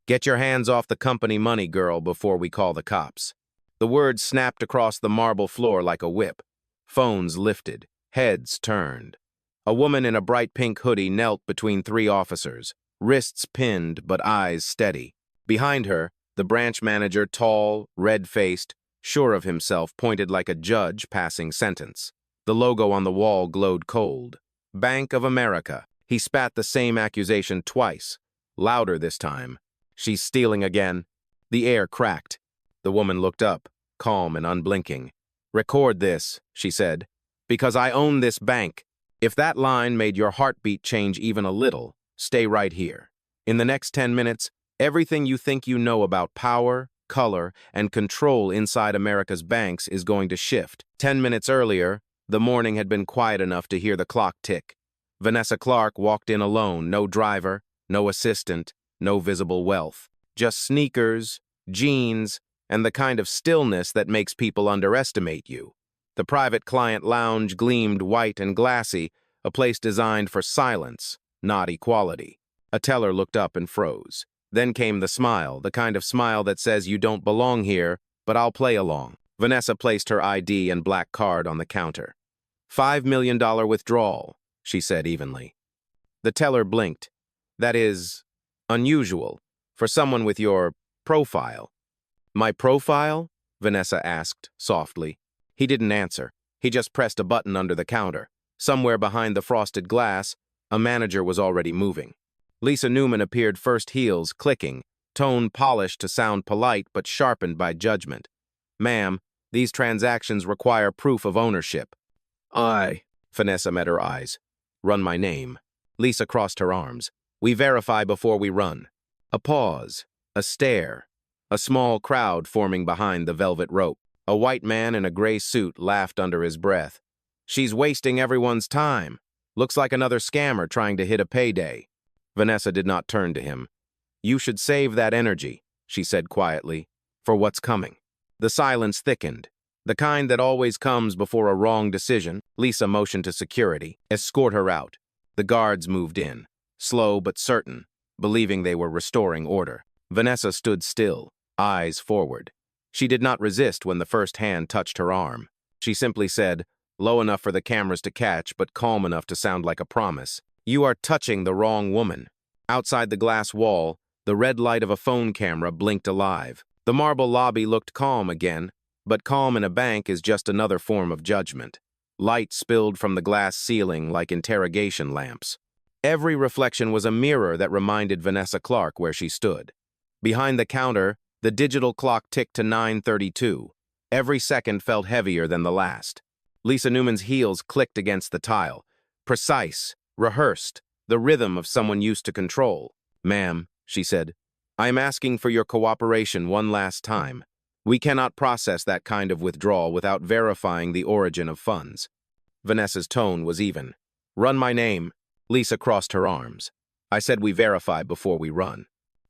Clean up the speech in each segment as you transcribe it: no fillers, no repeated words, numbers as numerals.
Get your hands off the company money, girl, before we call the cops. The words snapped across the marble floor like a whip. Phones lifted. Heads turned. A woman in a bright pink hoodie knelt between three officers, wrists pinned but eyes steady. Behind her, the branch manager, tall, red-faced, sure of himself, pointed like a judge passing sentence. The logo on the wall glowed cold. Bank of America. He spat the same accusation twice, louder this time. She's stealing again. The air cracked. The woman looked up, calm and unblinking. Record this, she said, because I own this bank. If that line made your heartbeat change even a little, stay right here. In the next 10 minutes, everything you think you know about power, color, and control inside America's banks is going to shift. 10 minutes earlier, the morning had been quiet enough to hear the clock tick. Vanessa Clark walked in alone, no driver, no assistant, no visible wealth. Just sneakers, jeans, and the kind of stillness that makes people underestimate you. The private client lounge gleamed white and glassy, a place designed for silence, not equality. A teller looked up and froze. Then came the smile, the kind of smile that says you don't belong here, but I'll play along. Vanessa placed her ID and black card on the counter. $5 million withdrawal, she said evenly. The teller blinked. That is unusual for someone with your profile. My profile? Vanessa asked softly. He didn't answer. He just pressed a button under the counter. Somewhere behind the frosted glass, a manager was already moving. Lisa Newman appeared first, heels clicking, tone polished to sound polite but sharpened by judgment. Ma'am, these transactions require proof of ownership. Vanessa met her eyes. Run my name. Lisa crossed her arms. We verify before we run. A pause, a stare, a small crowd forming behind the velvet rope. A white man in a gray suit laughed under his breath. She's wasting everyone's time. Looks like another scammer trying to hit a payday. Vanessa did not turn to him. You should save that energy, she said quietly, for what's coming. The silence thickened, the kind that always comes before a wrong decision. Lisa motioned to security. Escort her out. The guards moved in, slow but certain, believing they were restoring order. Vanessa stood still, eyes forward. She did not resist when the first hand touched her arm. She simply said, low enough for the cameras to catch, but calm enough to sound like a promise. You are touching the wrong woman. Outside the glass wall, the red light of a phone camera blinked alive. The marble lobby looked calm again, but calm in a bank is just another form of judgment. Light spilled from the glass ceiling like interrogation lamps. Every reflection was a mirror that reminded Vanessa Clark where she stood. Behind the counter, the digital clock ticked to 9:32. Every second felt heavier than the last. Lisa Newman's heels clicked against the tile. Precise, rehearsed, the rhythm of someone used to control. Ma'am, she said, I am asking for your cooperation one last time. We cannot process that kind of withdrawal without verifying the origin of funds. Vanessa's tone was even. Run my name. Lisa crossed her arms. I said we verify before we run.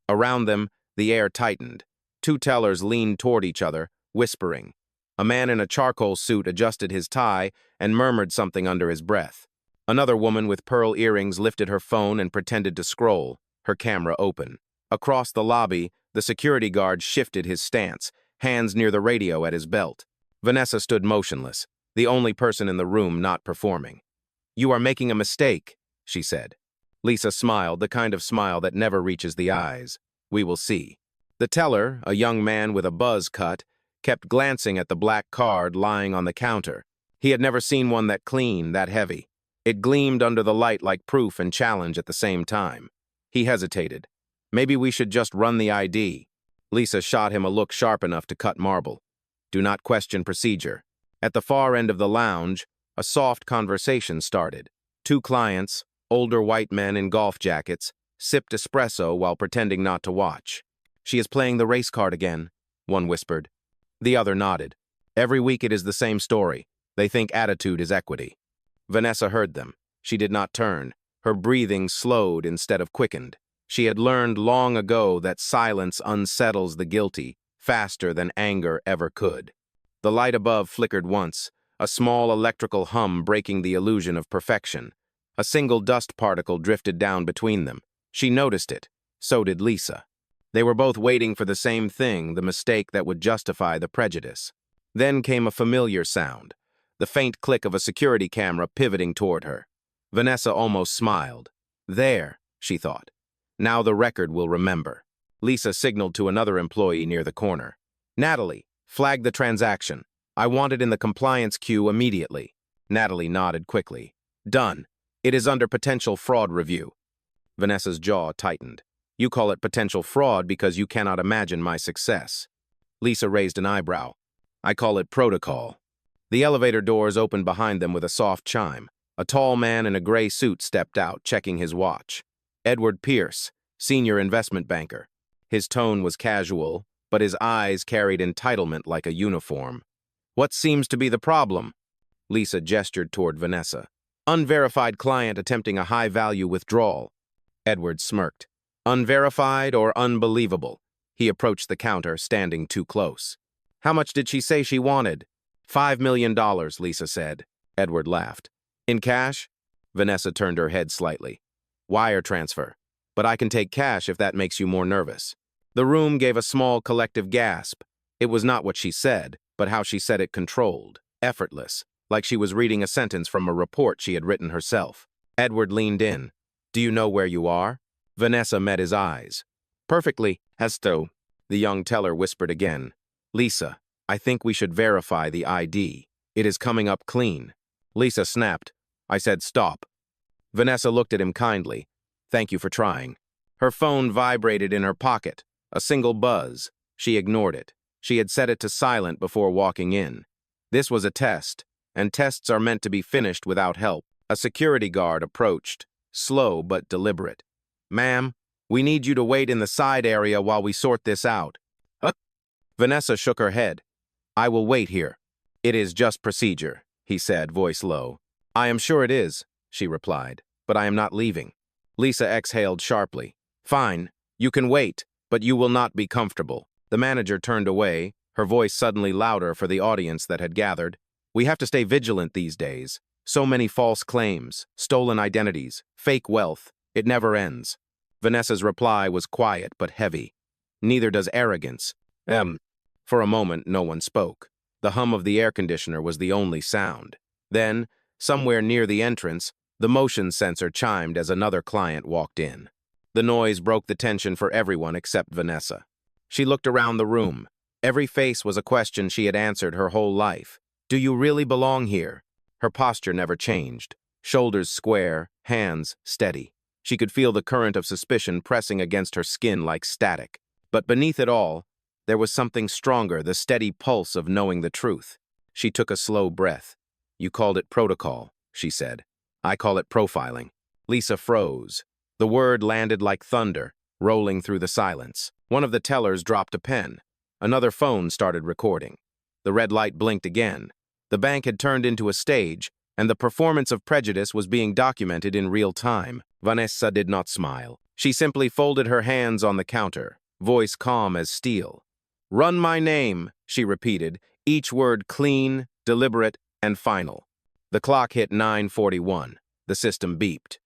Around them, the air tightened. Two tellers leaned toward each other, whispering. A man in a charcoal suit adjusted his tie and murmured something under his breath. Another woman with pearl earrings lifted her phone and pretended to scroll, her camera open. Across the lobby, the security guard shifted his stance, hands near the radio at his belt. Vanessa stood motionless, the only person in the room not performing. You are making a mistake, she said. Lisa smiled, the kind of smile that never reaches the eyes. We will see. The teller, a young man with a buzz cut, kept glancing at the black card lying on the counter. He had never seen one that clean, that heavy. It gleamed under the light like proof and challenge at the same time. He hesitated. Maybe we should just run the ID. Lisa shot him a look sharp enough to cut marble. Do not question procedure. At the far end of the lounge, a soft conversation started. Two clients, older white men in golf jackets, sipped espresso while pretending not to watch. She is playing the race card again, one whispered. The other nodded. Every week it is the same story. They think attitude is equity. Vanessa heard them. She did not turn. Her breathing slowed instead of quickened. She had learned long ago that silence unsettles the guilty faster than anger ever could. The light above flickered once, a small electrical hum breaking the illusion of perfection. A single dust particle drifted down between them. She noticed it. So did Lisa. They were both waiting for the same thing, the mistake that would justify the prejudice. Then came a familiar sound, the faint click of a security camera pivoting toward her. Vanessa almost smiled. There, she thought. Now the record will remember. Lisa signaled to another employee near the corner. Natalie, flag the transaction. I want it in the compliance queue immediately. Natalie nodded quickly. Done. It is under potential fraud review. Vanessa's jaw tightened. You call it potential fraud because you cannot imagine my success. Lisa raised an eyebrow. I call it protocol. The elevator doors opened behind them with a soft chime. A tall man in a gray suit stepped out, checking his watch. Edward Pierce, senior investment banker. His tone was casual, but his eyes carried entitlement like a uniform. What seems to be the problem? Lisa gestured toward Vanessa. Unverified client attempting a high-value withdrawal. Edward smirked. Unverified or unbelievable? He approached the counter, standing too close. How much did she say she wanted? $5 million, Lisa said. Edward laughed. In cash? Vanessa turned her head slightly. Wire transfer. But I can take cash if that makes you more nervous. The room gave a small collective gasp. It was not what she said, but how she said it controlled, effortless, like she was reading a sentence from a report she had written herself. Edward leaned in. Do you know where you are? Vanessa met his eyes. Perfectly, as though. The young teller whispered again. Lisa, I think we should verify the ID. It is coming up clean. Lisa snapped. I said stop. Vanessa looked at him kindly. Thank you for trying. Her phone vibrated in her pocket. A single buzz. She ignored it. She had set it to silent before walking in. This was a test, and tests are meant to be finished without help. A security guard approached, slow but deliberate. Ma'am, we need you to wait in the side area while we sort this out. Vanessa shook her head. I will wait here. It is just procedure, he said, voice low. I am sure it is, she replied, but I am not leaving. Lisa exhaled sharply. Fine, you can wait, but you will not be comfortable. The manager turned away, her voice suddenly louder for the audience that had gathered. We have to stay vigilant these days. So many false claims, stolen identities, fake wealth. It never ends. Vanessa's reply was quiet but heavy. Neither does arrogance. For a moment, no one spoke. The hum of the air conditioner was the only sound. Then, somewhere near the entrance, the motion sensor chimed as another client walked in. The noise broke the tension for everyone except Vanessa. She looked around the room. Every face was a question she had answered her whole life. Do you really belong here? Her posture never changed. Shoulders square, hands steady. She could feel the current of suspicion pressing against her skin like static. But beneath it all, there was something stronger, the steady pulse of knowing the truth. She took a slow breath. You called it protocol, she said. I call it profiling. Lisa froze. The word landed like thunder, rolling through the silence. One of the tellers dropped a pen. Another phone started recording. The red light blinked again. The bank had turned into a stage, and the performance of prejudice was being documented in real time. Vanessa did not smile. She simply folded her hands on the counter, voice calm as steel. Run my name, she repeated, each word clean, deliberate, and final. The clock hit 9:41. The system beeped.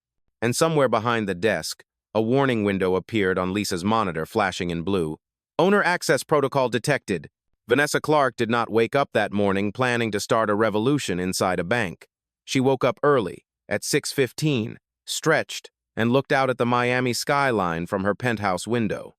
And somewhere behind the desk, a warning window appeared on Lisa's monitor, flashing in blue. Owner access protocol detected. Vanessa Clark did not wake up that morning planning to start a revolution inside a bank. She woke up early, at 6:15, stretched, and looked out at the Miami skyline from her penthouse window.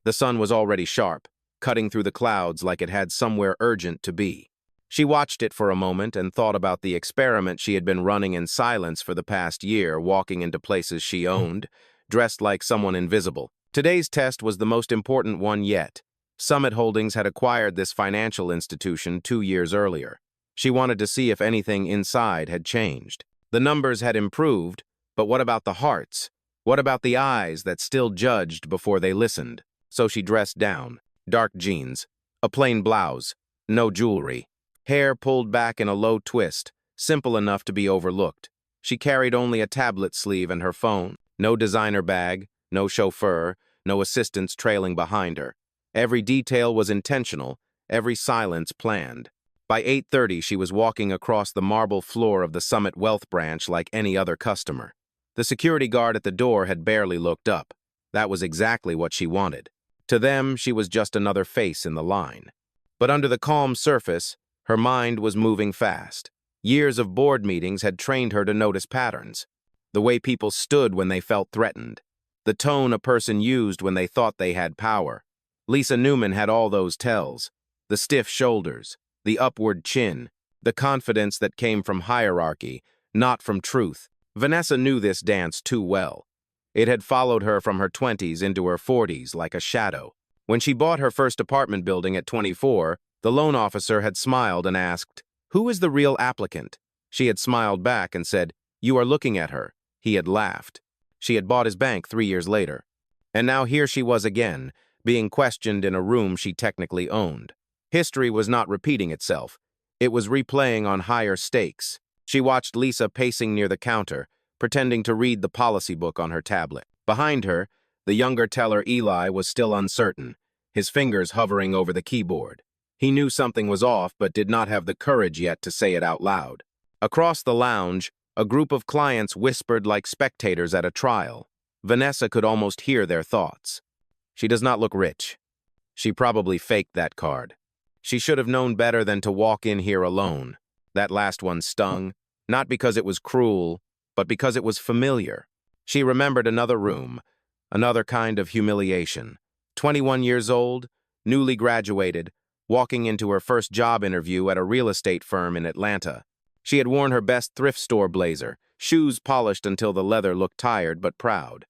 The sun was already sharp, cutting through the clouds like it had somewhere urgent to be. She watched it for a moment and thought about the experiment she had been running in silence for the past year, walking into places she owned, dressed like someone invisible. Today's test was the most important one yet. Summit Holdings had acquired this financial institution 2 years earlier. She wanted to see if anything inside had changed. The numbers had improved, but what about the hearts? What about the eyes that still judged before they listened? So she dressed down. Dark jeans, a plain blouse, no jewelry. Hair pulled back in a low twist, simple enough to be overlooked. She carried only a tablet sleeve and her phone. No designer bag, no chauffeur, no assistants trailing behind her. Every detail was intentional, every silence planned. By 8:30, she was walking across the marble floor of the Summit Wealth branch like any other customer. The security guard at the door had barely looked up. That was exactly what she wanted. To them, she was just another face in the line. But under the calm surface, her mind was moving fast. Years of board meetings had trained her to notice patterns. The way people stood when they felt threatened. The tone a person used when they thought they had power. Lisa Newman had all those tells. The stiff shoulders, the upward chin, the confidence that came from hierarchy, not from truth. Vanessa knew this dance too well. It had followed her from her 20s into her 40s like a shadow. When she bought her first apartment building at 24, the loan officer had smiled and asked, "Who is the real applicant?" She had smiled back and said, "You are looking at her." He had laughed. She had bought his bank 3 years later. And now here she was again, being questioned in a room she technically owned. History was not repeating itself. It was replaying on higher stakes. She watched Lisa pacing near the counter, pretending to read the policy book on her tablet. Behind her, the younger teller Eli was still uncertain, his fingers hovering over the keyboard. He knew something was off but did not have the courage yet to say it out loud. Across the lounge, a group of clients whispered like spectators at a trial. Vanessa could almost hear their thoughts. She does not look rich. She probably faked that card. She should have known better than to walk in here alone. That last one stung, not because it was cruel, but because it was familiar. She remembered another room, another kind of humiliation. 21 years old, newly graduated, walking into her first job interview at a real estate firm in Atlanta. She had worn her best thrift store blazer, shoes polished until the leather looked tired but proud.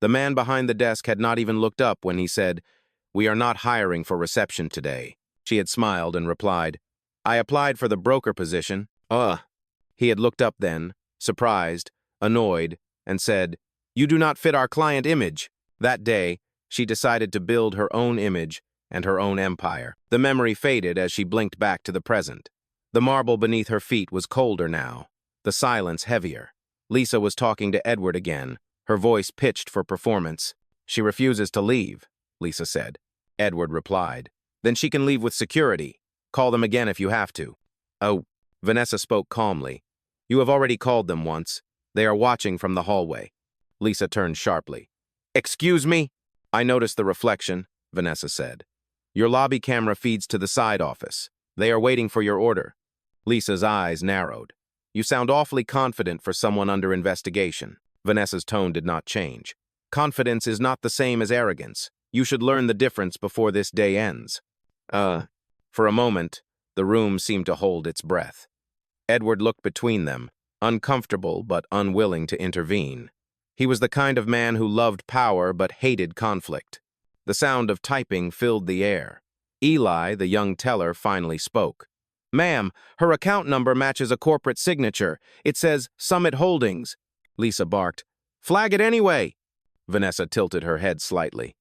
The man behind the desk had not even looked up when he said, "We are not hiring for reception today." She had smiled and replied, "I applied for the broker position." He had looked up then, surprised, annoyed, and said, "You do not fit our client image." That day, she decided to build her own image and her own empire. The memory faded as she blinked back to the present. The marble beneath her feet was colder now, the silence heavier. Lisa was talking to Edward again, her voice pitched for performance. "She refuses to leave," Lisa said. Edward replied, "Then she can leave with security. Call them again if you have to." "Oh," Vanessa spoke calmly. "You have already called them once. They are watching from the hallway." Lisa turned sharply. "Excuse me?" "I noticed the reflection," Vanessa said. "Your lobby camera feeds to the side office. They are waiting for your order." Lisa's eyes narrowed. "You sound awfully confident for someone under investigation." Vanessa's tone did not change. "Confidence is not the same as arrogance. You should learn the difference before this day ends." For a moment, the room seemed to hold its breath. Edward looked between them, uncomfortable but unwilling to intervene. He was the kind of man who loved power but hated conflict. The sound of typing filled the air. Eli, the young teller, finally spoke. "Ma'am, her account number matches a corporate signature. It says Summit Holdings." Lisa barked, "Flag it anyway." Vanessa tilted her head slightly.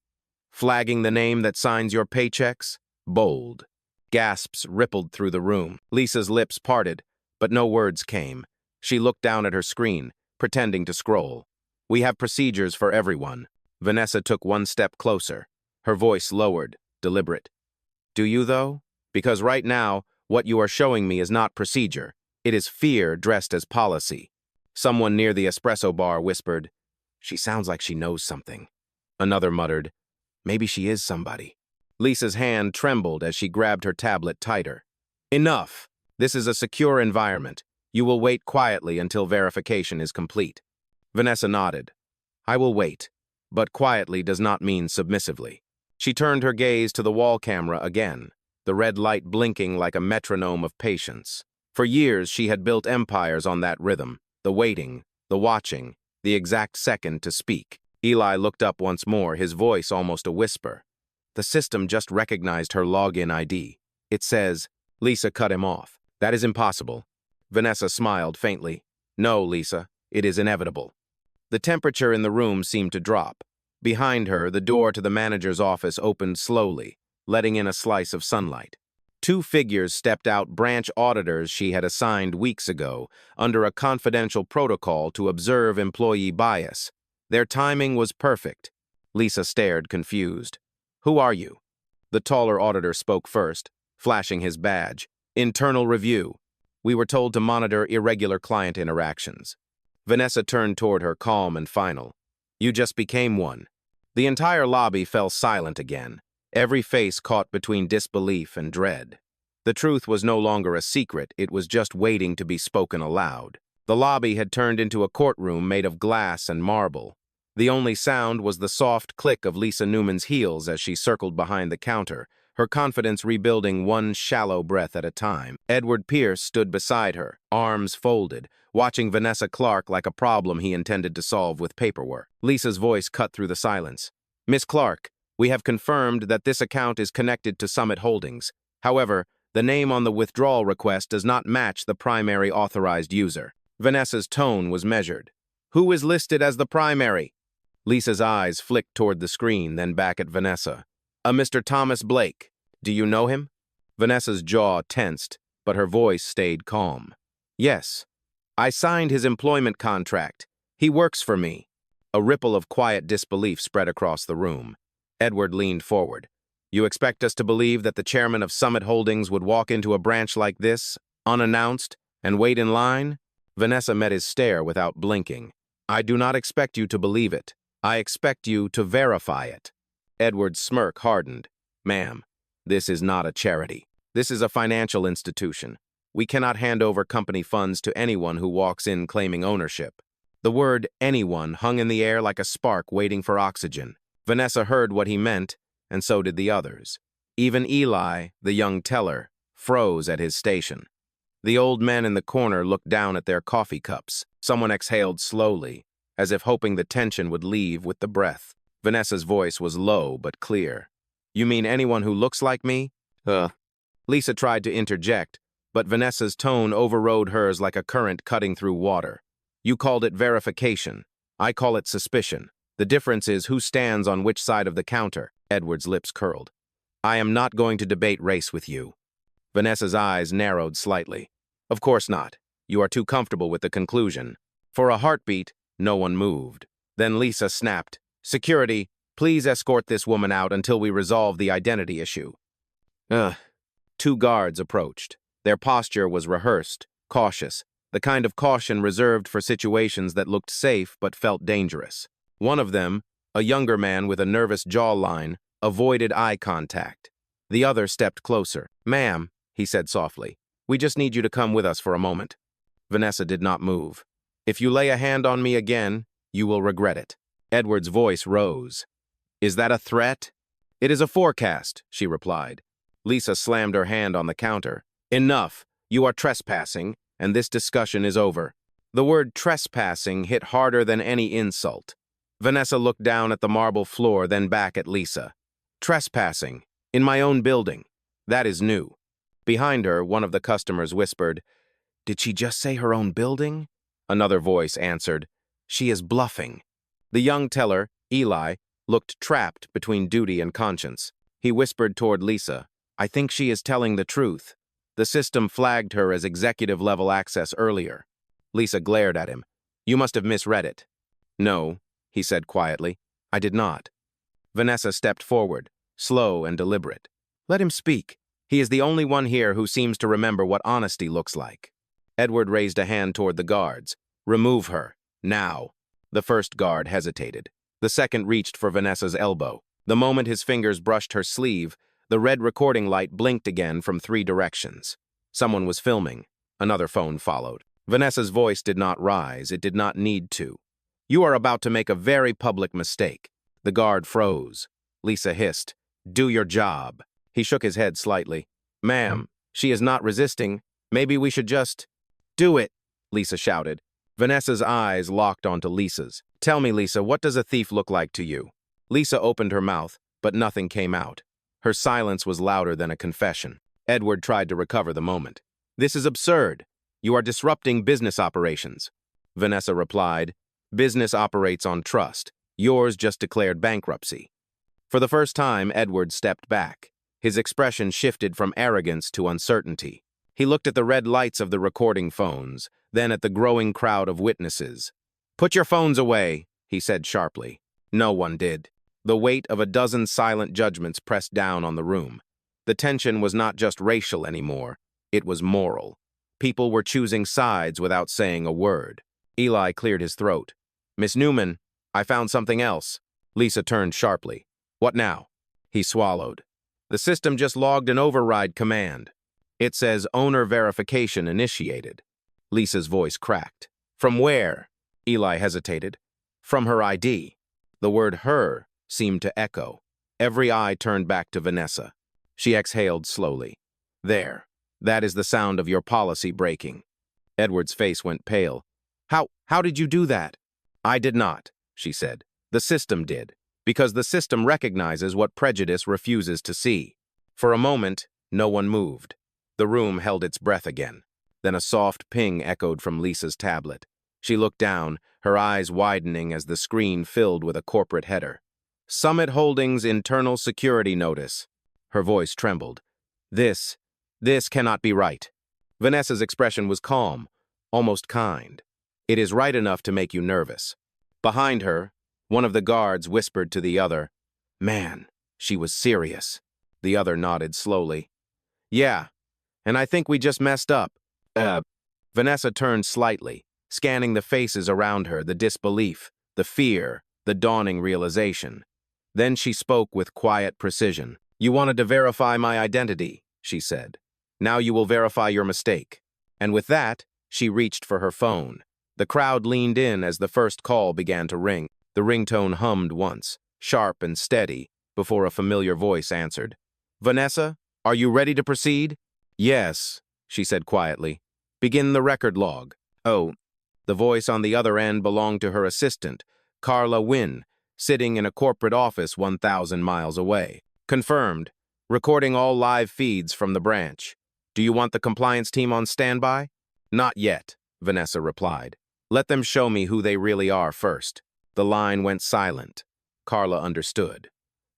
"Flagging the name that signs your paychecks? Bold." Gasps rippled through the room. Lisa's lips parted, but no words came. She looked down at her screen, pretending to scroll. "We have procedures for everyone." Vanessa took one step closer, her voice lowered, deliberate. "Do you, though? Because right now, what you are showing me is not procedure. It is fear dressed as policy." Someone near the espresso bar whispered, "She sounds like she knows something." Another muttered, "Maybe she is somebody." Lisa's hand trembled as she grabbed her tablet tighter. "Enough. This is a secure environment. You will wait quietly until verification is complete." Vanessa nodded. "I will wait, but quietly does not mean submissively." She turned her gaze to the wall camera again, the red light blinking like a metronome of patience. For years, she had built empires on that rhythm, the waiting, the watching, the exact second to speak. Eli looked up once more, his voice almost a whisper. "The system just recognized her login ID. It says..." Lisa cut him off. "That is impossible." Vanessa smiled faintly. "No, Lisa, it is inevitable." The temperature in the room seemed to drop. Behind her, the door to the manager's office opened slowly, letting in a slice of sunlight. Two figures stepped out, branch auditors she had assigned weeks ago, under a confidential protocol to observe employee bias. Their timing was perfect. Lisa stared, confused. "Who are you?" The taller auditor spoke first, flashing his badge. "Internal review. We were told to monitor irregular client interactions." Vanessa turned toward her, calm and final. "You just became one." The entire lobby fell silent again. every face caught between disbelief and dread. The truth was no longer a secret, it was just waiting to be spoken aloud. The lobby had turned into a courtroom made of glass and marble. The only sound was the soft click of Lisa Newman's heels as she circled behind the counter, her confidence rebuilding one shallow breath at a time. Edward Pierce stood beside her, arms folded, watching Vanessa Clark like a problem he intended to solve with paperwork. Lisa's voice cut through the silence. "Miss Clark, we have confirmed that this account is connected to Summit Holdings. However, the name on the withdrawal request does not match the primary authorized user." Vanessa's tone was measured. "Who is listed as the primary?" Lisa's eyes flicked toward the screen, then back at Vanessa. "A Mr. Thomas Blake. Do you know him?" Vanessa's jaw tensed, but her voice stayed calm. "Yes. I signed his employment contract. He works for me." A ripple of quiet disbelief spread across the room. Edward leaned forward. "You expect us to believe that the chairman of Summit Holdings would walk into a branch like this, unannounced, and wait in line?" Vanessa met his stare without blinking. "I do not expect you to believe it. I expect you to verify it." Edward's smirk hardened. "Ma'am, this is not a charity. This is a financial institution. We cannot hand over company funds to anyone who walks in claiming ownership." The word anyone hung in the air like a spark waiting for oxygen. Vanessa heard what he meant, and so did the others. Even Eli, the young teller, froze at his station. The old men in the corner looked down at their coffee cups. Someone exhaled slowly, as if hoping the tension would leave with the breath. Vanessa's voice was low but clear. "You mean anyone who looks like me?" Lisa tried to interject, but Vanessa's tone overrode hers like a current cutting through water. "You called it verification. I call it suspicion. The difference is who stands on which side of the counter." Edward's lips curled. "I am not going to debate race with you." Vanessa's eyes narrowed slightly. "Of course not. You are too comfortable with the conclusion." For a heartbeat, no one moved. Then Lisa snapped, "Security, please escort this woman out until we resolve the identity issue." Two guards approached. Their posture was rehearsed, cautious, the kind of caution reserved for situations that looked safe but felt dangerous. One of them, a younger man with a nervous jawline, avoided eye contact. The other stepped closer. "Ma'am," he said softly, "we just need you to come with us for a moment." Vanessa did not move. "If you lay a hand on me again, you will regret it." Edward's voice rose. "Is that a threat?" "It is a forecast," she replied. Lisa slammed her hand on the counter. "Enough. You are trespassing, and this discussion is over." The word trespassing hit harder than any insult. Vanessa looked down at the marble floor, then back at Lisa. "Trespassing. In my own building. That is new." Behind her, one of the customers whispered, "Did she just say her own building?" Another voice answered, "She is bluffing." The young teller, Eli, looked trapped between duty and conscience. He whispered toward Lisa, "I think she is telling the truth. The system flagged her as executive-level access earlier." Lisa glared at him. "You must have misread it." "No," he said quietly, "I did not." Vanessa stepped forward, slow and deliberate. "Let him speak. He is the only one here who seems to remember what honesty looks like." Edward raised a hand toward the guards. "Remove her. Now." The first guard hesitated. The second reached for Vanessa's elbow. The moment his fingers brushed her sleeve, the red recording light blinked again from 3 directions. Someone was filming. Another phone followed. Vanessa's voice did not rise. It did not need to. "You are about to make a very public mistake." The guard froze. Lisa hissed, "Do your job." He shook his head slightly. "Ma'am, she is not resisting. Maybe we should just—" "Do it," Lisa shouted. Vanessa's eyes locked onto Lisa's. "Tell me, Lisa, what does a thief look like to you?" Lisa opened her mouth, but nothing came out. Her silence was louder than a confession. Edward tried to recover the moment. "This is absurd. You are disrupting business operations." Vanessa replied, "Business operates on trust. Yours just declared bankruptcy." For the first time, Edward stepped back. His expression shifted from arrogance to uncertainty. He looked at the red lights of the recording phones, then at the growing crowd of witnesses. "Put your phones away," he said sharply. No one did. The weight of a dozen silent judgments pressed down on the room. The tension was not just racial anymore. It was moral. People were choosing sides without saying a word. Eli cleared his throat. "Miss Newman, I found something else." Lisa turned sharply. "What now?" He swallowed. The system just logged an override command. It says owner verification initiated. Lisa's voice cracked. From where? Eli hesitated. From her ID. The word her seemed to echo. Every eye turned back to Vanessa. She exhaled slowly. There. That is the sound of your policy breaking. Edward's face went pale. How did you do that? I did not, she said. The system did. Because the system recognizes what prejudice refuses to see. For a moment, no one moved. The room held its breath again. Then a soft ping echoed from Lisa's tablet. She looked down, her eyes widening as the screen filled with a corporate header. Summit Holdings Internal Security Notice. Her voice trembled. This cannot be right. Vanessa's expression was calm, almost kind. It is right enough to make you nervous. Behind her, one of the guards whispered to the other, Man, she was serious. The other nodded slowly. Yeah, and I think we just messed up. Vanessa turned slightly, scanning the faces around her, the disbelief, the fear, the dawning realization. Then she spoke with quiet precision. You wanted to verify my identity, she said. Now you will verify your mistake. And with that, she reached for her phone. The crowd leaned in as the first call began to ring. The ringtone hummed once, sharp and steady, before a familiar voice answered. Vanessa, are you ready to proceed? Yes, she said quietly. Begin the record log. Oh. The voice on the other end belonged to her assistant, Carla Wynn, sitting in a corporate office 1,000 miles away. Confirmed. Recording all live feeds from the branch. Do you want the compliance team on standby? Not yet, Vanessa replied. Let them show me who they really are first. The line went silent. Carla understood.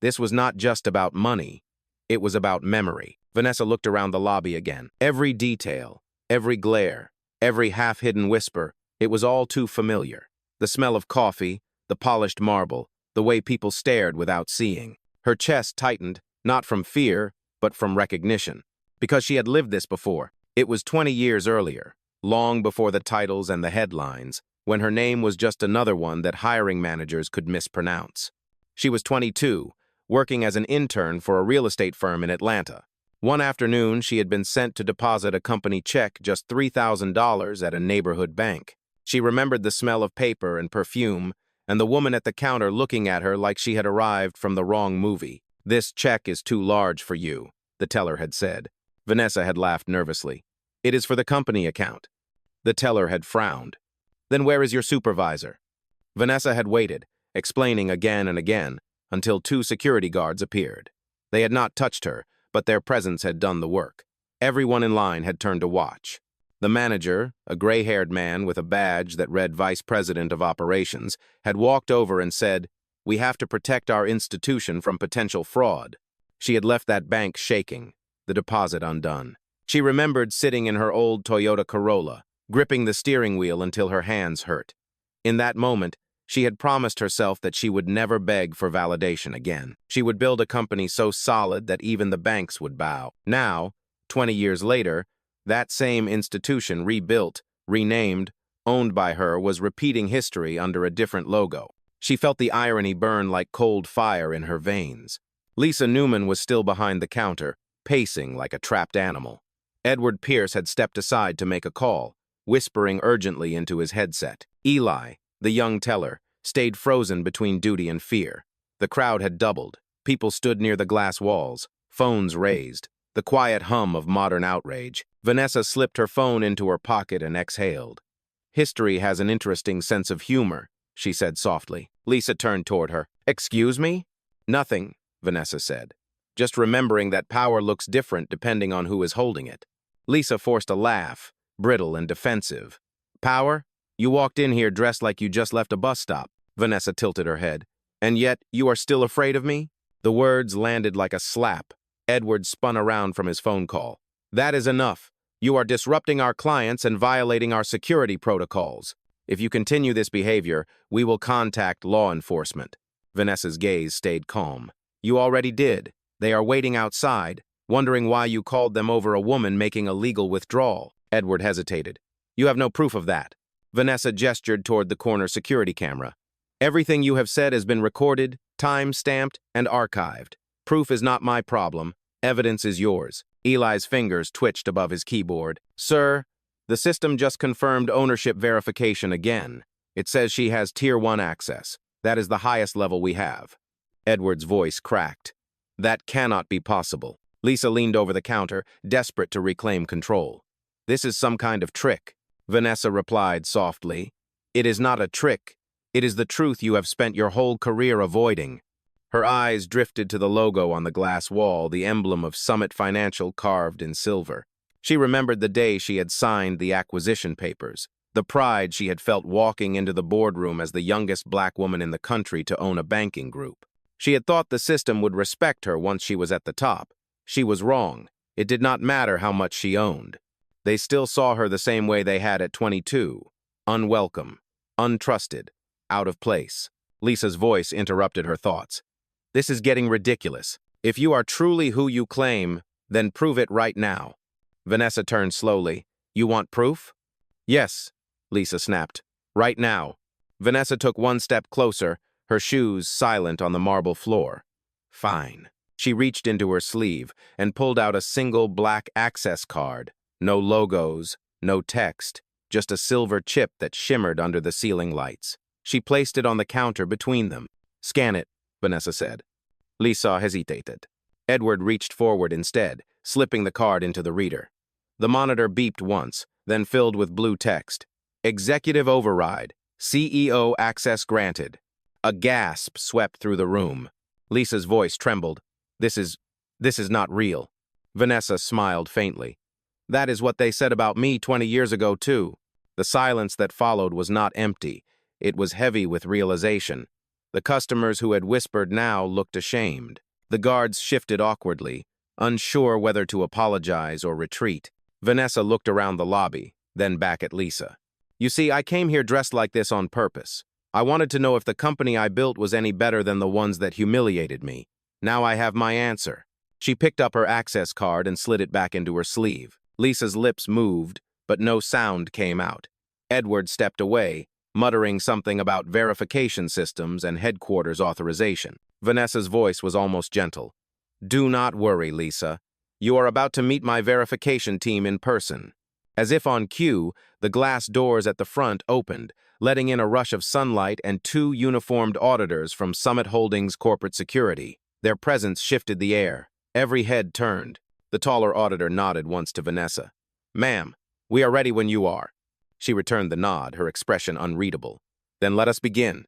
This was not just about money. It was about memory. Vanessa looked around the lobby again. Every detail, every glare, every half-hidden whisper, it was all too familiar. The smell of coffee, the polished marble, the way people stared without seeing. Her chest tightened, not from fear, but from recognition. Because she had lived this before. It was 20 years earlier, long before the titles and the headlines, when her name was just another one that hiring managers could mispronounce. She was 22, working as an intern for a real estate firm in Atlanta. One afternoon, she had been sent to deposit a company check just $3,000 at a neighborhood bank. She remembered the smell of paper and perfume, and the woman at the counter looking at her like she had arrived from the wrong movie. This check is too large for you, the teller had said. Vanessa had laughed nervously. It is for the company account. The teller had frowned. Then where is your supervisor? Vanessa had waited, explaining again and again, until 2 security guards appeared. They had not touched her, but their presence had done the work. Everyone in line had turned to watch. The manager, a gray-haired man with a badge that read Vice President of Operations, had walked over and said, We have to protect our institution from potential fraud. She had left that bank shaking, the deposit undone. She remembered sitting in her old Toyota Corolla, gripping the steering wheel until her hands hurt. In that moment, she had promised herself that she would never beg for validation again. She would build a company so solid that even the banks would bow. Now, 20 years later, that same institution rebuilt, renamed, owned by her was repeating history under a different logo. She felt the irony burn like cold fire in her veins. Lisa Newman was still behind the counter, pacing like a trapped animal. Edward Pierce had stepped aside to make a call, whispering urgently into his headset. Eli, the young teller, stayed frozen between duty and fear. The crowd had doubled. People stood near the glass walls, phones raised, the quiet hum of modern outrage. Vanessa slipped her phone into her pocket and exhaled. History has an interesting sense of humor, she said softly. Lisa turned toward her. Excuse me? Nothing, Vanessa said. Just remembering that power looks different depending on who is holding it. Lisa forced a laugh, brittle and defensive. Power? You walked in here dressed like you just left a bus stop. Vanessa tilted her head. And yet, you are still afraid of me? The words landed like a slap. Edward spun around from his phone call. That is enough. You are disrupting our clients and violating our security protocols. If you continue this behavior, we will contact law enforcement. Vanessa's gaze stayed calm. You already did. They are waiting outside, wondering why you called them over a woman making a legal withdrawal. Edward hesitated. You have no proof of that. Vanessa gestured toward the corner security camera. Everything you have said has been recorded, time-stamped, and archived. Proof is not my problem. Evidence is yours. Eli's fingers twitched above his keyboard. Sir, the system just confirmed ownership verification again. It says she has Tier 1 access. That is the highest level we have. Edward's voice cracked. That cannot be possible. Lisa leaned over the counter, desperate to reclaim control. This is some kind of trick. Vanessa replied softly. It is not a trick. It is the truth you have spent your whole career avoiding. Her eyes drifted to the logo on the glass wall, the emblem of Summit Financial carved in silver. She remembered the day she had signed the acquisition papers, the pride she had felt walking into the boardroom as the youngest black woman in the country to own a banking group. She had thought the system would respect her once she was at the top. She was wrong. It did not matter how much she owned. They still saw her the same way they had at 22, unwelcome, untrusted, out of place. Lisa's voice interrupted her thoughts. This is getting ridiculous. If you are truly who you claim, then prove it right now. Vanessa turned slowly. You want proof? Yes, Lisa snapped. Right now. Vanessa took one step closer, her shoes silent on the marble floor. Fine. She reached into her sleeve and pulled out a single black access card. No logos, no text, just a silver chip that shimmered under the ceiling lights. She placed it on the counter between them. Scan it, Vanessa said. Lisa hesitated. Edward reached forward instead, slipping the card into the reader. The monitor beeped once, then filled with blue text. Executive override. CEO access granted. A gasp swept through the room. Lisa's voice trembled. This is not real. Vanessa smiled faintly. That is what they said about me 20 years ago, too. The silence that followed was not empty. It was heavy with realization. The customers who had whispered now looked ashamed. The guards shifted awkwardly, unsure whether to apologize or retreat. Vanessa looked around the lobby, then back at Lisa. You see, I came here dressed like this on purpose. I wanted to know if the company I built was any better than the ones that humiliated me. Now I have my answer. She picked up her access card and slid it back into her sleeve. Lisa's lips moved, but no sound came out. Edward stepped away, muttering something about verification systems and headquarters authorization. Vanessa's voice was almost gentle. Do not worry, Lisa. You are about to meet my verification team in person. As if on cue, the glass doors at the front opened, letting in a rush of sunlight and two uniformed auditors from Summit Holdings Corporate Security. Their presence shifted the air. Every head turned. The taller auditor nodded once to Vanessa. Ma'am, we are ready when you are. She returned the nod, her expression unreadable. Then let us begin.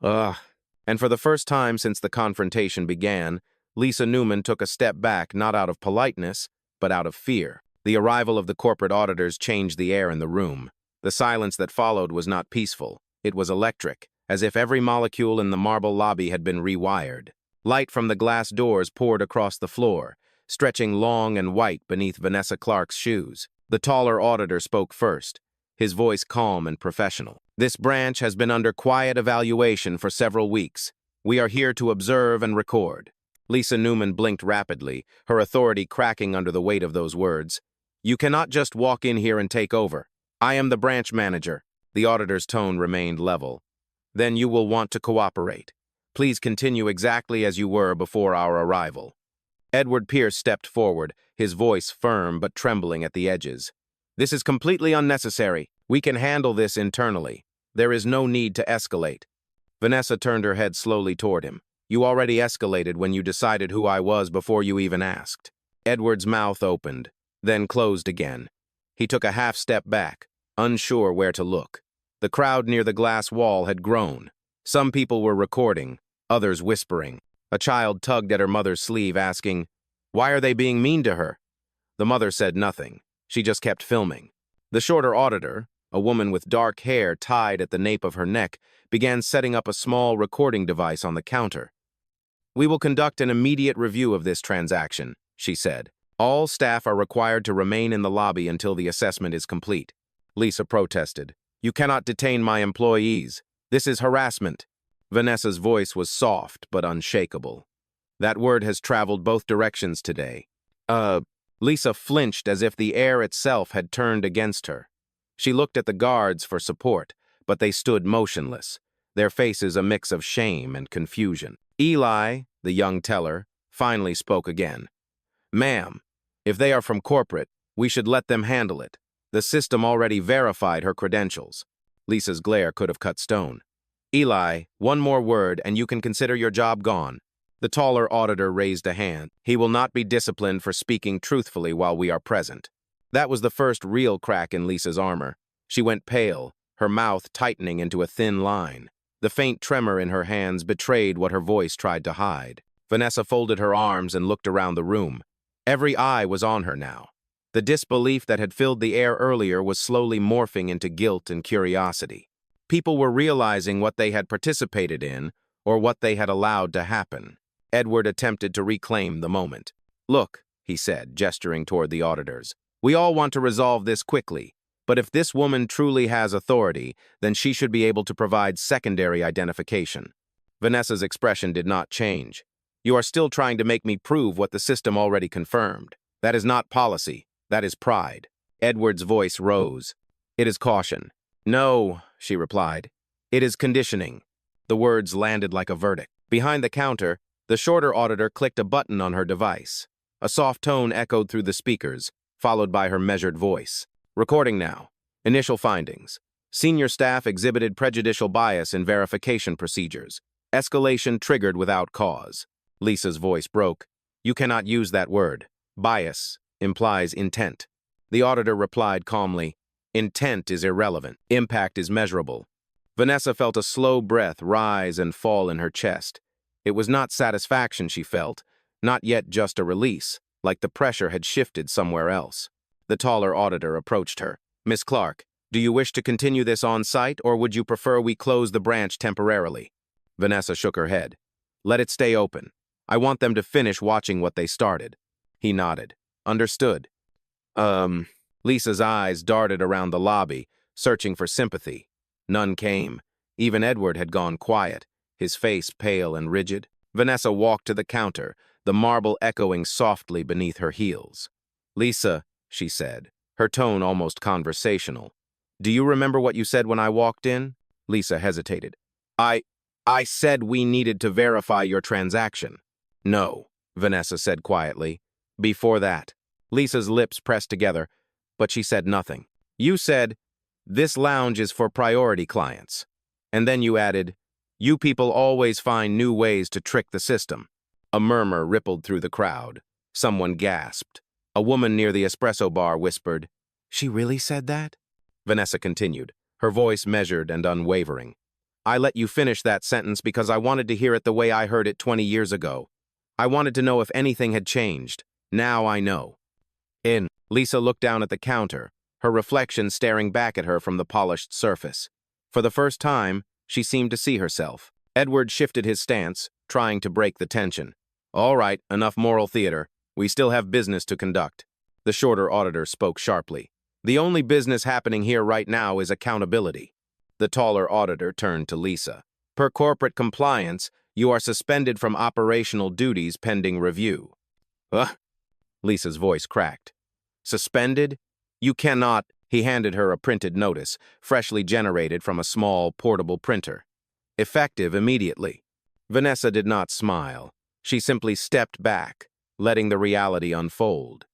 Ugh. And for the first time since the confrontation began, Lisa Newman took a step back, not out of politeness, but out of fear. The arrival of the corporate auditors changed the air in the room. The silence that followed was not peaceful. It was electric, as if every molecule in the marble lobby had been rewired. Light from the glass doors poured across the floor, stretching long and white beneath Vanessa Clark's shoes. The taller auditor spoke first, his voice calm and professional. This branch has been under quiet evaluation for several weeks. We are here to observe and record. Lisa Newman blinked rapidly, her authority cracking under the weight of those words. You cannot just walk in here and take over. I am the branch manager. The auditor's tone remained level. Then you will want to cooperate. Please continue exactly as you were before our arrival. Edward Pierce stepped forward, his voice firm but trembling at the edges. This is completely unnecessary. We can handle this internally. There is no need to escalate. Vanessa turned her head slowly toward him. You already escalated when you decided who I was before you even asked. Edward's mouth opened, then closed again. He took a half step back, unsure where to look. The crowd near the glass wall had grown. Some people were recording, others whispering. A child tugged at her mother's sleeve, asking, Why are they being mean to her? The mother said nothing. She just kept filming. The shorter auditor, a woman with dark hair tied at the nape of her neck, began setting up a small recording device on the counter. We will conduct an immediate review of this transaction, she said. All staff are required to remain in the lobby until the assessment is complete. Lisa protested. You cannot detain my employees. This is harassment. Vanessa's voice was soft but unshakable. That word has traveled both directions today. Lisa flinched as if the air itself had turned against her. She looked at the guards for support, but they stood motionless, their faces a mix of shame and confusion. Eli, the young teller, finally spoke again. "Ma'am, if they are from corporate, we should let them handle it. The system already verified her credentials." Lisa's glare could have cut stone. "Eli, one more word and you can consider your job gone." The taller auditor raised a hand. "He will not be disciplined for speaking truthfully while we are present." That was the first real crack in Lisa's armor. She went pale, her mouth tightening into a thin line. The faint tremor in her hands betrayed what her voice tried to hide. Vanessa folded her arms and looked around the room. Every eye was on her now. The disbelief that had filled the air earlier was slowly morphing into guilt and curiosity. People were realizing what they had participated in or what they had allowed to happen. Edward attempted to reclaim the moment. "Look," he said, gesturing toward the auditors. "We all want to resolve this quickly, but if this woman truly has authority, then she should be able to provide secondary identification." Vanessa's expression did not change. "You are still trying to make me prove what the system already confirmed. That is not policy. That is pride." Edward's voice rose. "It is caution." "No," she replied. "It is conditioning." The words landed like a verdict. Behind the counter, the shorter auditor clicked a button on her device. A soft tone echoed through the speakers, followed by her measured voice. "Recording now. Initial findings. Senior staff exhibited prejudicial bias in verification procedures. Escalation triggered without cause." Lisa's voice broke. "You cannot use that word. Bias implies intent." The auditor replied calmly, "Intent is irrelevant. Impact is measurable." Vanessa felt a slow breath rise and fall in her chest. It was not satisfaction she felt, not yet just a release, like the pressure had shifted somewhere else. The taller auditor approached her. "Miss Clark, do you wish to continue this on-site, or would you prefer we close the branch temporarily?" Vanessa shook her head. "Let it stay open. I want them to finish watching what they started." He nodded. "Understood." Lisa's eyes darted around the lobby, searching for sympathy. None came. Even Edward had gone quiet, his face pale and rigid. Vanessa walked to the counter, the marble echoing softly beneath her heels. "Lisa," she said, her tone almost conversational. "Do you remember what you said when I walked in?" Lisa hesitated. I said we needed to verify your transaction." "No," Vanessa said quietly. "Before that." Lisa's lips pressed together, but she said nothing. "You said, 'This lounge is for priority clients.' And then you added, 'You people always find new ways to trick the system.'" A murmur rippled through the crowd. Someone gasped. A woman near the espresso bar whispered, "She really said that?" Vanessa continued, her voice measured and unwavering. "I let you finish that sentence because I wanted to hear it the way I heard it 20 years ago. I wanted to know if anything had changed. Now I know." Lisa looked down at the counter, her reflection staring back at her from the polished surface. For the first time, she seemed to see herself. Edward shifted his stance, trying to break the tension. "All right, enough moral theater. We still have business to conduct." The shorter auditor spoke sharply. "The only business happening here right now is accountability." The taller auditor turned to Lisa. "Per corporate compliance, you are suspended from operational duties pending review." "Huh?" Lisa's voice cracked. "Suspended? You cannot." He handed her a printed notice, freshly generated from a small, portable printer. "Effective immediately." Vanessa did not smile. She simply stepped back, letting the reality unfold.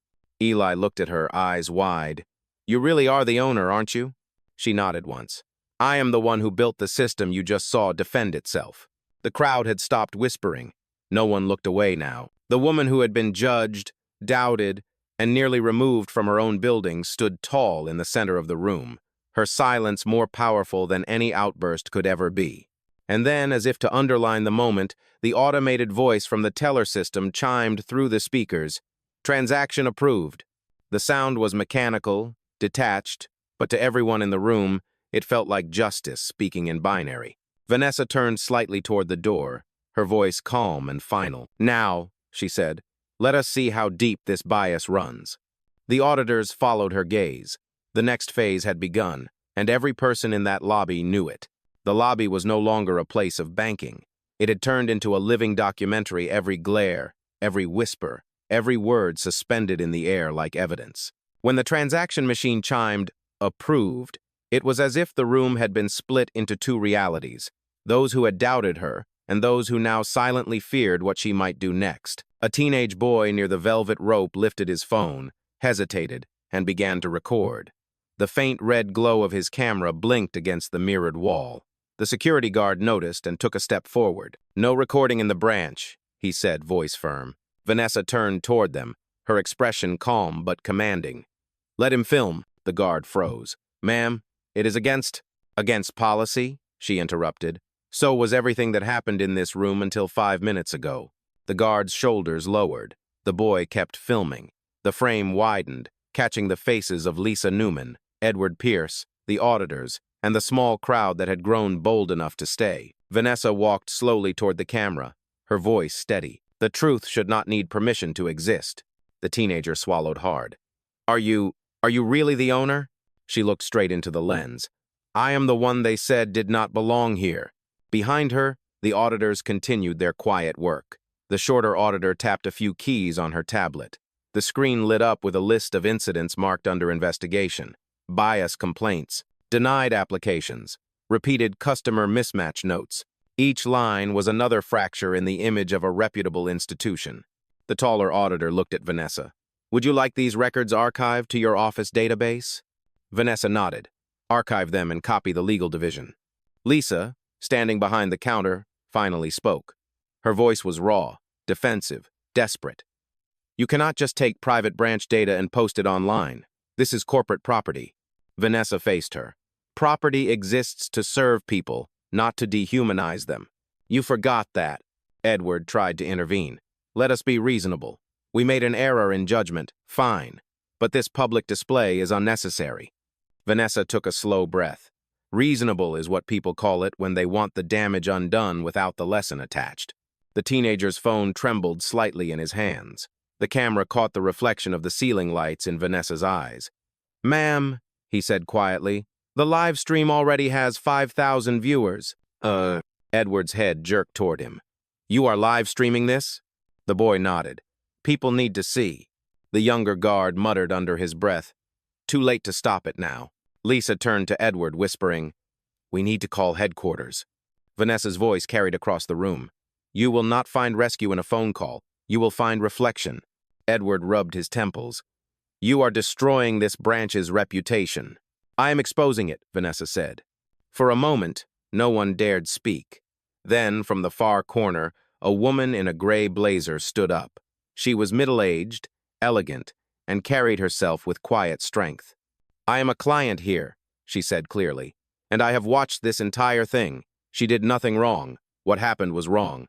Eli looked at her, eyes wide. "You really are the owner, aren't you?" She nodded once. "I am the one who built the system you just saw defend itself." The crowd had stopped whispering. No one looked away now. The woman who had been judged, doubted, and nearly removed from her own building stood tall in the center of the room, her silence more powerful than any outburst could ever be. And then, as if to underline the moment, the automated voice from the teller system chimed through the speakers. "Transaction approved." The sound was mechanical, detached, but to everyone in the room, it felt like justice speaking in binary. Vanessa turned slightly toward the door, her voice calm and final. "Now," she said, "let us see how deep this bias runs." The auditors followed her gaze. The next phase had begun, and every person in that lobby knew it. The lobby was no longer a place of banking. It had turned into a living documentary, every glare, every whisper, every word suspended in the air like evidence. When the transaction machine chimed, "Approved," it was as if the room had been split into two realities, those who had doubted her and those who now silently feared what she might do next. A teenage boy near the velvet rope lifted his phone, hesitated, and began to record. The faint red glow of his camera blinked against the mirrored wall. The security guard noticed and took a step forward. "No recording in the branch," he said, voice firm. Vanessa turned toward them, her expression calm but commanding. "Let him film," the guard froze. "Ma'am, it is against policy," she interrupted. "So was everything that happened in this room until 5 minutes ago." The guard's shoulders lowered. The boy kept filming. The frame widened, catching the faces of Lisa Newman, Edward Pierce, the auditors, and the small crowd that had grown bold enough to stay. Vanessa walked slowly toward the camera, her voice steady. "The truth should not need permission to exist." The teenager swallowed hard. Are you really the owner?" She looked straight into the lens. "I am the one they said did not belong here." Behind her, the auditors continued their quiet work. The shorter auditor tapped a few keys on her tablet. The screen lit up with a list of incidents marked under investigation: bias complaints, denied applications, repeated customer mismatch notes. Each line was another fracture in the image of a reputable institution. The taller auditor looked at Vanessa. "Would you like these records archived to your office database?" Vanessa nodded. "Archive them and copy the legal division." Lisa, standing behind the counter, finally spoke. Her voice was raw, defensive, desperate. "You cannot just take private branch data and post it online. This is corporate property." Vanessa faced her. "Property exists to serve people, not to dehumanize them." "You forgot that." Edward tried to intervene. "Let us be reasonable. We made an error in judgment, fine. But this public display is unnecessary." Vanessa took a slow breath. Reasonable is what people call it when they want the damage undone without the lesson attached. The teenager's phone trembled slightly in his hands. The camera caught the reflection of the ceiling lights in Vanessa's eyes. "Ma'am," he said quietly, "the live stream already has 5,000 viewers." Edward's head jerked toward him. "You are live streaming this?" The boy nodded. "People need to see." The younger guard muttered under his breath. "Too late to stop it now." Lisa turned to Edward, whispering, "We need to call headquarters." Vanessa's voice carried across the room. "You will not find rescue in a phone call. You will find reflection." Edward rubbed his temples. "You are destroying this branch's reputation." "I am exposing it," Vanessa said. For a moment, no one dared speak. Then, from the far corner, a woman in a gray blazer stood up. She was middle-aged, elegant, and carried herself with quiet strength. "I am a client here," she said clearly, "and I have watched this entire thing. She did nothing wrong. What happened was wrong."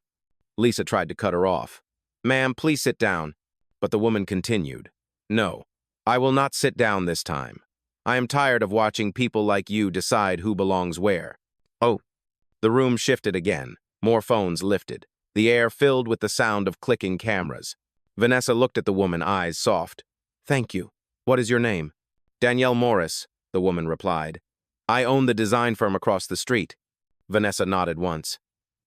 Lisa tried to cut her off. "Ma'am, please sit down." But the woman continued. "No, I will not sit down this time. I am tired of watching people like you decide who belongs where." "Oh." The room shifted again. More phones lifted. The air filled with the sound of clicking cameras. Vanessa looked at the woman, eyes soft. "Thank you. What is your name?" "Danielle Morris," the woman replied. "I own the design firm across the street." Vanessa nodded once.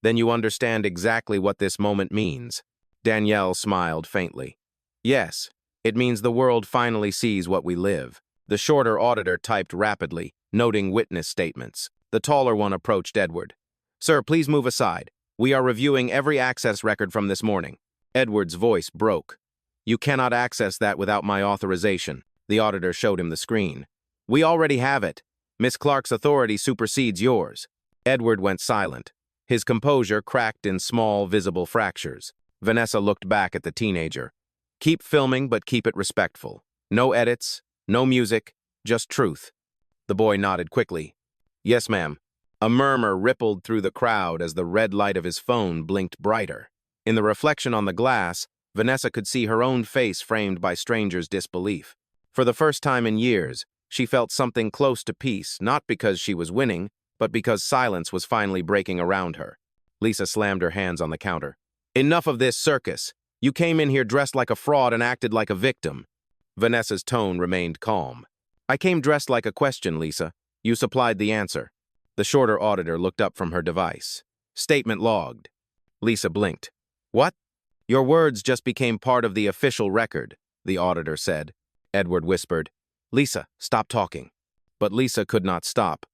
"Then you understand exactly what this moment means." Danielle smiled faintly. "Yes, it means the world finally sees what we live." The shorter auditor typed rapidly, noting witness statements. The taller one approached Edward. "Sir, please move aside. We are reviewing every access record from this morning." Edward's voice broke. "You cannot access that without my authorization." The auditor showed him the screen. "We already have it. Miss Clark's authority supersedes yours." Edward went silent. His composure cracked in small, visible fractures. Vanessa looked back at the teenager. "Keep filming, but keep it respectful. No edits, no music, just truth." The boy nodded quickly. "Yes, ma'am." A murmur rippled through the crowd as the red light of his phone blinked brighter. In the reflection on the glass, Vanessa could see her own face framed by strangers' disbelief. For the first time in years, she felt something close to peace, not because she was winning, but because silence was finally breaking around her. Lisa slammed her hands on the counter. "Enough of this circus. You came in here dressed like a fraud and acted like a victim." Vanessa's tone remained calm. "I came dressed like a question, Lisa. You supplied the answer." The shorter auditor looked up from her device. "Statement logged." Lisa blinked. "What?" "Your words just became part of the official record," the auditor said. Edward whispered, "Lisa, stop talking." But Lisa could not stop.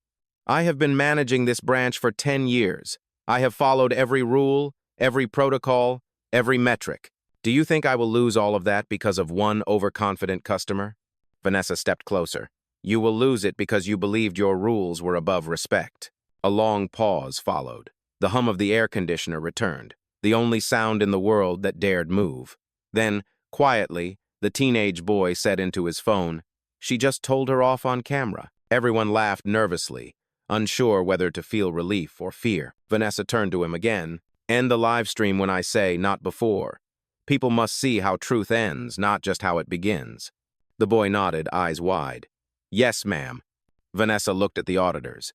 "I have been managing this branch for 10 years. I have followed every rule, every protocol, every metric. Do you think I will lose all of that because of one overconfident customer? Vanessa stepped closer. You will lose it because you believed your rules were above respect. A long pause followed. The hum of the air conditioner returned, the only sound in the world that dared move. Then, quietly, the teenage boy said into his phone, "She just told her off on camera." Everyone laughed nervously, unsure whether to feel relief or fear. Vanessa turned to him again. End the live stream when I say, not before. People must see how truth ends, not just how it begins. The boy nodded, eyes wide. Yes, ma'am. Vanessa looked at the auditors.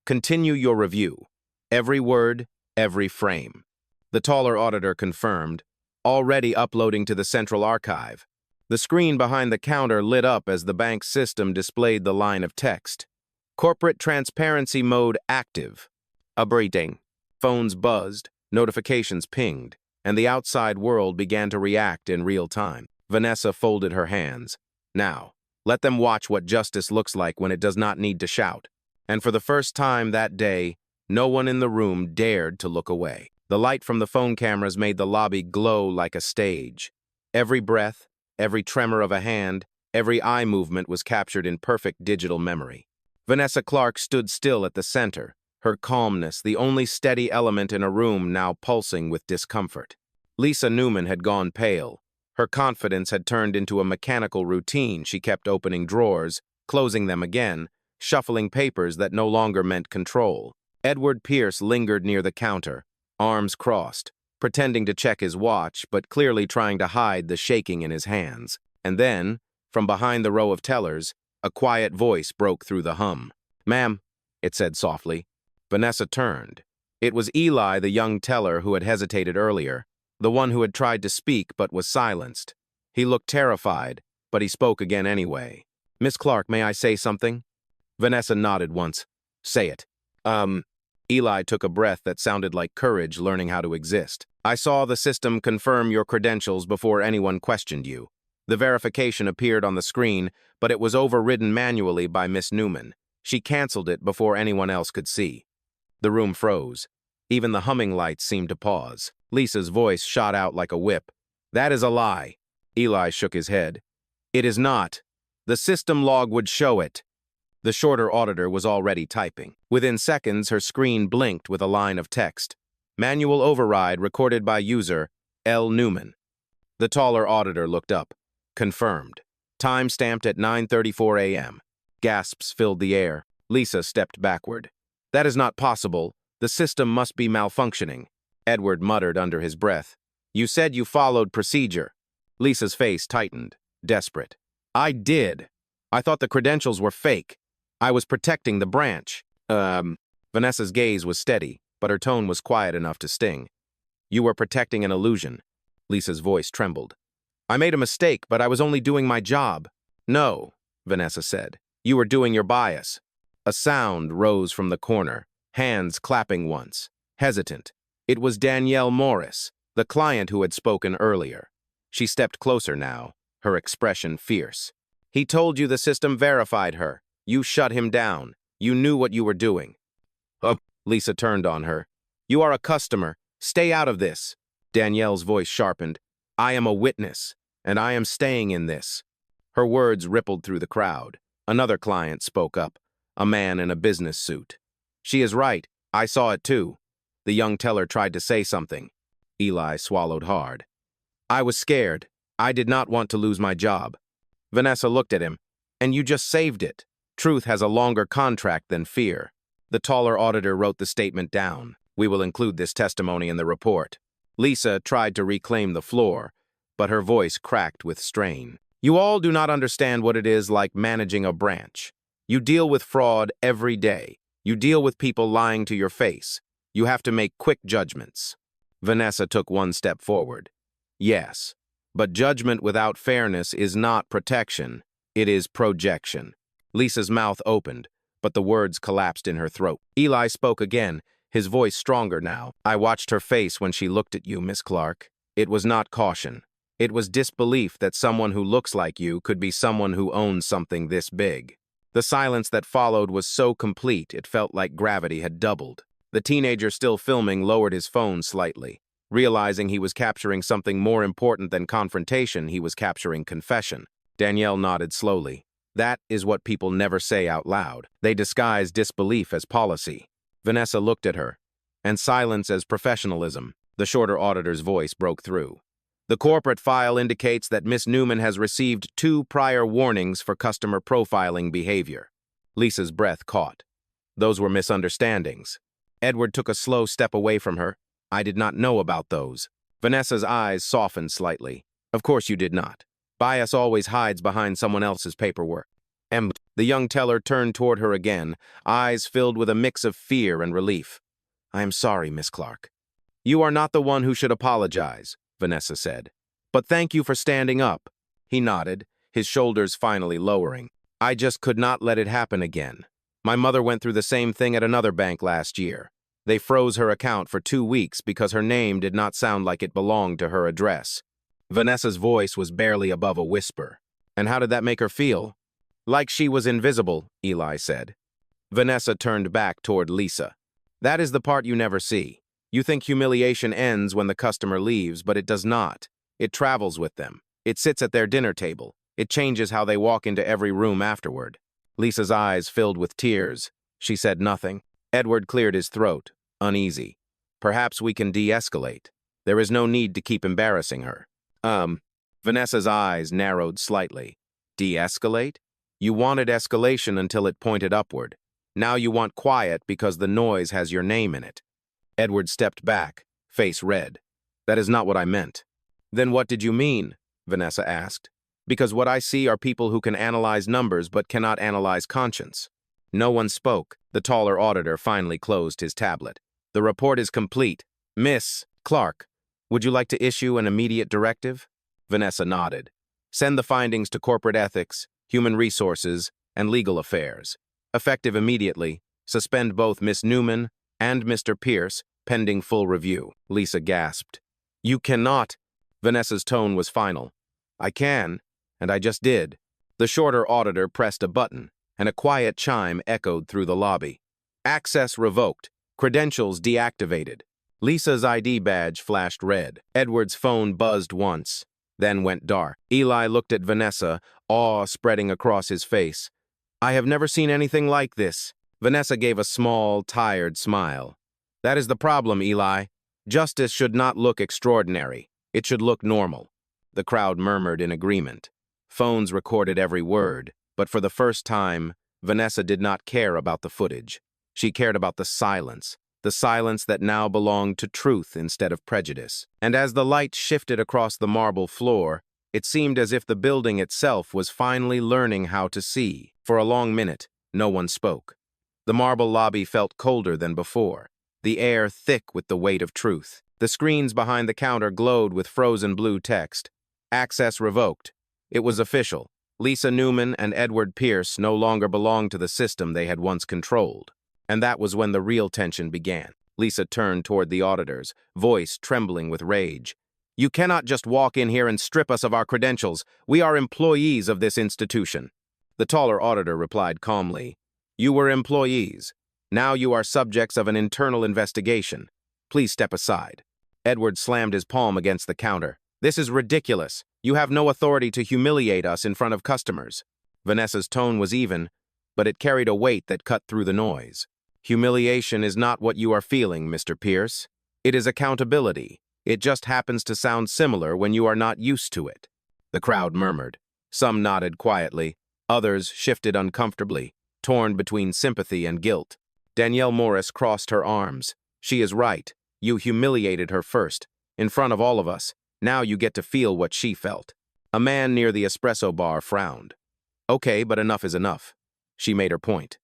Continue your review. Every word, every frame. The taller auditor confirmed, already uploading to the central archive. The screen behind the counter lit up as the bank's system displayed the line of text. Corporate transparency mode active. A briefing. Phones buzzed, notifications pinged, and the outside world began to react in real time. Vanessa folded her hands. Now, let them watch what justice looks like when it does not need to shout. And for the first time that day, no one in the room dared to look away. The light from the phone cameras made the lobby glow like a stage. Every breath, every tremor of a hand, every eye movement was captured in perfect digital memory. Vanessa Clark stood still at the center, her calmness the only steady element in a room now pulsing with discomfort. Lisa Newman had gone pale. Her confidence had turned into a mechanical routine. She kept opening drawers, closing them again, shuffling papers that no longer meant control. Edward Pierce lingered near the counter, arms crossed, pretending to check his watch, but clearly trying to hide the shaking in his hands. And then, from behind the row of tellers, a quiet voice broke through the hum. "Ma'am," it said softly. Vanessa turned. It was Eli, the young teller who had hesitated earlier, the one who had tried to speak but was silenced. He looked terrified, but he spoke again anyway. "Miss Clark, may I say something?" Vanessa nodded once. "Say it." Eli took a breath that sounded like courage learning how to exist. "I saw the system confirm your credentials before anyone questioned you. The verification appeared on the screen, but it was overridden manually by Miss Newman. She canceled it before anyone else could see." The room froze. Even the humming lights seemed to pause. Lisa's voice shot out like a whip. "That is a lie." Eli shook his head. "It is not. The system log would show it." The shorter auditor was already typing. Within seconds, her screen blinked with a line of text. "Manual override recorded by user L. Newman." The taller auditor looked up. Confirmed. Time stamped at 9:34 a.m. Gasps filled the air. Lisa stepped backward. "That is not possible. The system must be malfunctioning." Edward muttered under his breath. "You said you followed procedure." Lisa's face tightened, desperate. "I did. I thought the credentials were fake. I was protecting the branch." Vanessa's gaze was steady, but her tone was quiet enough to sting. "You were protecting an illusion." Lisa's voice trembled. "I made a mistake, but I was only doing my job." "No," Vanessa said. "You were doing your bias." A sound rose from the corner, hands clapping once, hesitant. It was Danielle Morris, the client who had spoken earlier. She stepped closer now, her expression fierce. "He told you the system verified her. You shut him down. You knew what you were doing." Lisa turned on her. "You are a customer. Stay out of this." Danielle's voice sharpened. "I am a witness, and I am staying in this." Her words rippled through the crowd. Another client spoke up, a man in a business suit. "She is right. I saw it too." The young teller tried to say something. Eli swallowed hard. "I was scared. I did not want to lose my job." Vanessa looked at him. "And you just saved it. Truth has a longer contract than fear." The taller auditor wrote the statement down. "We will include this testimony in the report." Lisa tried to reclaim the floor, but her voice cracked with strain. "You all do not understand what it is like managing a branch. You deal with fraud every day. You deal with people lying to your face. You have to make quick judgments." Vanessa took one step forward. "Yes, but judgment without fairness is not protection. It is projection." Lisa's mouth opened, but the words collapsed in her throat. Eli spoke again, his voice stronger now. "I watched her face when she looked at you, Miss Clark. It was not caution. It was disbelief that someone who looks like you could be someone who owns something this big." The silence that followed was so complete it felt like gravity had doubled. The teenager still filming lowered his phone slightly. Realizing he was capturing something more important than confrontation, he was capturing confession. Danielle nodded slowly. That is what people never say out loud. They disguise disbelief as policy. Vanessa looked at her, and silence as professionalism. The shorter auditor's voice broke through. The corporate file indicates that Miss Newman has received 2 prior warnings for customer profiling behavior. Lisa's breath caught. Those were misunderstandings. Edward took a slow step away from her. I did not know about those. Vanessa's eyes softened slightly. Of course you did not. Bias always hides behind someone else's paperwork. The young teller turned toward her again, eyes filled with a mix of fear and relief. I am sorry, Miss Clark. You are not the one who should apologize, Vanessa said. But thank you for standing up. He nodded, his shoulders finally lowering. I just could not let it happen again. My mother went through the same thing at another bank last year. They froze her account for 2 weeks because her name did not sound like it belonged to her address. Vanessa's voice was barely above a whisper. And how did that make her feel? Like she was invisible, Eli said. Vanessa turned back toward Lisa. That is the part you never see. You think humiliation ends when the customer leaves, but it does not. It travels with them. It sits at their dinner table. It changes how they walk into every room afterward. Lisa's eyes filled with tears. She said nothing. Edward cleared his throat, uneasy. Perhaps we can de-escalate. There is no need to keep embarrassing her. Vanessa's eyes narrowed slightly. De-escalate? You wanted escalation until it pointed upward. Now you want quiet because the noise has your name in it. Edward stepped back, face red. That is not what I meant. Then what did you mean? Vanessa asked. Because what I see are people who can analyze numbers but cannot analyze conscience. No one spoke. The taller auditor finally closed his tablet. The report is complete. Miss Clark, would you like to issue an immediate directive? Vanessa nodded. Send the findings to corporate ethics, human resources, and legal affairs. Effective immediately, suspend both Miss Newman and Mr. Pierce, pending full review. Lisa gasped. You cannot. Vanessa's tone was final. I can, and I just did. The shorter auditor pressed a button, and a quiet chime echoed through the lobby. Access revoked. Credentials deactivated. Lisa's ID badge flashed red. Edward's phone buzzed once, then went dark. Eli looked at Vanessa, awe spreading across his face. I have never seen anything like this. Vanessa gave a small, tired smile. That is the problem, Eli. Justice should not look extraordinary. It should look normal. The crowd murmured in agreement. Phones recorded every word, but for the first time, Vanessa did not care about the footage. She cared about the silence that now belonged to truth instead of prejudice. And as the light shifted across the marble floor, it seemed as if the building itself was finally learning how to see. For a long minute, no one spoke. The marble lobby felt colder than before, the air thick with the weight of truth. The screens behind the counter glowed with frozen blue text. Access revoked. It was official. Lisa Newman and Edward Pierce no longer belonged to the system they had once controlled. And that was when the real tension began. Lisa turned toward the auditors, voice trembling with rage. You cannot just walk in here and strip us of our credentials. We are employees of this institution. The taller auditor replied calmly. You were employees. Now you are subjects of an internal investigation. Please step aside. Edward slammed his palm against the counter. This is ridiculous. You have no authority to humiliate us in front of customers. Vanessa's tone was even, but it carried a weight that cut through the noise. Humiliation is not what you are feeling, Mr. Pierce. It is accountability. It just happens to sound similar when you are not used to it. The crowd murmured. Some nodded quietly. Others shifted uncomfortably, torn between sympathy and guilt. Danielle Morris crossed her arms. She is right. You humiliated her first, in front of all of us. Now you get to feel what she felt. A man near the espresso bar frowned. Okay, but enough is enough. She made her point.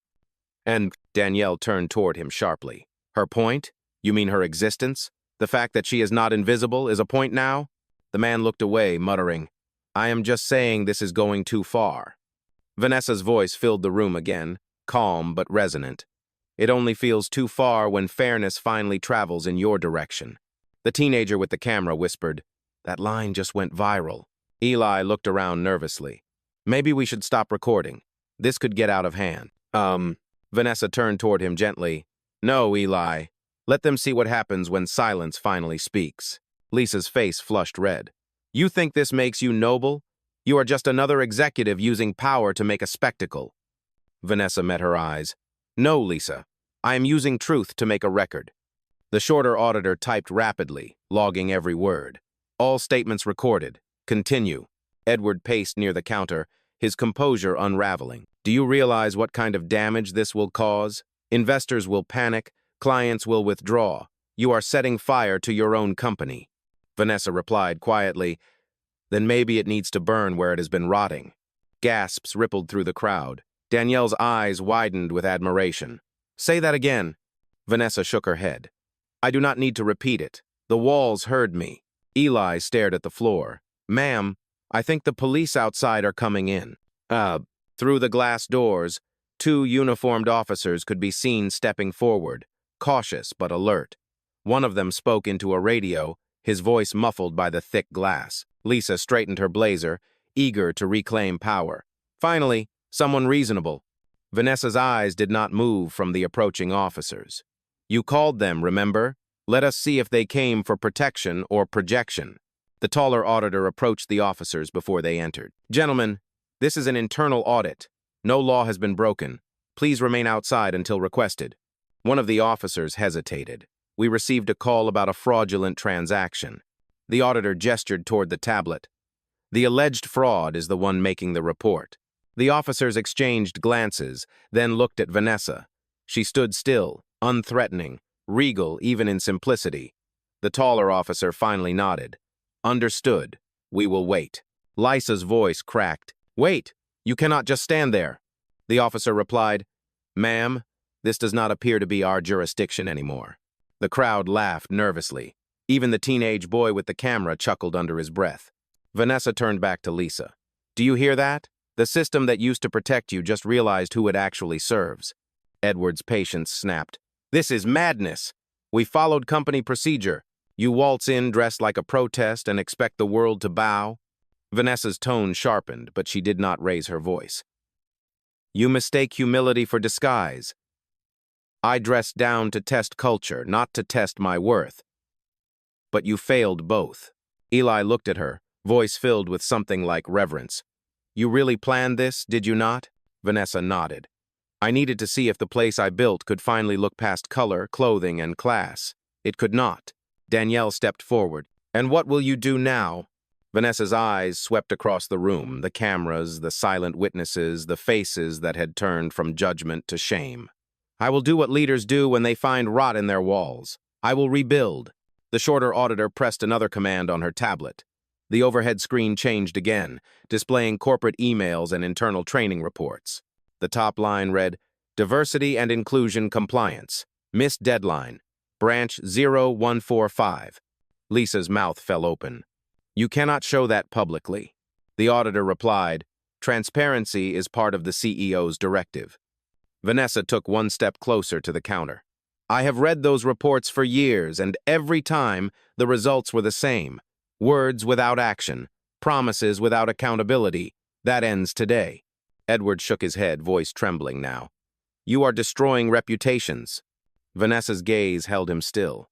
And Danielle turned toward him sharply. Her point? You mean her existence? The fact that she is not invisible is a point now? The man looked away, muttering, I am just saying this is going too far. Vanessa's voice filled the room again, calm but resonant. It only feels too far when fairness finally travels in your direction. The teenager with the camera whispered, That line just went viral. Eli looked around nervously. Maybe we should stop recording. This could get out of hand. Vanessa turned toward him gently. No, Eli. Let them see what happens when silence finally speaks. Lisa's face flushed red. You think this makes you noble? You are just another executive using power to make a spectacle. Vanessa met her eyes. No, Lisa. I am using truth to make a record. The shorter auditor typed rapidly, logging every word. All statements recorded. Continue. Edward paced near the counter, his composure unraveling. Do you realize what kind of damage this will cause? Investors will panic, clients will withdraw. You are setting fire to your own company. Vanessa replied quietly, then maybe it needs to burn where it has been rotting. Gasps rippled through the crowd. Danielle's eyes widened with admiration. Say that again. Vanessa shook her head. I do not need to repeat it. The walls heard me. Eli stared at the floor. Ma'am, I think the police outside are coming in. Through the glass doors, 2 uniformed officers could be seen stepping forward, cautious but alert. One of them spoke into a radio, his voice muffled by the thick glass. Lisa straightened her blazer, eager to reclaim power. Finally, someone reasonable. Vanessa's eyes did not move from the approaching officers. You called them, remember? Let us see if they came for protection or projection. The taller auditor approached the officers before they entered. Gentlemen, this is an internal audit. No law has been broken. Please remain outside until requested. One of the officers hesitated. We received a call about a fraudulent transaction. The auditor gestured toward the tablet. The alleged fraud is the one making the report. The officers exchanged glances, then looked at Vanessa. She stood still, unthreatening, regal even in simplicity. The taller officer finally nodded. Understood. We will wait. Lisa's voice cracked. Wait! You cannot just stand there. The officer replied, Ma'am, this does not appear to be our jurisdiction anymore. The crowd laughed nervously. Even the teenage boy with the camera chuckled under his breath. Vanessa turned back to Lisa. Do you hear that? The system that used to protect you just realized who it actually serves. Edward's patience snapped. This is madness. We followed company procedure. You waltz in dressed like a protest and expect the world to bow? Vanessa's tone sharpened, but she did not raise her voice. You mistake humility for disguise. I dressed down to test culture, not to test my worth. But you failed both. Eli looked at her, voice filled with something like reverence. You really planned this, did you not? Vanessa nodded. I needed to see if the place I built could finally look past color, clothing, and class. It could not. Danielle stepped forward. And what will you do now? Vanessa's eyes swept across the room, the cameras, the silent witnesses, the faces that had turned from judgment to shame. I will do what leaders do when they find rot in their walls. I will rebuild. The shorter auditor pressed another command on her tablet. The overhead screen changed again, displaying corporate emails and internal training reports. The top line read, Diversity and Inclusion Compliance. Missed deadline. Branch 0145. Lisa's mouth fell open. You cannot show that publicly. The auditor replied, Transparency is part of the CEO's directive. Vanessa took one step closer to the counter. I have read those reports for years, and every time the results were the same. Words without action, promises without accountability. That ends today. Edward shook his head, voice trembling now. You are destroying reputations. Vanessa's gaze held him still.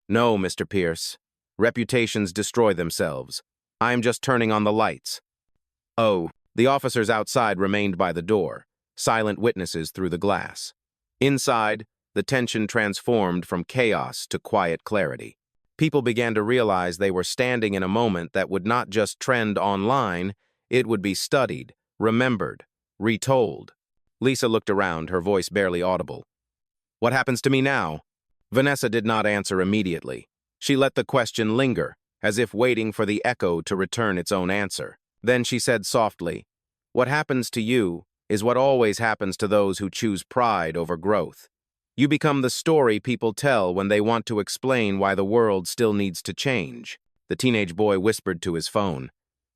No, Mr. Pierce. Reputations destroy themselves. I am just turning on the lights. Oh, the officers outside remained by the door, silent witnesses through the glass. Inside, the tension transformed from chaos to quiet clarity. People began to realize they were standing in a moment that would not just trend online, it would be studied, remembered, retold. Lisa looked around, her voice barely audible. What happens to me now? Vanessa did not answer immediately. She let the question linger, as if waiting for the echo to return its own answer. Then she said softly, What happens to you is what always happens to those who choose pride over growth. You become the story people tell when they want to explain why the world still needs to change. The teenage boy whispered to his phone.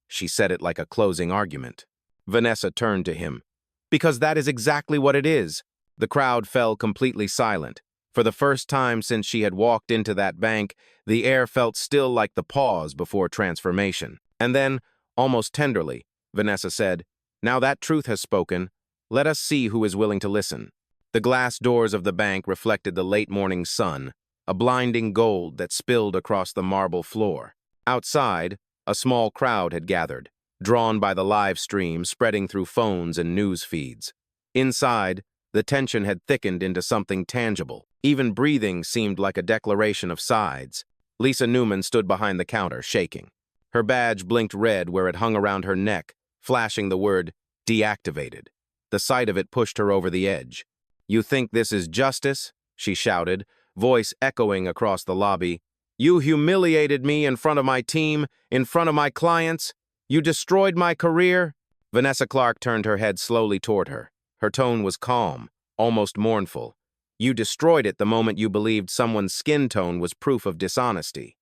She said it like a closing argument. Vanessa turned to him. Because that is exactly what it is. The crowd fell completely silent. For the first time since she had walked into that bank, the air felt still like the pause before transformation. And then, almost tenderly, Vanessa said, Now that truth has spoken, let us see who is willing to listen. The glass doors of the bank reflected the late morning sun. a blinding gold that spilled across the marble floor. Outside, a small crowd had gathered, drawn by the live stream spreading through phones and news feeds. Inside, the tension had thickened into something tangible. Even breathing seemed like a declaration of sides. Lisa Newman stood behind the counter, shaking. Her badge blinked red where it hung around her neck, flashing the word deactivated. The sight of it pushed her over the edge. "You think this is justice?" she shouted, voice echoing across the lobby. "You humiliated me in front of my team, in front of my clients. You destroyed my career." Vanessa Clark turned her head slowly toward her. Her tone was calm, almost mournful. "You destroyed it the moment you believed someone's skin tone was proof of dishonesty."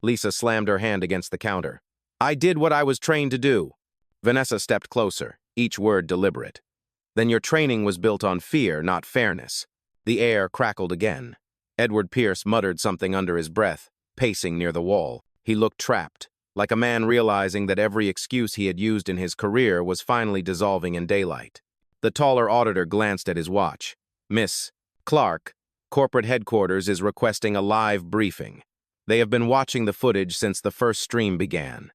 Lisa slammed her hand against the counter. "I did what I was trained to do." Vanessa stepped closer, each word deliberate. "Then your training was built on fear, not fairness." The air crackled again. Edward Pierce muttered something under his breath, pacing near the wall. He looked trapped, like a man realizing that every excuse he had used in his career was finally dissolving in daylight. The taller auditor glanced at his watch. "Miss Clark, corporate headquarters is requesting a live briefing. They have been watching the footage since the first stream began."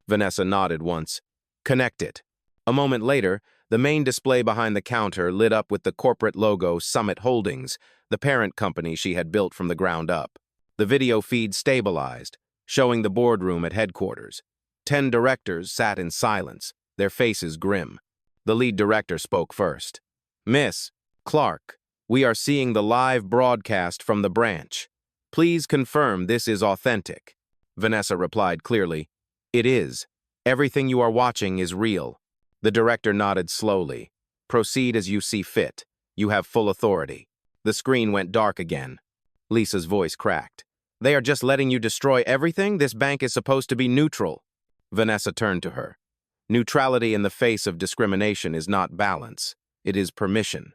Vanessa nodded once. "Connect it." A moment later, the main display behind the counter lit up with the corporate logo Summit Holdings, the parent company she had built from the ground up. The video feed stabilized, showing the boardroom at headquarters. 10 directors sat in silence, their faces grim. The lead director spoke first. "Miss Clark, we are seeing the live broadcast from the branch. Please confirm this is authentic." Vanessa replied clearly, "It is. Everything you are watching is real." The director nodded slowly. "Proceed as you see fit. You have full authority." The screen went dark again. Lisa's voice cracked. "They are just letting you destroy everything? This bank is supposed to be neutral." Vanessa turned to her. "Neutrality in the face of discrimination is not balance. It is permission."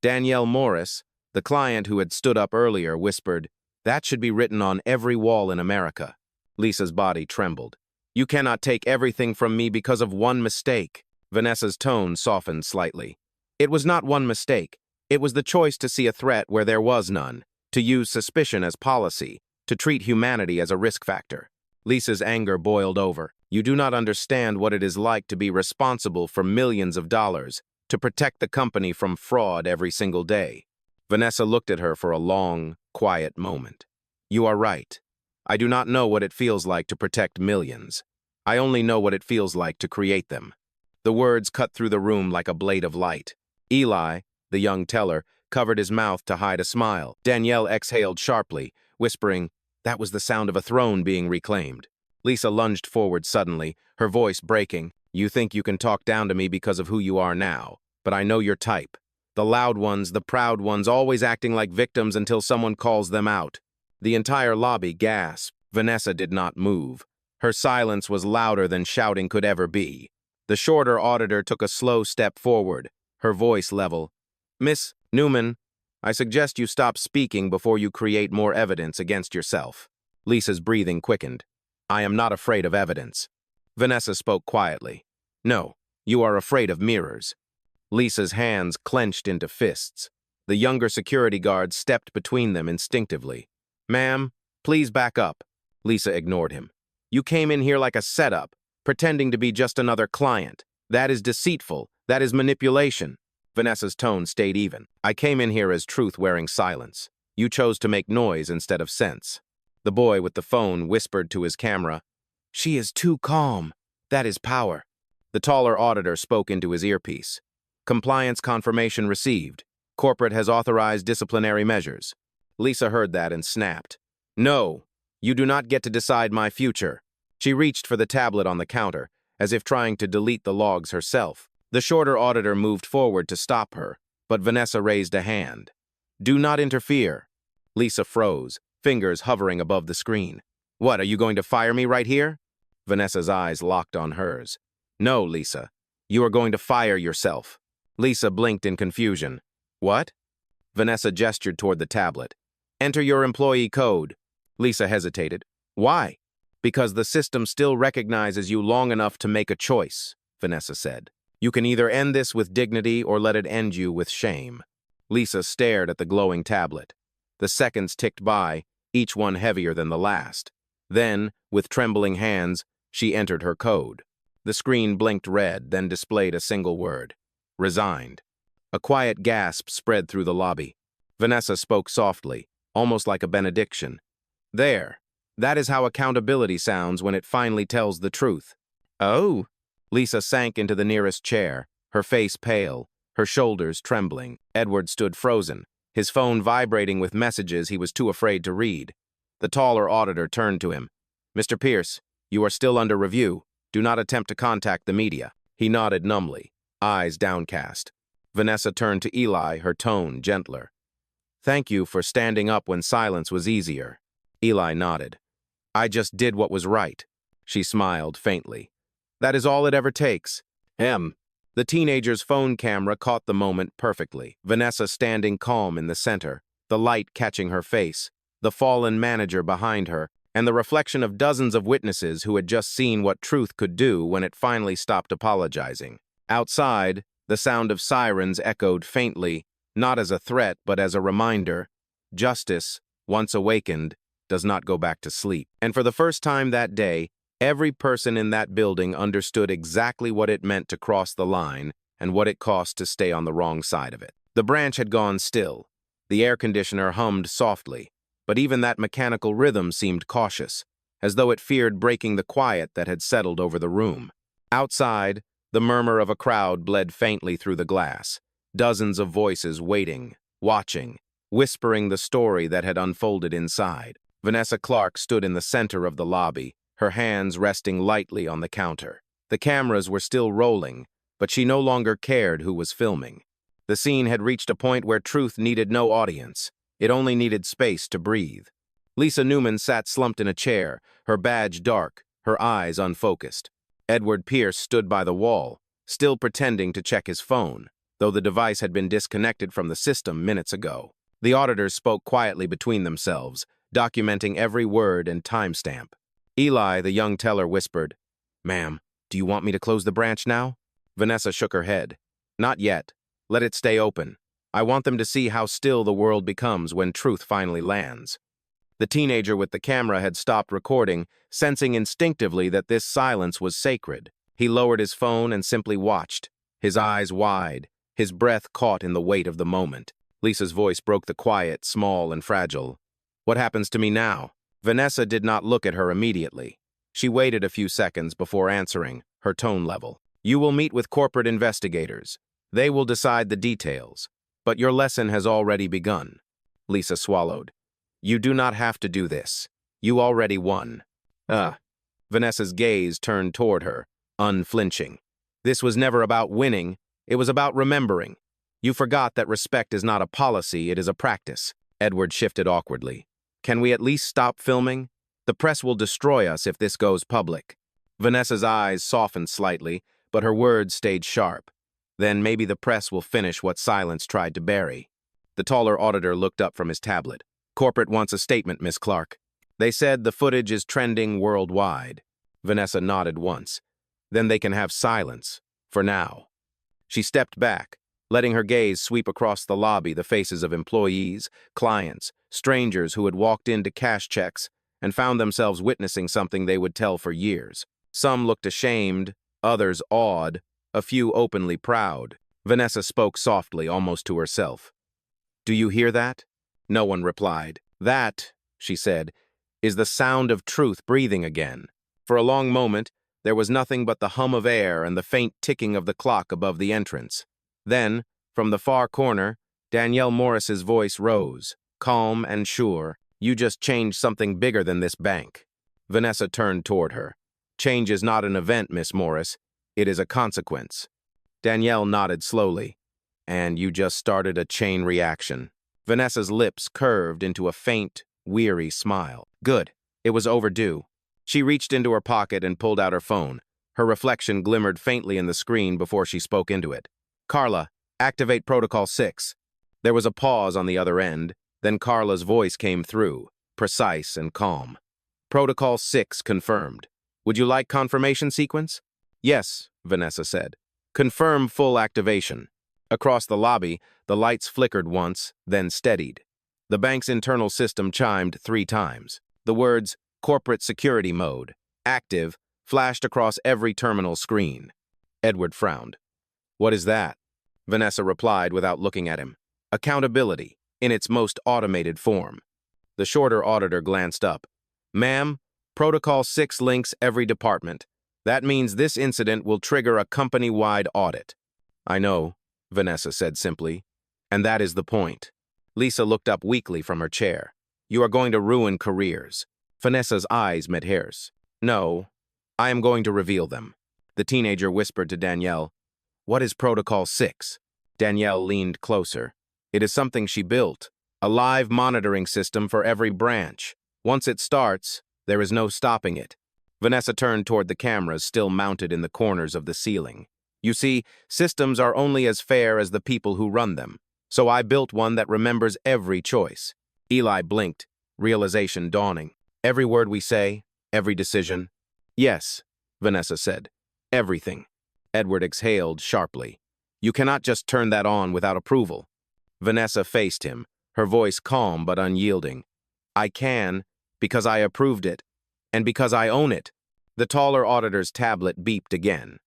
Danielle Morris, the client who had stood up earlier, whispered, "That should be written on every wall in America." Lisa's body trembled. "You cannot take everything from me because of one mistake." Vanessa's tone softened slightly. "It was not one mistake. It was the choice to see a threat where there was none, to use suspicion as policy, to treat humanity as a risk factor." Lisa's anger boiled over. "You do not understand what it is like to be responsible for millions of dollars, to protect the company from fraud every single day." Vanessa looked at her for a long, quiet moment. "You are right. I do not know what it feels like to protect millions. I only know what it feels like to create them." The words cut through the room like a blade of light. Eli, the young teller, covered his mouth to hide a smile. Danielle exhaled sharply, whispering, "That was the sound of a throne being reclaimed." Lisa lunged forward suddenly, her voice breaking. "You think you can talk down to me because of who you are now, but I know your type. The loud ones, the proud ones, always acting like victims until someone calls them out." The entire lobby gasped. Vanessa did not move. Her silence was louder than shouting could ever be. The shorter auditor took a slow step forward, her voice level. "Miss Newman, I suggest you stop speaking before you create more evidence against yourself." Lisa's breathing quickened. "I am not afraid of evidence." Vanessa spoke quietly. "No, you are afraid of mirrors." Lisa's hands clenched into fists. The younger security guard stepped between them instinctively. "Ma'am, please back up." Lisa ignored him. "You came in here like a setup, pretending to be just another client. That is deceitful. That is manipulation." Vanessa's tone stayed even. "I came in here as truth wearing silence. You chose to make noise instead of sense." The boy with the phone whispered to his camera, "She is too calm. That is power." The taller auditor spoke into his earpiece. "Compliance confirmation received. Corporate has authorized disciplinary measures." Lisa heard that and snapped. "No, you do not get to decide my future." She reached for the tablet on the counter, as if trying to delete the logs herself. The shorter auditor moved forward to stop her, but Vanessa raised a hand. "Do not interfere." Lisa froze, fingers hovering above the screen. "What, are you going to fire me right here?" Vanessa's eyes locked on hers. "No, Lisa. You are going to fire yourself." Lisa blinked in confusion. "What?" Vanessa gestured toward the tablet. "Enter your employee code." Lisa hesitated. "Why?" "Because the system still recognizes you long enough to make a choice," Vanessa said. "You can either end this with dignity or let it end you with shame." Lisa stared at the glowing tablet. The seconds ticked by, each one heavier than the last. Then, with trembling hands, she entered her code. The screen blinked red, then displayed a single word: resigned. A quiet gasp spread through the lobby. Vanessa spoke softly, almost like a benediction. There. That is how accountability sounds when it finally tells the truth. Oh. Lisa sank into the nearest chair, her face pale, her shoulders trembling. Edward stood frozen, his phone vibrating with messages he was too afraid to read. The taller auditor turned to him. Mr. Pierce, you are still under review. Do not attempt to contact the media. He nodded numbly, eyes downcast. Vanessa turned to Eli, her tone gentler. Thank you for standing up when silence was easier. Eli nodded. I just did what was right. She smiled faintly. That is all it ever takes. The teenager's phone camera caught the moment perfectly. Vanessa standing calm in the center, the light catching her face, the fallen manager behind her, and the reflection of dozens of witnesses who had just seen what truth could do when it finally stopped apologizing. Outside, the sound of sirens echoed faintly, not as a threat but as a reminder. Justice, once awakened, does not go back to sleep. And for the first time that day, every person in that building understood exactly what it meant to cross the line and what it cost to stay on the wrong side of it. The branch had gone still. The air conditioner hummed softly, but even that mechanical rhythm seemed cautious, as though it feared breaking the quiet that had settled over the room. Outside, the murmur of a crowd bled faintly through the glass, dozens of voices waiting, watching, whispering the story that had unfolded inside. Vanessa Clark stood in the center of the lobby, her hands resting lightly on the counter. The cameras were still rolling, but she no longer cared who was filming. The scene had reached a point where truth needed no audience. It only needed space to breathe. Lisa Newman sat slumped in a chair, her badge dark, her eyes unfocused. Edward Pierce stood by the wall, still pretending to check his phone, though the device had been disconnected from the system minutes ago. The auditors spoke quietly between themselves, documenting every word and timestamp. Eli, the young teller, whispered, Ma'am, do you want me to close the branch now? Vanessa shook her head. Not yet. Let it stay open. I want them to see how still the world becomes when truth finally lands. The teenager with the camera had stopped recording, sensing instinctively that this silence was sacred. He lowered his phone and simply watched, his eyes wide, his breath caught in the weight of the moment. Lisa's voice broke the quiet, small and fragile. What happens to me now? Vanessa did not look at her immediately. She waited a few seconds before answering, her tone level. You will meet with corporate investigators. They will decide the details. But your lesson has already begun. Lisa swallowed. You do not have to do this. You already won. Vanessa's gaze turned toward her, unflinching. This was never about winning. It was about remembering. You forgot that respect is not a policy, it is a practice. Edward shifted awkwardly. Can we at least stop filming? The press will destroy us if this goes public. Vanessa's eyes softened slightly, but her words stayed sharp. Then maybe the press will finish what silence tried to bury. The taller auditor looked up from his tablet. Corporate wants a statement, Miss Clark. They said the footage is trending worldwide. Vanessa nodded once. Then they can have silence, for now. She stepped back, letting her gaze sweep across the lobby, the faces of employees, clients, strangers who had walked in to cash checks and found themselves witnessing something they would tell for years. Some looked ashamed, others awed, a few openly proud. Vanessa spoke softly, almost to herself. Do you hear that? No one replied. That, she said, is the sound of truth breathing again. For a long moment, there was nothing but the hum of air and the faint ticking of the clock above the entrance. Then, from the far corner, Danielle Morris's voice rose, calm and sure. You just changed something bigger than this bank. Vanessa turned toward her. Change is not an event, Miss Morris. It is a consequence. Danielle nodded slowly. And you just started a chain reaction. Vanessa's lips curved into a faint, weary smile. Good. It was overdue. She reached into her pocket and pulled out her phone. Her reflection glimmered faintly in the screen before she spoke into it. Carla, activate Protocol 6. There was a pause on the other end, then Carla's voice came through, precise and calm. Protocol 6 confirmed. Would you like confirmation sequence? Yes, Vanessa said. Confirm full activation. Across the lobby, the lights flickered once, then steadied. The bank's internal system chimed 3 times. The words, corporate security mode, active, flashed across every terminal screen. Edward frowned. What is that? Vanessa replied without looking at him. Accountability, in its most automated form. The shorter auditor glanced up. Ma'am, Protocol 6 links every department. That means this incident will trigger a company-wide audit. I know, Vanessa said simply. And that is the point. Lisa looked up weakly from her chair. You are going to ruin careers. Vanessa's eyes met hers. No, I am going to reveal them. The teenager whispered to Danielle, What is Protocol 6? Danielle leaned closer. It is something she built, a live monitoring system for every branch. Once it starts, there is no stopping it. Vanessa turned toward the cameras still mounted in the corners of the ceiling. You see, systems are only as fair as the people who run them. So I built one that remembers every choice. Eli blinked, realization dawning. Every word we say, every decision. Yes, Vanessa said. Everything. Edward exhaled sharply. You cannot just turn that on without approval. Vanessa faced him, her voice calm but unyielding. I can, because I approved it, and because I own it. The taller auditor's tablet beeped again.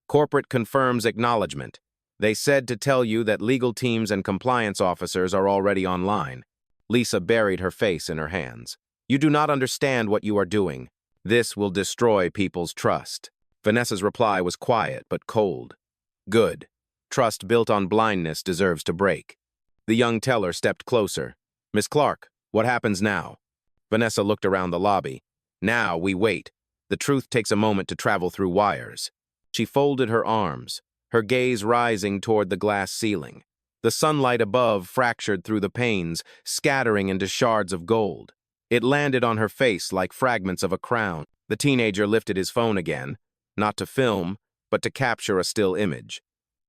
Corporate confirms acknowledgement. They said to tell you that legal teams and compliance officers are already online. Lisa buried her face in her hands. You do not understand what you are doing. This will destroy people's trust. Vanessa's reply was quiet but cold. Good. Trust built on blindness deserves to break. The young teller stepped closer. Miss Clark, what happens now? Vanessa looked around the lobby. Now we wait. The truth takes a moment to travel through wires. She folded her arms, her gaze rising toward the glass ceiling. The sunlight above fractured through the panes, scattering into shards of gold. It landed on her face like fragments of a crown. The teenager lifted his phone again, not to film, but to capture a still image.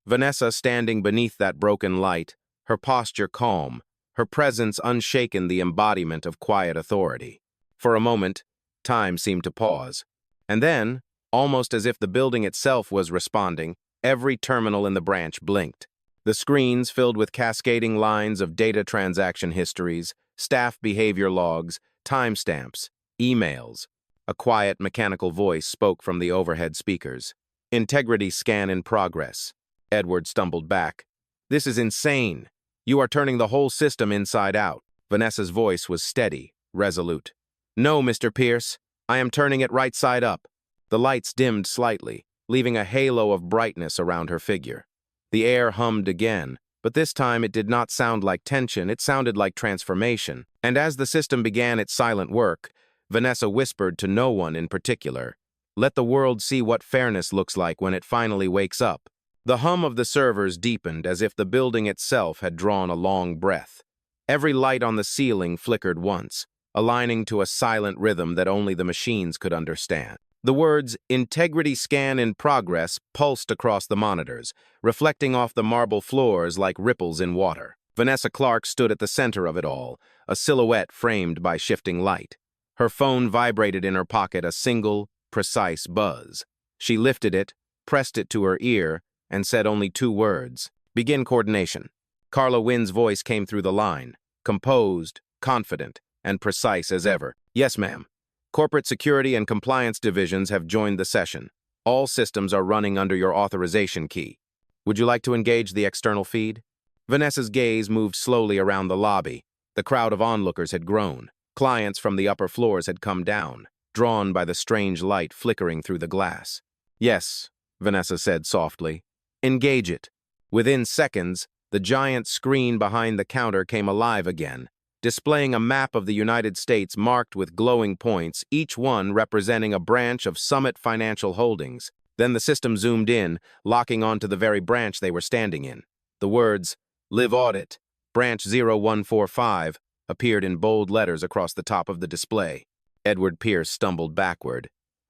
Vanessa standing beneath that broken light, her posture calm, her presence unshaken, the embodiment of quiet authority. For a moment, time seemed to pause. And then, almost as if the building itself was responding, every terminal in the branch blinked. The screens filled with cascading lines of data transaction histories, staff behavior logs, timestamps, emails. A quiet, mechanical voice spoke from the overhead speakers. Integrity scan in progress. Edward stumbled back. This is insane. You are turning the whole system inside out. Vanessa's voice was steady, resolute. No, Mr. Pierce. I am turning it right side up. The lights dimmed slightly, leaving a halo of brightness around her figure. The air hummed again, but this time it did not sound like tension, it sounded like transformation. And as the system began its silent work, Vanessa whispered to no one in particular, Let the world see what fairness looks like when it finally wakes up. The hum of the servers deepened as if the building itself had drawn a long breath. Every light on the ceiling flickered once, aligning to a silent rhythm that only the machines could understand. The words, integrity scan in progress, pulsed across the monitors, reflecting off the marble floors like ripples in water. Vanessa Clark stood at the center of it all, a silhouette framed by shifting light. Her phone vibrated in her pocket, a single, precise buzz. She lifted it, pressed it to her ear, and said only 2 words, Begin coordination. Carla Wynn's voice came through the line, composed, confident, and precise as ever. Yes, ma'am. Corporate security and compliance divisions have joined the session. All systems are running under your authorization key. Would you like to engage the external feed? Vanessa's gaze moved slowly around the lobby. The crowd of onlookers had grown. Clients from the upper floors had come down, drawn by the strange light flickering through the glass. Yes, Vanessa said softly. Engage it. Within seconds, the giant screen behind the counter came alive again, displaying a map of the United States marked with glowing points, each one representing a branch of Summit Financial Holdings. Then the system zoomed in, locking onto the very branch they were standing in. The words, Live Audit, Branch 0145, appeared in bold letters across the top of the display. Edward Pierce stumbled backward.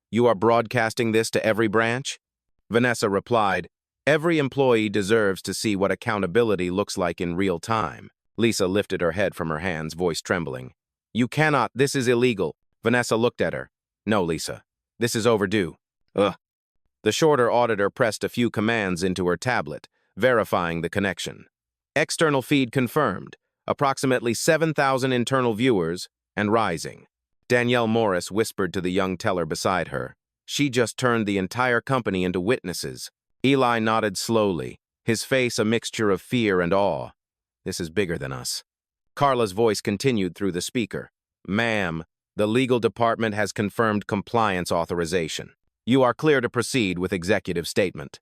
You are broadcasting this to every branch? Vanessa replied, Every employee deserves to see what accountability looks like in real time. Lisa lifted her head from her hands, voice trembling. You cannot, this is illegal. Vanessa looked at her. No, Lisa, this is overdue. Ugh. The shorter auditor pressed a few commands into her tablet, verifying the connection. External feed confirmed. approximately 7,000 internal viewers, and rising. Danielle Morris whispered to the young teller beside her. She just turned the entire company into witnesses. Eli nodded slowly, his face a mixture of fear and awe. This is bigger than us. Carla's voice continued through the speaker. Ma'am, the legal department has confirmed compliance authorization. You are clear to proceed with executive statement.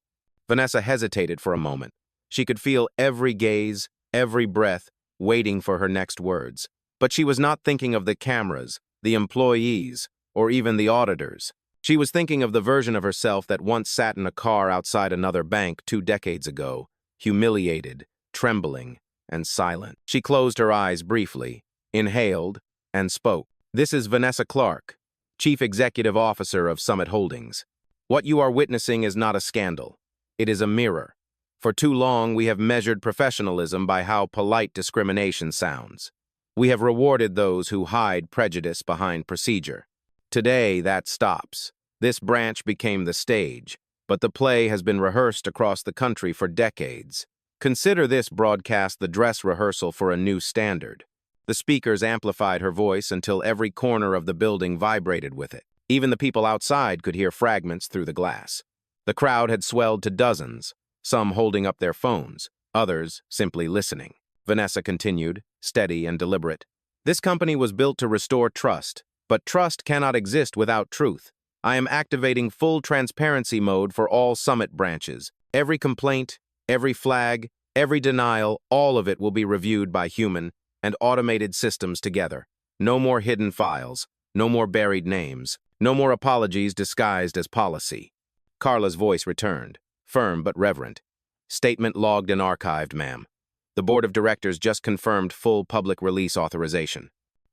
Vanessa hesitated for a moment. She could feel every gaze, every breath, waiting for her next words. But she was not thinking of the cameras, the employees, or even the auditors. She was thinking of the version of herself that once sat in a car outside another bank 2 decades ago, humiliated, trembling, and silent. She closed her eyes briefly, inhaled, and spoke. This is Vanessa Clark, Chief Executive Officer of Summit Holdings. What you are witnessing is not a scandal. It is a mirror. For too long, we have measured professionalism by how polite discrimination sounds. We have rewarded those who hide prejudice behind procedure. Today, that stops. This branch became the stage, but the play has been rehearsed across the country for decades. Consider this broadcast the dress rehearsal for a new standard. The speakers amplified her voice until every corner of the building vibrated with it. Even the people outside could hear fragments through the glass. The crowd had swelled to dozens, some holding up their phones, others simply listening. Vanessa continued, steady and deliberate. This company was built to restore trust, but trust cannot exist without truth. I am activating full transparency mode for all Summit branches. Every complaint, every flag, every denial, all of it will be reviewed by human and automated systems together. No more hidden files, no more buried names, no more apologies disguised as policy. Carla's voice returned, firm but reverent. Statement logged and archived, ma'am. The board of directors just confirmed full public release authorization.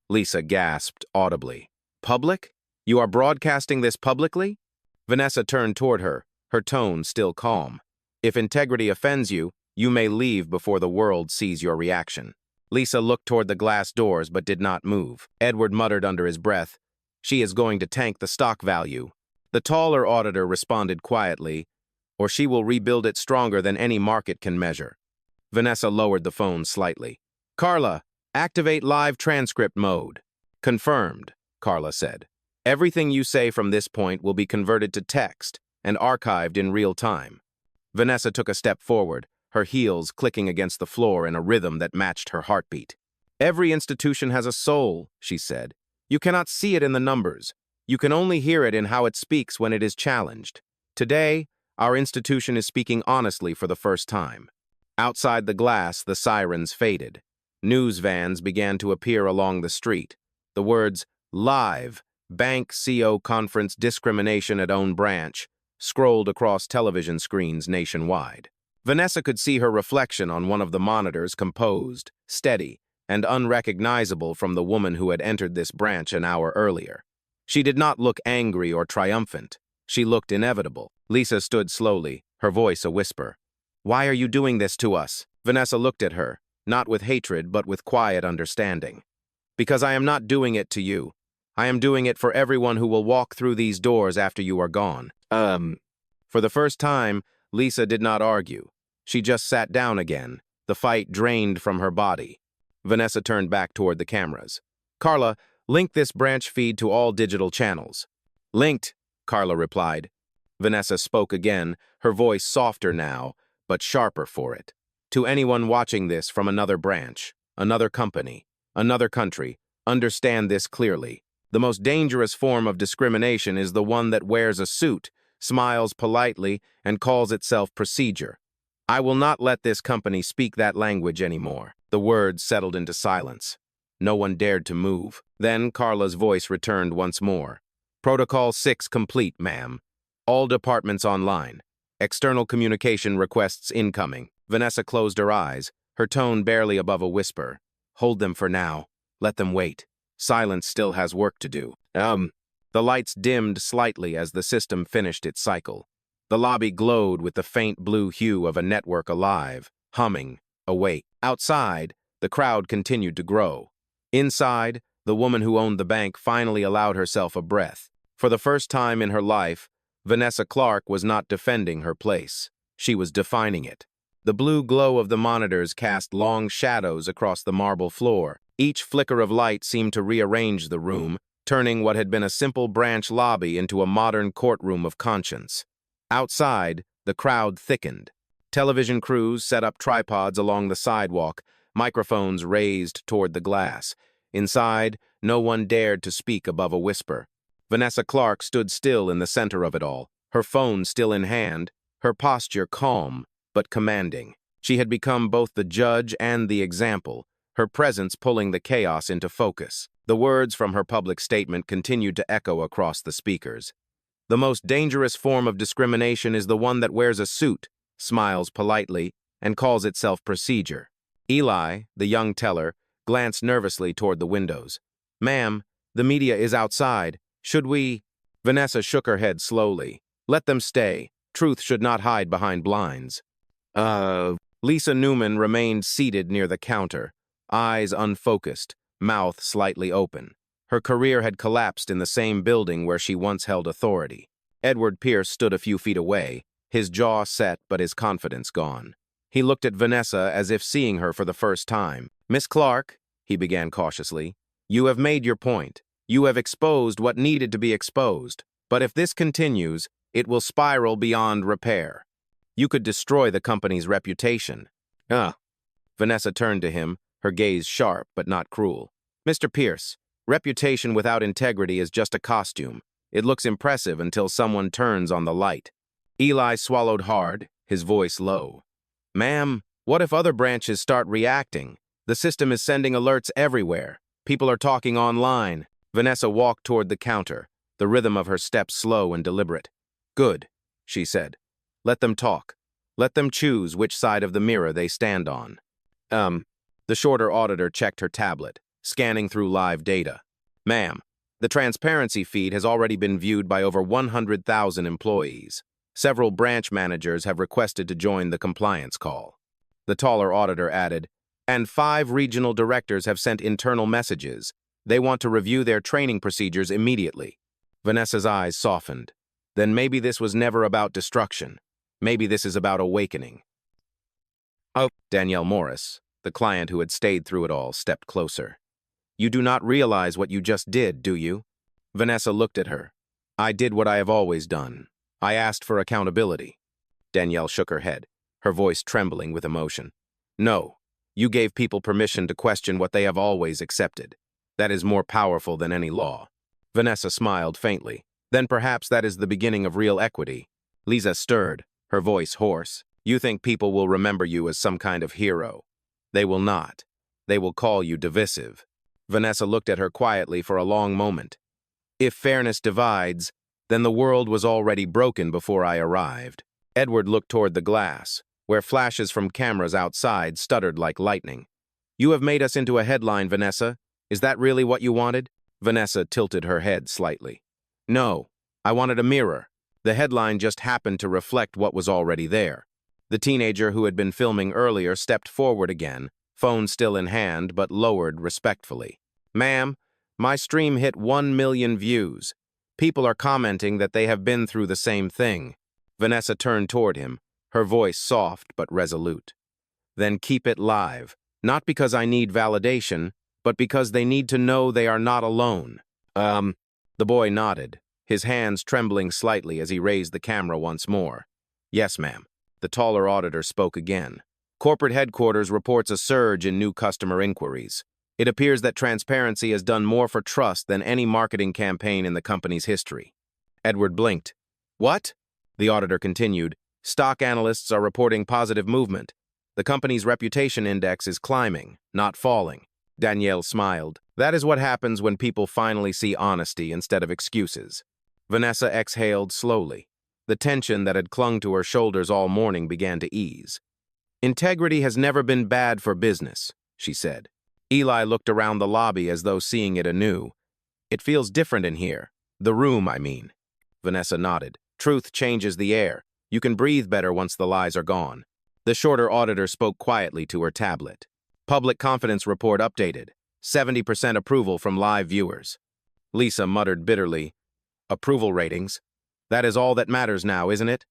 Lisa gasped audibly. Public? You are broadcasting this publicly? Vanessa turned toward her, her tone still calm. If integrity offends you, you may leave before the world sees your reaction. Lisa looked toward the glass doors but did not move. Edward muttered under his breath, She is going to tank the stock value. The taller auditor responded quietly, or she will rebuild it stronger than any market can measure. Vanessa lowered the phone slightly. Carla, activate live transcript mode. Confirmed, Carla said. Everything you say from this point will be converted to text and archived in real time. Vanessa took a step forward, her heels clicking against the floor in a rhythm that matched her heartbeat. Every institution has a soul, she said. You cannot see it in the numbers. You can only hear it in how it speaks when it is challenged. Today, our institution is speaking honestly for the first time. Outside the glass, the sirens faded. News vans began to appear along the street. The words, Live, Bank CO Conference Discrimination at Own Branch, scrolled across television screens nationwide. Vanessa could see her reflection on one of the monitors, composed, steady, and unrecognizable from the woman who had entered this branch an hour earlier. She did not look angry or triumphant. She looked inevitable. Lisa stood slowly, her voice a whisper. Why are you doing this to us? Vanessa looked at her, not with hatred but with quiet understanding. Because I am not doing it to you. I am doing it for everyone who will walk through these doors after you are gone. For the first time, Lisa did not argue. She just sat down again, the fight drained from her body. Vanessa turned back toward the cameras. Carla, link this branch feed to all digital channels. Linked, Carla replied. Vanessa spoke again, her voice softer now, but sharper for it. To anyone watching this from another branch, another company, another country, understand this clearly. The most dangerous form of discrimination is the one that wears a suit, smiles politely, and calls itself procedure. I will not let this company speak that language anymore. The words settled into silence. No one dared to move. Then Carla's voice returned once more. Protocol 6 complete, ma'am. All departments online. External communication requests incoming. Vanessa closed her eyes, her tone barely above a whisper. Hold them for now. Let them wait. Silence still has work to do. The lights dimmed slightly as the system finished its cycle. The lobby glowed with the faint blue hue of a network alive, humming, awake. Outside, the crowd continued to grow. Inside, the woman who owned the bank finally allowed herself a breath. For the first time in her life, Vanessa Clark was not defending her place. She was defining it. The blue glow of the monitors cast long shadows across the marble floor. Each flicker of light seemed to rearrange the room, turning what had been a simple branch lobby into a modern courtroom of conscience. Outside, the crowd thickened. Television crews set up tripods along the sidewalk, microphones raised toward the glass. Inside, no one dared to speak above a whisper. Vanessa Clark stood still in the center of it all, her phone still in hand, her posture calm but commanding. She had become both the judge and the example, her presence pulling the chaos into focus. The words from her public statement continued to echo across the speakers. The most dangerous form of discrimination is the one that wears a suit, smiles politely, and calls itself procedure. Eli, the young teller, glanced nervously toward the windows. "Ma'am, the media is outside. Should we—" Vanessa shook her head slowly. "Let them stay. Truth should not hide behind blinds." Lisa Newman remained seated near the counter, eyes unfocused, mouth slightly open. Her career had collapsed in the same building where she once held authority. Edward Pierce stood a few feet away, his jaw set but his confidence gone. He looked at Vanessa as if seeing her for the first time. "Miss Clark," he began cautiously, "you have made your point. You have exposed what needed to be exposed. But if this continues, it will spiral beyond repair. You could destroy the company's reputation." Vanessa turned to him, her gaze sharp but not cruel. "Mr. Pierce, reputation without integrity is just a costume. It looks impressive until someone turns on the light." Eli swallowed hard, his voice low. "Ma'am, what if other branches start reacting? The system is sending alerts everywhere. People are talking online." Vanessa walked toward the counter, the rhythm of her steps slow and deliberate. "Good," she said. "Let them talk. Let them choose which side of the mirror they stand on." The shorter auditor checked her tablet, scanning through live data. "Ma'am, the transparency feed has already been viewed by over 100,000 employees. Several branch managers have requested to join the compliance call." The taller auditor added, "And 5 regional directors have sent internal messages. They want to review their training procedures immediately." Vanessa's eyes softened. Then maybe this was never about destruction. Maybe this is about awakening. Danielle Morris, the client who had stayed through it all, stepped closer. "You do not realize what you just did, do you?" Vanessa looked at her. "I did what I have always done. I asked for accountability." Danielle shook her head, her voice trembling with emotion. "No, you gave people permission to question what they have always accepted. That is more powerful than any law." Vanessa smiled faintly. "Then perhaps that is the beginning of real equity." Lisa stirred, her voice hoarse. "You think people will remember you as some kind of hero. They will not. They will call you divisive." Vanessa looked at her quietly for a long moment. "If fairness divides, then the world was already broken before I arrived." Edward looked toward the glass, where flashes from cameras outside stuttered like lightning. "You have made us into a headline, Vanessa. Is that really what you wanted?" Vanessa tilted her head slightly. "No, I wanted a mirror. The headline just happened to reflect what was already there." The teenager who had been filming earlier stepped forward again, phone still in hand but lowered respectfully. "Ma'am, my stream hit 1 million views. People are commenting that they have been through the same thing." Vanessa turned toward him, her voice soft but resolute. "Then keep it live, not because I need validation, but because they need to know they are not alone." The boy nodded, his hands trembling slightly as he raised the camera once more. "Yes, ma'am." The taller auditor spoke again. "Corporate headquarters reports a surge in new customer inquiries. It appears that transparency has done more for trust than any marketing campaign in the company's history." Edward blinked. "What?" The auditor continued. "Stock analysts are reporting positive movement. The company's reputation index is climbing, not falling." Danielle smiled. "That is what happens when people finally see honesty instead of excuses." Vanessa exhaled slowly. The tension that had clung to her shoulders all morning began to ease. "Integrity has never been bad for business," she said. Eli looked around the lobby as though seeing it anew. "It feels different in here. The room, I mean." Vanessa nodded. "Truth changes the air. You can breathe better once the lies are gone." The shorter auditor spoke quietly to her tablet. "Public confidence report updated. 70% approval from live viewers." Lisa muttered bitterly, "Approval ratings? That is all that matters now, isn't it?"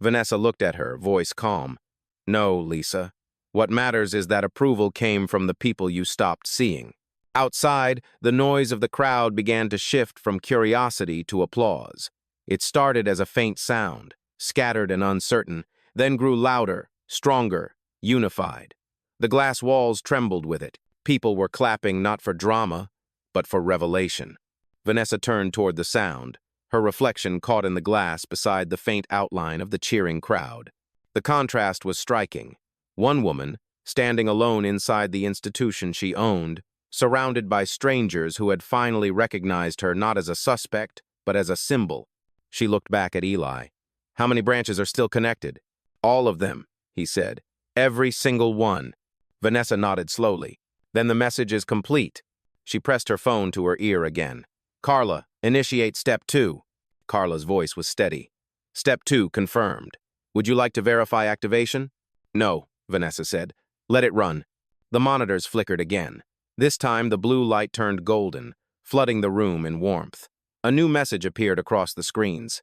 Vanessa looked at her, voice calm. No, Lisa. What matters is that approval came from the people you stopped seeing. Outside, the noise of the crowd began to shift from curiosity to applause. It started as a faint sound, scattered and uncertain, then grew louder, stronger, unified. The glass walls trembled with it. People were clapping not for drama, but for revelation. Vanessa turned toward the sound, her reflection caught in the glass beside the faint outline of the cheering crowd. The contrast was striking. One woman, standing alone inside the institution she owned, surrounded by strangers who had finally recognized her not as a suspect, but as a symbol. She looked back at Eli. How many branches are still connected? All of them, he said. Every single one. Vanessa nodded slowly. Then the message is complete. She pressed her phone to her ear again. Carla, initiate step 2. Carla's voice was steady. Step 2 confirmed. Would you like to verify activation? No, Vanessa said. Let it run. The monitors flickered again. This time the blue light turned golden, flooding the room in warmth. A new message appeared across the screens.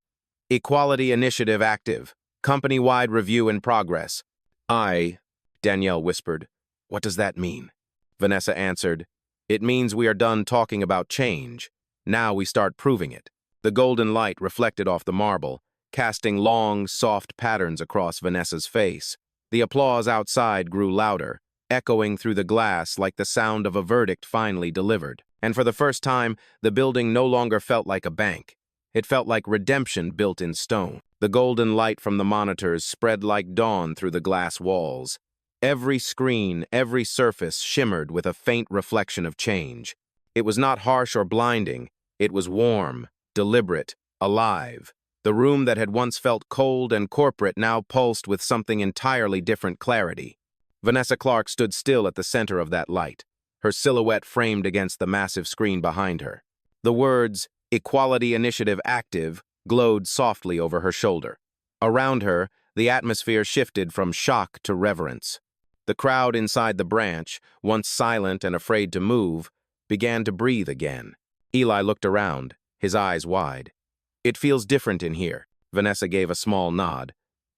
Equality Initiative active. Company-wide review in progress. Danielle whispered. What does that mean? Vanessa answered. It means we are done talking about change. Now we start proving it. The golden light reflected off the marble, casting long, soft patterns across Vanessa's face. The applause outside grew louder, echoing through the glass like the sound of a verdict finally delivered. And for the first time, the building no longer felt like a bank. It felt like redemption built in stone. The golden light from the monitors spread like dawn through the glass walls. Every screen, every surface shimmered with a faint reflection of change. It was not harsh or blinding. It was warm, deliberate, alive. The room that had once felt cold and corporate now pulsed with something entirely different clarity. Vanessa Clark stood still at the center of that light, her silhouette framed against the massive screen behind her. The words, Equality Initiative Active, glowed softly over her shoulder. Around her, the atmosphere shifted from shock to reverence. The crowd inside the branch, once silent and afraid to move, began to breathe again. Eli looked around, his eyes wide. It feels different in here. Vanessa gave a small nod.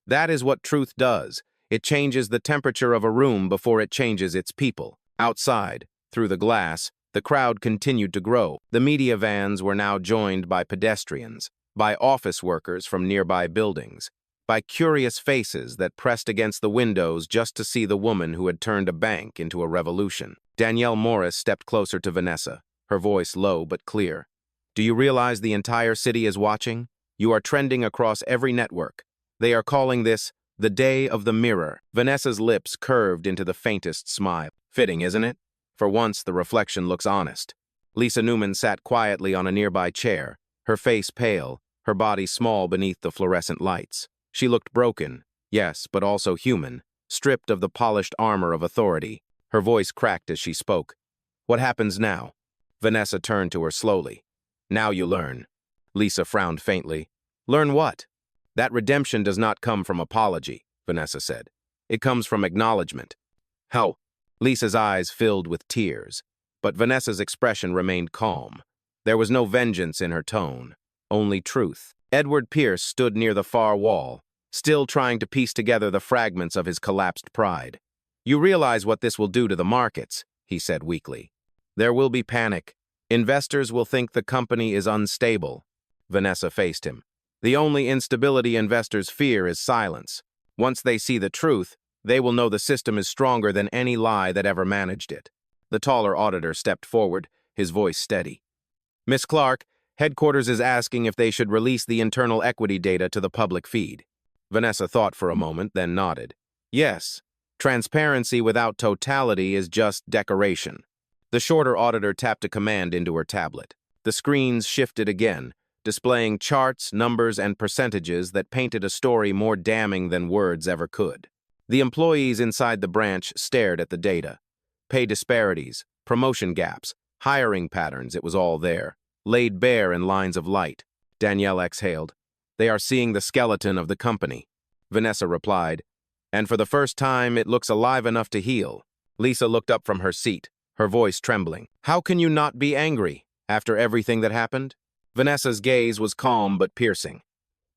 That is what truth does. It changes the temperature of a room before it changes its people. Outside, through the glass, the crowd continued to grow. The media vans were now joined by pedestrians, by office workers from nearby buildings, by curious faces that pressed against the windows just to see the woman who had turned a bank into a revolution. Danielle Morris stepped closer to Vanessa, her voice low but clear. Do you realize the entire city is watching? You are trending across every network. They are calling this the Day of the Mirror. Vanessa's lips curved into the faintest smile. Fitting, isn't it? For once, the reflection looks honest. Lisa Newman sat quietly on a nearby chair, her face pale, her body small beneath the fluorescent lights. She looked broken, yes, but also human, stripped of the polished armor of authority. Her voice cracked as she spoke. What happens now? Vanessa turned to her slowly. Now you learn. Lisa frowned faintly. Learn what? That redemption does not come from apology, Vanessa said. It comes from acknowledgement. How? Lisa's eyes filled with tears, but Vanessa's expression remained calm. There was no vengeance in her tone, only truth. Edward Pierce stood near the far wall, still trying to piece together the fragments of his collapsed pride. You realize what this will do to the markets, he said weakly. There will be panic. Investors will think the company is unstable. Vanessa faced him. The only instability investors fear is silence. Once they see the truth, they will know the system is stronger than any lie that ever managed it. The taller auditor stepped forward, his voice steady. Miss Clark, headquarters is asking if they should release the internal equity data to the public feed. Vanessa thought for a moment, then nodded. Yes, transparency without totality is just decoration. The shorter auditor tapped a command into her tablet. The screens shifted again, displaying charts, numbers, and percentages that painted a story more damning than words ever could. The employees inside the branch stared at the data. Pay disparities, promotion gaps, hiring patterns, it was all there, laid bare in lines of light. Danielle exhaled. They are seeing the skeleton of the company. Vanessa replied, and for the first time it looks alive enough to heal. Lisa looked up from her seat, her voice trembling. How can you not be angry after everything that happened? Vanessa's gaze was calm but piercing.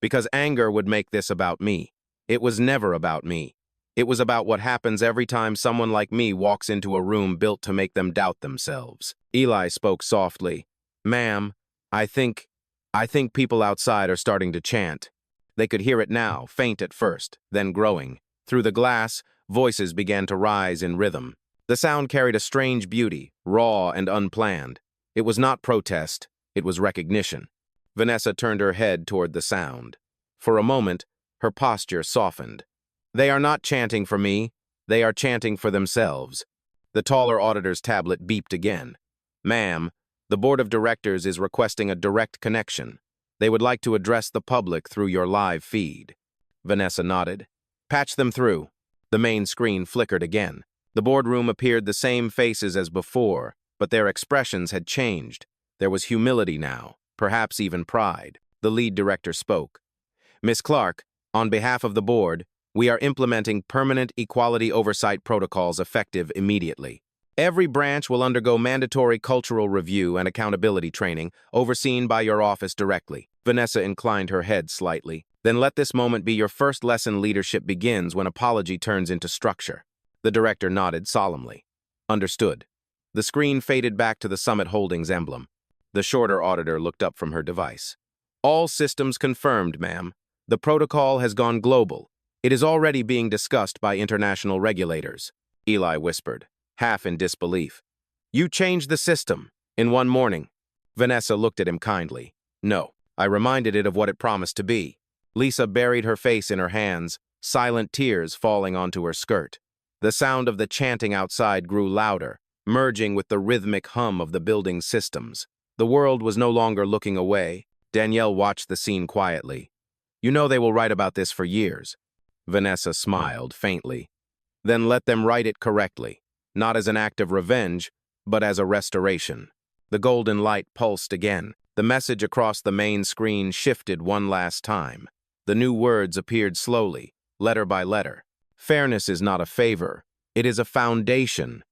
Because anger would make this about me. It was never about me. It was about what happens every time someone like me walks into a room built to make them doubt themselves. Eli spoke softly. Ma'am, I think people outside are starting to chant. They could hear it now, faint at first, then growing. Through the glass, voices began to rise in rhythm. The sound carried a strange beauty, raw and unplanned. It was not protest, it was recognition. Vanessa turned her head toward the sound. For a moment, her posture softened. They are not chanting for me, they are chanting for themselves. The taller auditor's tablet beeped again. Ma'am, the board of directors is requesting a direct connection. They would like to address the public through your live feed. Vanessa nodded. Patch them through. The main screen flickered again. The boardroom appeared the same faces as before, but their expressions had changed. There was humility now, perhaps even pride. The lead director spoke. Miss Clark, on behalf of the board, we are implementing permanent equality oversight protocols effective immediately. Every branch will undergo mandatory cultural review and accountability training, overseen by your office directly. Vanessa inclined her head slightly. Then let this moment be your first lesson. Leadership begins when apology turns into structure. The director nodded solemnly. Understood. The screen faded back to the Summit Holdings emblem. The shorter auditor looked up from her device. All systems confirmed, ma'am. The protocol has gone global. It is already being discussed by international regulators. Eli whispered, half in disbelief. You changed the system in one morning. Vanessa looked at him kindly. No, I reminded it of what it promised to be. Lisa buried her face in her hands, silent tears falling onto her skirt. The sound of the chanting outside grew louder, merging with the rhythmic hum of the building's systems. The world was no longer looking away. Danielle watched the scene quietly. You know they will write about this for years. Vanessa smiled faintly. Then let them write it correctly, not as an act of revenge, but as a restoration. The golden light pulsed again. The message across the main screen shifted one last time. The new words appeared slowly, letter by letter. Fairness is not a favor. It is a foundation.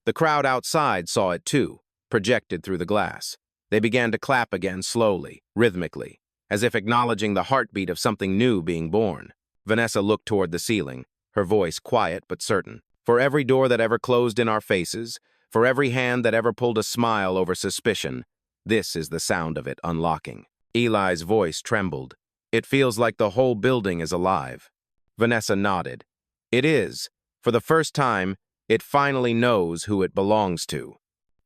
The crowd outside saw it too, projected through the glass. They began to clap again slowly, rhythmically, as if acknowledging the heartbeat of something new being born. Vanessa looked toward the ceiling, her voice quiet but certain. For every door that ever closed in our faces, for every hand that ever pulled a smile over suspicion, this is the sound of it unlocking. Eli's voice trembled. It feels like the whole building is alive. Vanessa nodded. It is. For the first time, it finally knows who it belongs to.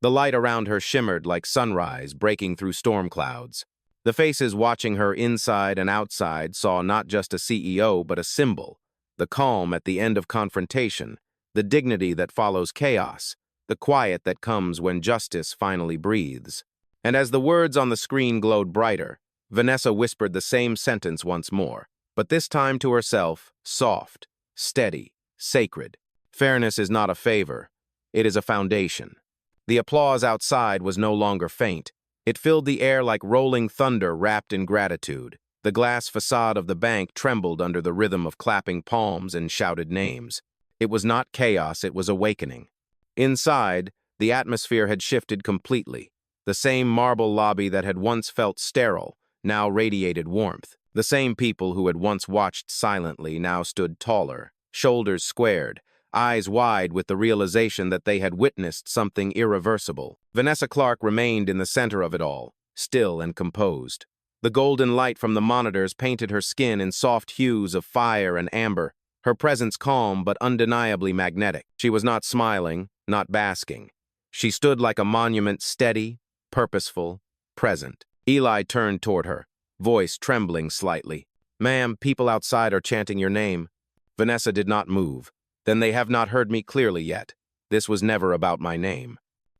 The light around her shimmered like sunrise breaking through storm clouds. The faces watching her inside and outside saw not just a CEO but a symbol. The calm at the end of confrontation, the dignity that follows chaos, the quiet that comes when justice finally breathes. And as the words on the screen glowed brighter, Vanessa whispered the same sentence once more, but this time to herself, soft, steady, sacred. Fairness is not a favor. It is a foundation. The applause outside was no longer faint. It filled the air like rolling thunder wrapped in gratitude. The glass facade of the bank trembled under the rhythm of clapping palms and shouted names. It was not chaos, it was awakening. Inside, the atmosphere had shifted completely. The same marble lobby that had once felt sterile now radiated warmth. The same people who had once watched silently now stood taller, shoulders squared, eyes wide with the realization that they had witnessed something irreversible. Vanessa Clark remained in the center of it all, still and composed. The golden light from the monitors painted her skin in soft hues of fire and amber, her presence calm but undeniably magnetic. She was not smiling, not basking. She stood like a monument, steady, purposeful, present. Eli turned toward her, voice trembling slightly. Ma'am, people outside are chanting your name. Vanessa did not move. Then they have not heard me clearly yet. This was never about my name.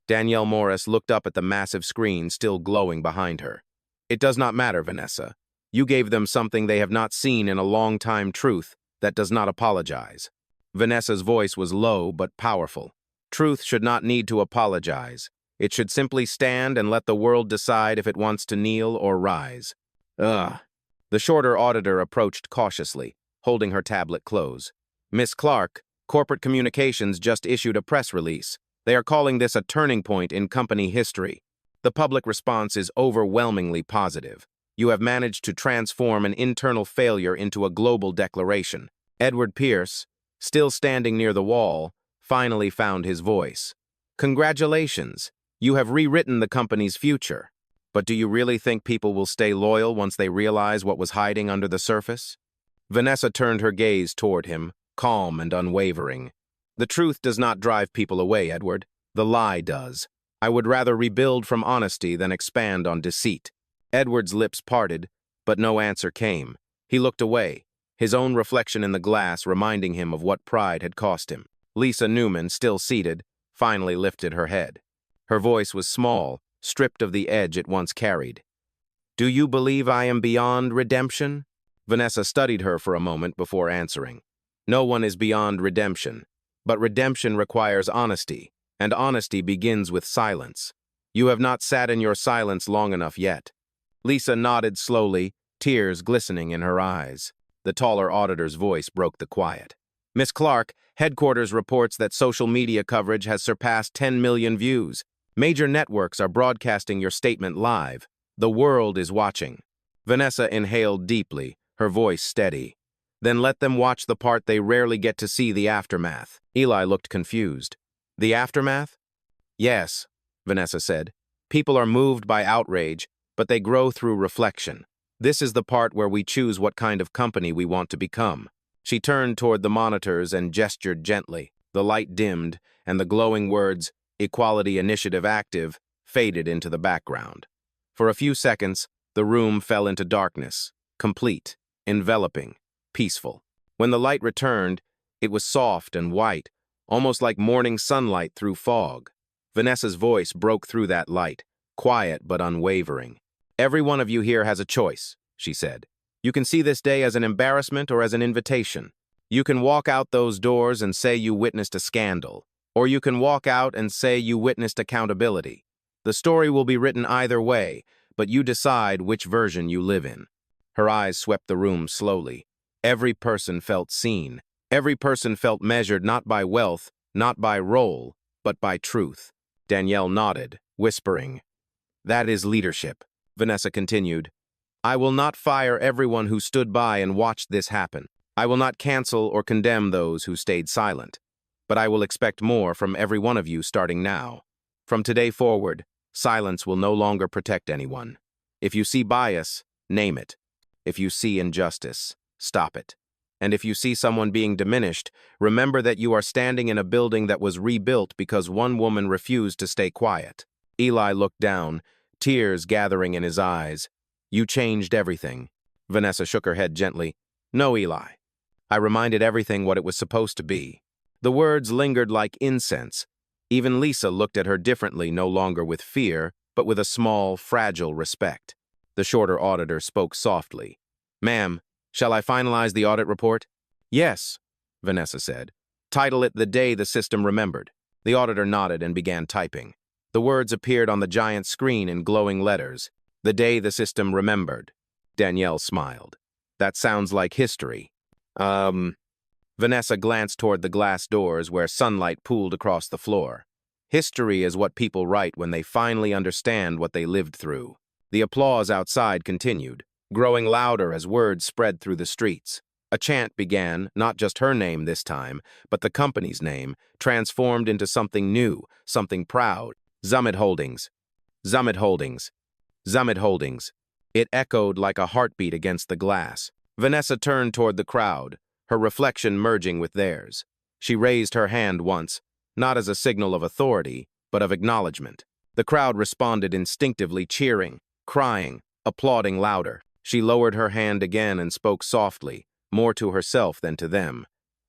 Danielle Morris looked up at the massive screen still glowing behind her. It does not matter, Vanessa. You gave them something they have not seen in a long time, truth that does not apologize. Vanessa's voice was low but powerful. Truth should not need to apologize. It should simply stand and let the world decide if it wants to kneel or rise. Ugh. The shorter auditor approached cautiously, holding her tablet close. Miss Clark, Corporate Communications just issued a press release. They are calling this a turning point in company history. The public response is overwhelmingly positive. You have managed to transform an internal failure into a global declaration. Edward Pierce, still standing near the wall, finally found his voice. Congratulations, you have rewritten the company's future. But do you really think people will stay loyal once they realize what was hiding under the surface? Vanessa turned her gaze toward him, calm and unwavering. The truth does not drive people away, Edward. The lie does. I would rather rebuild from honesty than expand on deceit. Edward's lips parted, but no answer came. He looked away, his own reflection in the glass reminding him of what pride had cost him. Lisa Newman, still seated, finally lifted her head. Her voice was small, stripped of the edge it once carried. Do you believe I am beyond redemption? Vanessa studied her for a moment before answering. No one is beyond redemption, but redemption requires honesty, and honesty begins with silence. You have not sat in your silence long enough yet. Lisa nodded slowly, tears glistening in her eyes. The taller auditor's voice broke the quiet. Miss Clark, headquarters reports that social media coverage has surpassed 10 million views. Major networks are broadcasting your statement live. The world is watching. Vanessa inhaled deeply, her voice steady. Then let them watch the part they rarely get to see, the aftermath. Eli looked confused. The aftermath? Yes, Vanessa said. People are moved by outrage, but they grow through reflection. This is the part where we choose what kind of company we want to become. She turned toward the monitors and gestured gently. The light dimmed, and the glowing words, Equality Initiative Active, faded into the background. For a few seconds, the room fell into darkness, complete, enveloping, peaceful. When the light returned, it was soft and white, almost like morning sunlight through fog. Vanessa's voice broke through that light, quiet but unwavering. Every one of you here has a choice, she said. You can see this day as an embarrassment or as an invitation. You can walk out those doors and say you witnessed a scandal, or you can walk out and say you witnessed accountability. The story will be written either way, but you decide which version you live in. Her eyes swept the room slowly. Every person felt seen. Every person felt measured not by wealth, not by role, but by truth. Danielle nodded, whispering. That is leadership, Vanessa continued. I will not fire everyone who stood by and watched this happen. I will not cancel or condemn those who stayed silent. But I will expect more from every one of you starting now. From today forward, silence will no longer protect anyone. If you see bias, name it. If you see injustice, stop it. And if you see someone being diminished, remember that you are standing in a building that was rebuilt because one woman refused to stay quiet. Eli looked down, tears gathering in his eyes. You changed everything. Vanessa shook her head gently. No, Eli. I reminded everything what it was supposed to be. The words lingered like incense. Even Lisa looked at her differently, no longer with fear, but with a small, fragile respect. The shorter auditor spoke softly. Ma'am, shall I finalize the audit report? Yes, Vanessa said. Title it The Day the System Remembered. The auditor nodded and began typing. The words appeared on the giant screen in glowing letters. The Day the System Remembered. Danielle smiled. That sounds like history. Vanessa glanced toward the glass doors where sunlight pooled across the floor. History is what people write when they finally understand what they lived through. The applause outside continued, growing louder as words spread through the streets. A chant began, not just her name this time, but the company's name, transformed into something new, something proud. Summit Holdings. Summit Holdings. Summit Holdings. It echoed like a heartbeat against the glass. Vanessa turned toward the crowd, her reflection merging with theirs. She raised her hand once, not as a signal of authority, but of acknowledgement. The crowd responded instinctively, cheering, crying, applauding louder. She lowered her hand again and spoke softly, more to herself than to them.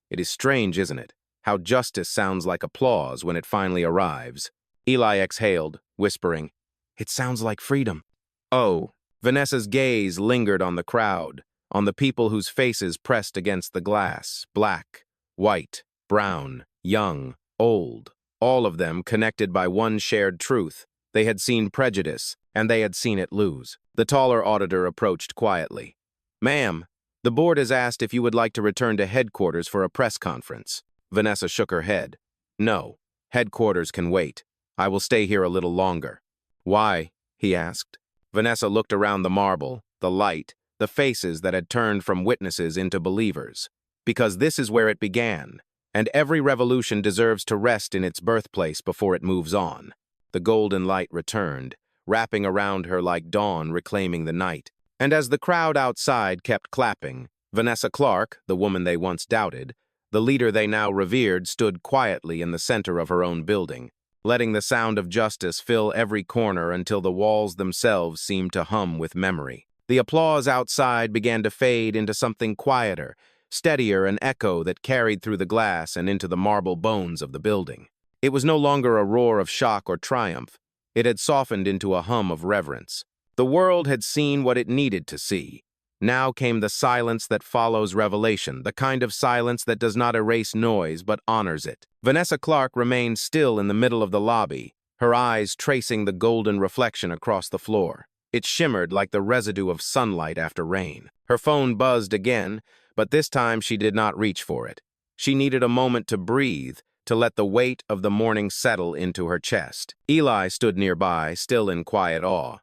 It is strange, isn't it, how justice sounds like applause when it finally arrives. Eli exhaled, whispering, It sounds like freedom. Oh, Vanessa's gaze lingered on the crowd, on the people whose faces pressed against the glass, black, white, brown, young, old, all of them connected by one shared truth. They had seen prejudice, and they had seen it lose. The taller auditor approached quietly. Ma'am, the board has asked if you would like to return to headquarters for a press conference. Vanessa shook her head. No, headquarters can wait. I will stay here a little longer. Why? He asked. Vanessa looked around the marble, the light, the faces that had turned from witnesses into believers. because this is where it began, and every revolution deserves to rest in its birthplace before it moves on. The golden light returned, wrapping around her like dawn reclaiming the night. And as the crowd outside kept clapping, Vanessa Clark, the woman they once doubted, the leader they now revered, stood quietly in the center of her own building, letting the sound of justice fill every corner until the walls themselves seemed to hum with memory. The applause outside began to fade into something quieter, steadier, an echo that carried through the glass and into the marble bones of the building. It was no longer a roar of shock or triumph. It had softened into a hum of reverence. The world had seen what it needed to see. Now came the silence that follows revelation, the kind of silence that does not erase noise but honors it. Vanessa Clark remained still in the middle of the lobby, her eyes tracing the golden reflection across the floor. It shimmered like the residue of sunlight after rain. Her phone buzzed again, but this time she did not reach for it. She needed a moment to breathe, to let the weight of the morning settle into her chest. Eli stood nearby, still in quiet awe.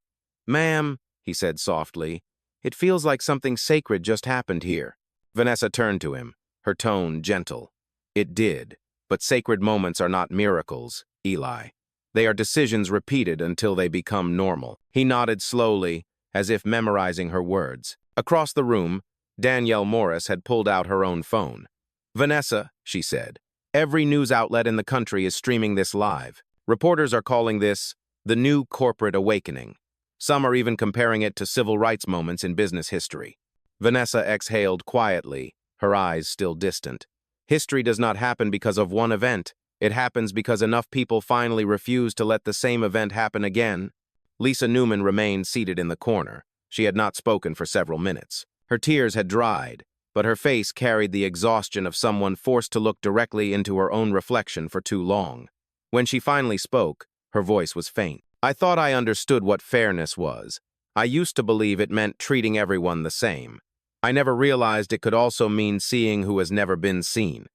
"Ma'am," he said softly, "it feels like something sacred just happened here." Vanessa turned to him, her tone gentle. "It did, but sacred moments are not miracles, Eli. They are decisions repeated until they become normal." He nodded slowly, as if memorizing her words. Across the room, Danielle Morris had pulled out her own phone. "Vanessa," she said, "every news outlet in the country is streaming this live. Reporters are calling this the new corporate awakening. Some are even comparing it to civil rights moments in business history." Vanessa exhaled quietly, her eyes still distant. History does not happen because of one event. It happens because enough people finally refuse to let the same event happen again. Lisa Newman remained seated in the corner. She had not spoken for several minutes. Her tears had dried, but her face carried the exhaustion of someone forced to look directly into her own reflection for too long. When she finally spoke, her voice was faint. "I thought I understood what fairness was. I used to believe it meant treating everyone the same. I never realized it could also mean seeing who has never been seen."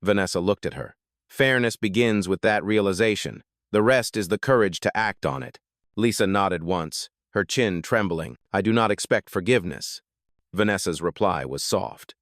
Vanessa looked at her. "Fairness begins with that realization. The rest is the courage to act on it." Lisa nodded once, her chin trembling. "I do not expect forgiveness." Vanessa's reply was soft.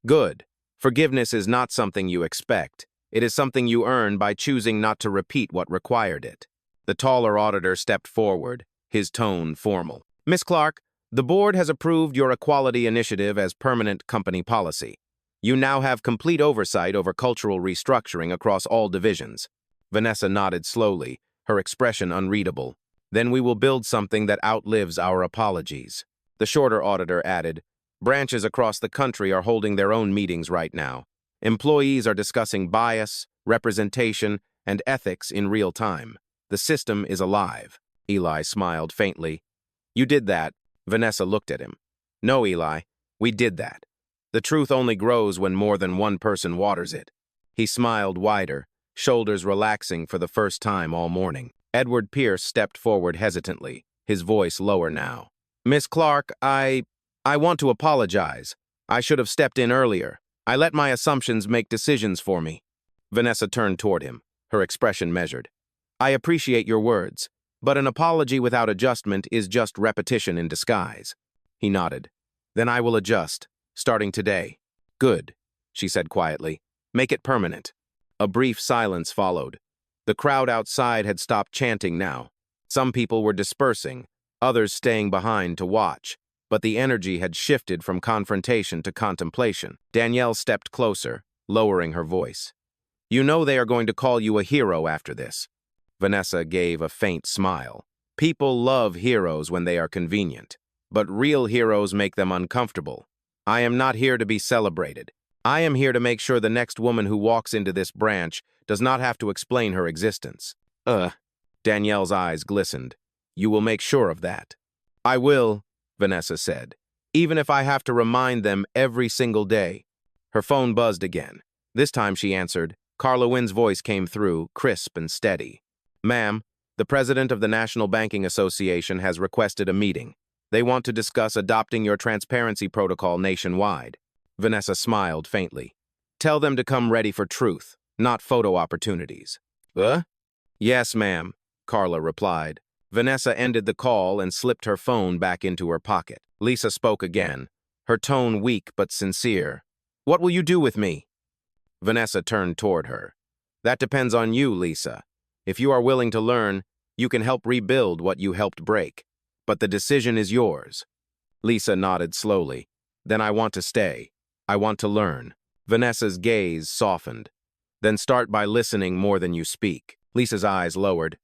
"Good. Forgiveness is not something you expect. It is something you earn by choosing not to repeat what required it." The taller auditor stepped forward, his tone formal. "Miss Clark, the board has approved your equality initiative as permanent company policy. You now have complete oversight over cultural restructuring across all divisions." Vanessa nodded slowly, her expression unreadable. "Then we will build something that outlives our apologies." The shorter auditor added, "Branches across the country are holding their own meetings right now. Employees are discussing bias, representation, and ethics in real time. The system is alive." Eli smiled faintly. "You did that." Vanessa looked at him. "No, Eli, we did that. The truth only grows when more than one person waters it." He smiled wider, shoulders relaxing for the first time all morning. Edward Pierce stepped forward hesitantly, his voice lower now. "Miss Clark, I want to apologize. I should have stepped in earlier. I let my assumptions make decisions for me." Vanessa turned toward him, her expression measured. "I appreciate your words, but an apology without adjustment is just repetition in disguise." He nodded. "Then I will adjust, starting today." "Good," she said quietly. "Make it permanent." A brief silence followed. The crowd outside had stopped chanting now. Some people were dispersing, others staying behind to watch, but the energy had shifted from confrontation to contemplation. Danielle stepped closer, lowering her voice. "You know they are going to call you a hero after this." Vanessa gave a faint smile. "People love heroes when they are convenient, but real heroes make them uncomfortable. I am not here to be celebrated. I am here to make sure the next woman who walks into this branch does not have to explain her existence." Danielle's eyes glistened. "You will make sure of that." "I will," Vanessa said, "even if I have to remind them every single day." Her phone buzzed again. This time she answered. Carla Wynn's voice came through, crisp and steady. "Ma'am, the president of the National Banking Association has requested a meeting. They want to discuss adopting your transparency protocol nationwide." Vanessa smiled faintly. "Tell them to come ready for truth, not photo opportunities." "Yes, ma'am," Carla replied. Vanessa ended the call and slipped her phone back into her pocket. Lisa spoke again, her tone weak but sincere. What will you do with me? Vanessa turned toward her. That depends on you, Lisa. If you are willing to learn, you can help rebuild what you helped break. But the decision is yours. Lisa nodded slowly. Then I want to stay. I want to learn. Vanessa's gaze softened. Then start by listening more than you speak. Lisa's eyes lowered.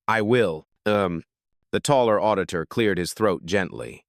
I will. The taller auditor cleared his throat gently.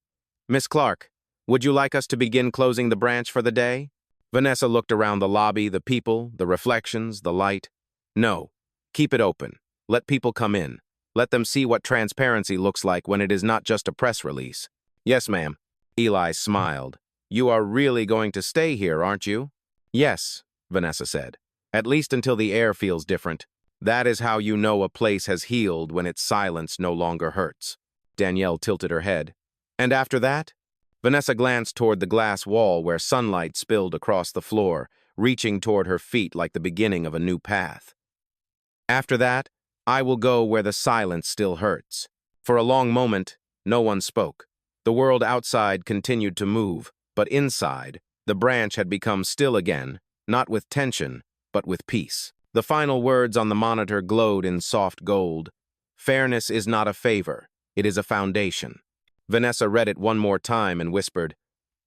Miss Clark, would you like us to begin closing the branch for the day? Vanessa looked around the lobby, the people, the reflections, the light. No. Keep it open. Let people come in. Let them see what transparency looks like when it is not just a press release. Yes, ma'am. Eli smiled. You are really going to stay here, aren't you? Yes, Vanessa said. At least until the air feels different. That is how you know a place has healed when its silence no longer hurts. Danielle tilted her head. And after that? Vanessa glanced toward the glass wall where sunlight spilled across the floor, reaching toward her feet like the beginning of a new path. After that, I will go where the silence still hurts. For a long moment, no one spoke. The world outside continued to move, but inside, the branch had become still again, not with tension, but with peace. The final words on the monitor glowed in soft gold. Fairness is not a favor, it is a foundation. Vanessa read it one more time and whispered,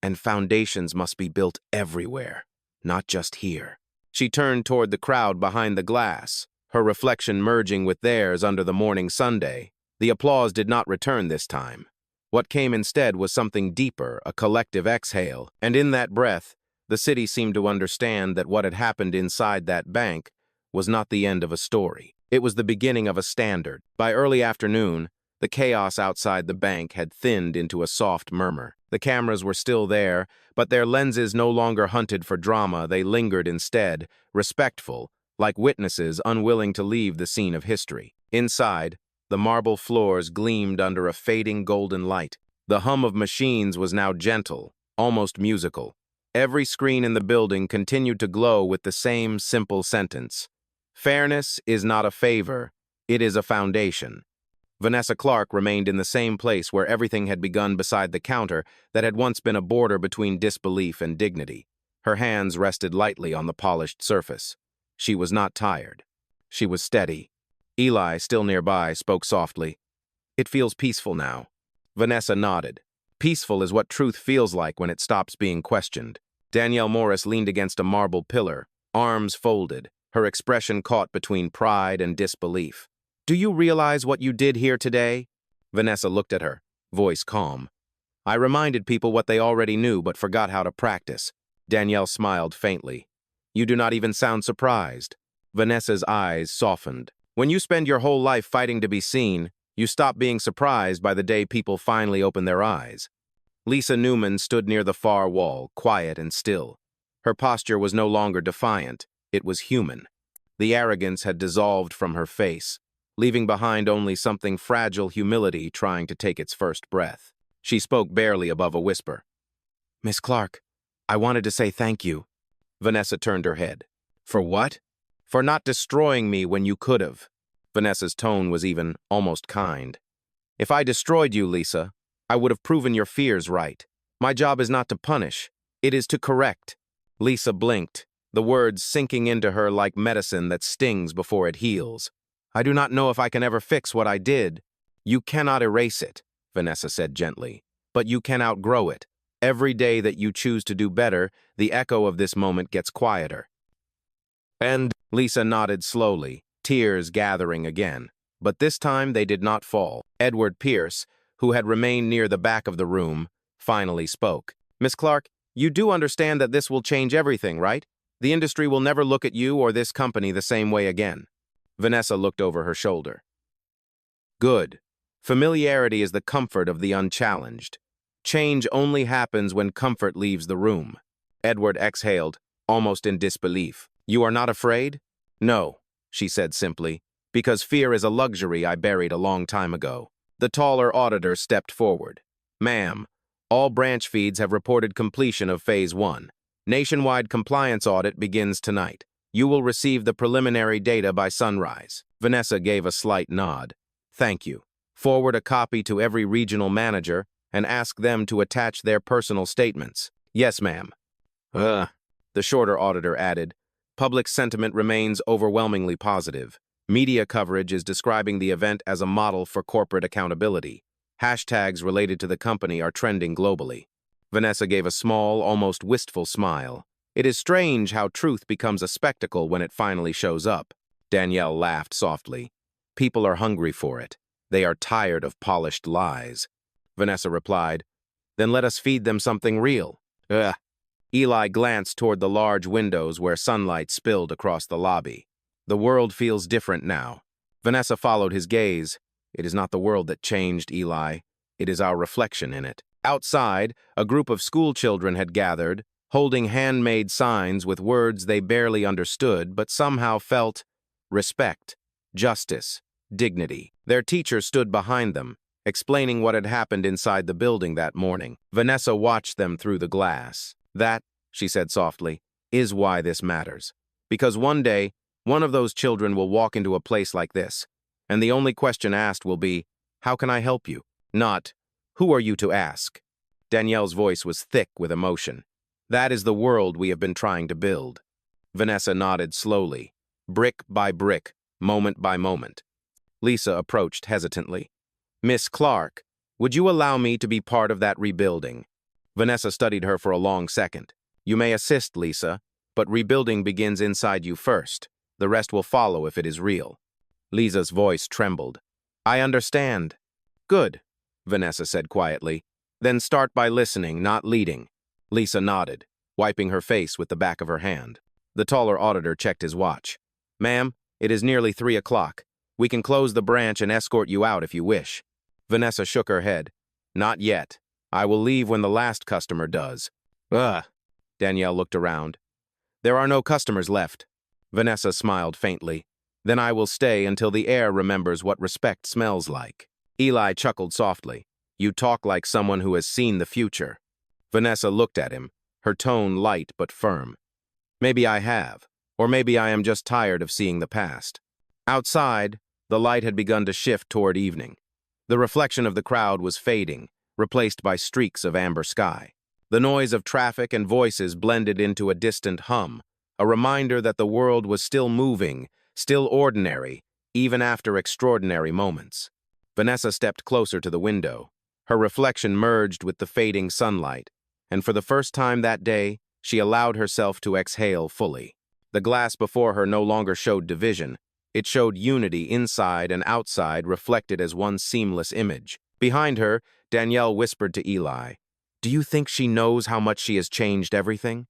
and foundations must be built everywhere, not just here. She turned toward the crowd behind the glass, her reflection merging with theirs under the morning sunday. The applause did not return this time. What came instead was something deeper, a collective exhale, and in that breath, the city seemed to understand that what had happened inside that bank was not the end of a story. It was the beginning of a standard. By early afternoon, the chaos outside the bank had thinned into a soft murmur. The cameras were still there, but their lenses no longer hunted for drama. They lingered instead, respectful, like witnesses unwilling to leave the scene of history. Inside, the marble floors gleamed under a fading golden light. The hum of machines was now gentle, almost musical. Every screen in the building continued to glow with the same simple sentence. Fairness is not a favor, it is a foundation. Vanessa Clark remained in the same place where everything had begun beside the counter that had once been a border between disbelief and dignity. Her hands rested lightly on the polished surface. She was not tired. She was steady. Eli, still nearby, spoke softly. It feels peaceful now. Vanessa nodded. Peaceful is what truth feels like when it stops being questioned. Danielle Morris leaned against a marble pillar, arms folded, her expression caught between pride and disbelief. Do you realize what you did here today? Vanessa looked at her, voice calm. I reminded people what they already knew but forgot how to practice. Danielle smiled faintly. You do not even sound surprised. Vanessa's eyes softened. When you spend your whole life fighting to be seen, you stop being surprised by the day people finally open their eyes. Lisa Newman stood near the far wall, quiet and still. Her posture was no longer defiant, it was human. The arrogance had dissolved from her face, leaving behind only something fragile humility trying to take its first breath. She spoke barely above a whisper. Miss Clark, I wanted to say thank you. Vanessa turned her head. For what? For not destroying me when you could have. Vanessa's tone was even almost kind. If I destroyed you, Lisa, I would have proven your fears right. My job is not to punish, it is to correct. Lisa blinked, the words sinking into her like medicine that stings before it heals. I do not know if I can ever fix what I did. You cannot erase it, Vanessa said gently, but you can outgrow it. Every day that you choose to do better, the echo of this moment gets quieter. And Lisa nodded slowly, tears gathering again. But this time they did not fall. Edward Pierce, who had remained near the back of the room, finally spoke. Miss Clark, you do understand that this will change everything, right? The industry will never look at you or this company the same way again. Vanessa looked over her shoulder. Good. Familiarity is the comfort of the unchallenged. Change only happens when comfort leaves the room. Edward exhaled, almost in disbelief. You are not afraid? No, she said simply, because fear is a luxury I buried a long time ago. The taller auditor stepped forward. Ma'am, all branch feeds have reported completion of Phase 1. Nationwide compliance audit begins tonight. You will receive the preliminary data by sunrise. Vanessa gave a slight nod. Thank you. Forward a copy to every regional manager and ask them to attach their personal statements. Yes, ma'am. The shorter auditor added, public sentiment remains overwhelmingly positive. Media coverage is describing the event as a model for corporate accountability. Hashtags related to the company are trending globally. Vanessa gave a small, almost wistful smile. It is strange how truth becomes a spectacle when it finally shows up. Danielle laughed softly. People are hungry for it. They are tired of polished lies. Vanessa replied, then let us feed them something real. Ugh. Eli glanced toward the large windows where sunlight spilled across the lobby. The world feels different now. Vanessa followed his gaze. It is not the world that changed, Eli. It is our reflection in it. Outside, a group of school children had gathered, holding handmade signs with words they barely understood but somehow felt: respect, justice, dignity. Their teacher stood behind them, explaining what had happened inside the building that morning. Vanessa watched them through the glass. That, she said softly, is why this matters. Because one day, one of those children will walk into a place like this, and the only question asked will be, how can I help you? Not, who are you to ask? Danielle's voice was thick with emotion. That is the world we have been trying to build. Vanessa nodded slowly, brick by brick, moment by moment. Lisa approached hesitantly. Miss Clark, would you allow me to be part of that rebuilding? Vanessa studied her for a long second. You may assist, Lisa, but rebuilding begins inside you first. The rest will follow if it is real. Lisa's voice trembled. I understand. Good, Vanessa said quietly. Then start by listening, not leading. Lisa nodded, wiping her face with the back of her hand. The taller auditor checked his watch. Ma'am, it is nearly 3 o'clock. We can close the branch and escort you out if you wish. Vanessa shook her head. Not yet. I will leave when the last customer does. Ugh. Danielle looked around. There are no customers left. Vanessa smiled faintly. Then I will stay until the air remembers what respect smells like. Eli chuckled softly. You talk like someone who has seen the future. Vanessa looked at him, her tone light but firm. Maybe I have, or maybe I am just tired of seeing the past. Outside, the light had begun to shift toward evening. The reflection of the crowd was fading, replaced by streaks of amber sky. The noise of traffic and voices blended into a distant hum, a reminder that the world was still moving, still ordinary, even after extraordinary moments. Vanessa stepped closer to the window. Her reflection merged with the fading sunlight, and for the first time that day, she allowed herself to exhale fully. The glass before her no longer showed division. It showed unity inside and outside reflected as one seamless image. Behind her, Danielle whispered to Eli, Do you think she knows how much she has changed everything?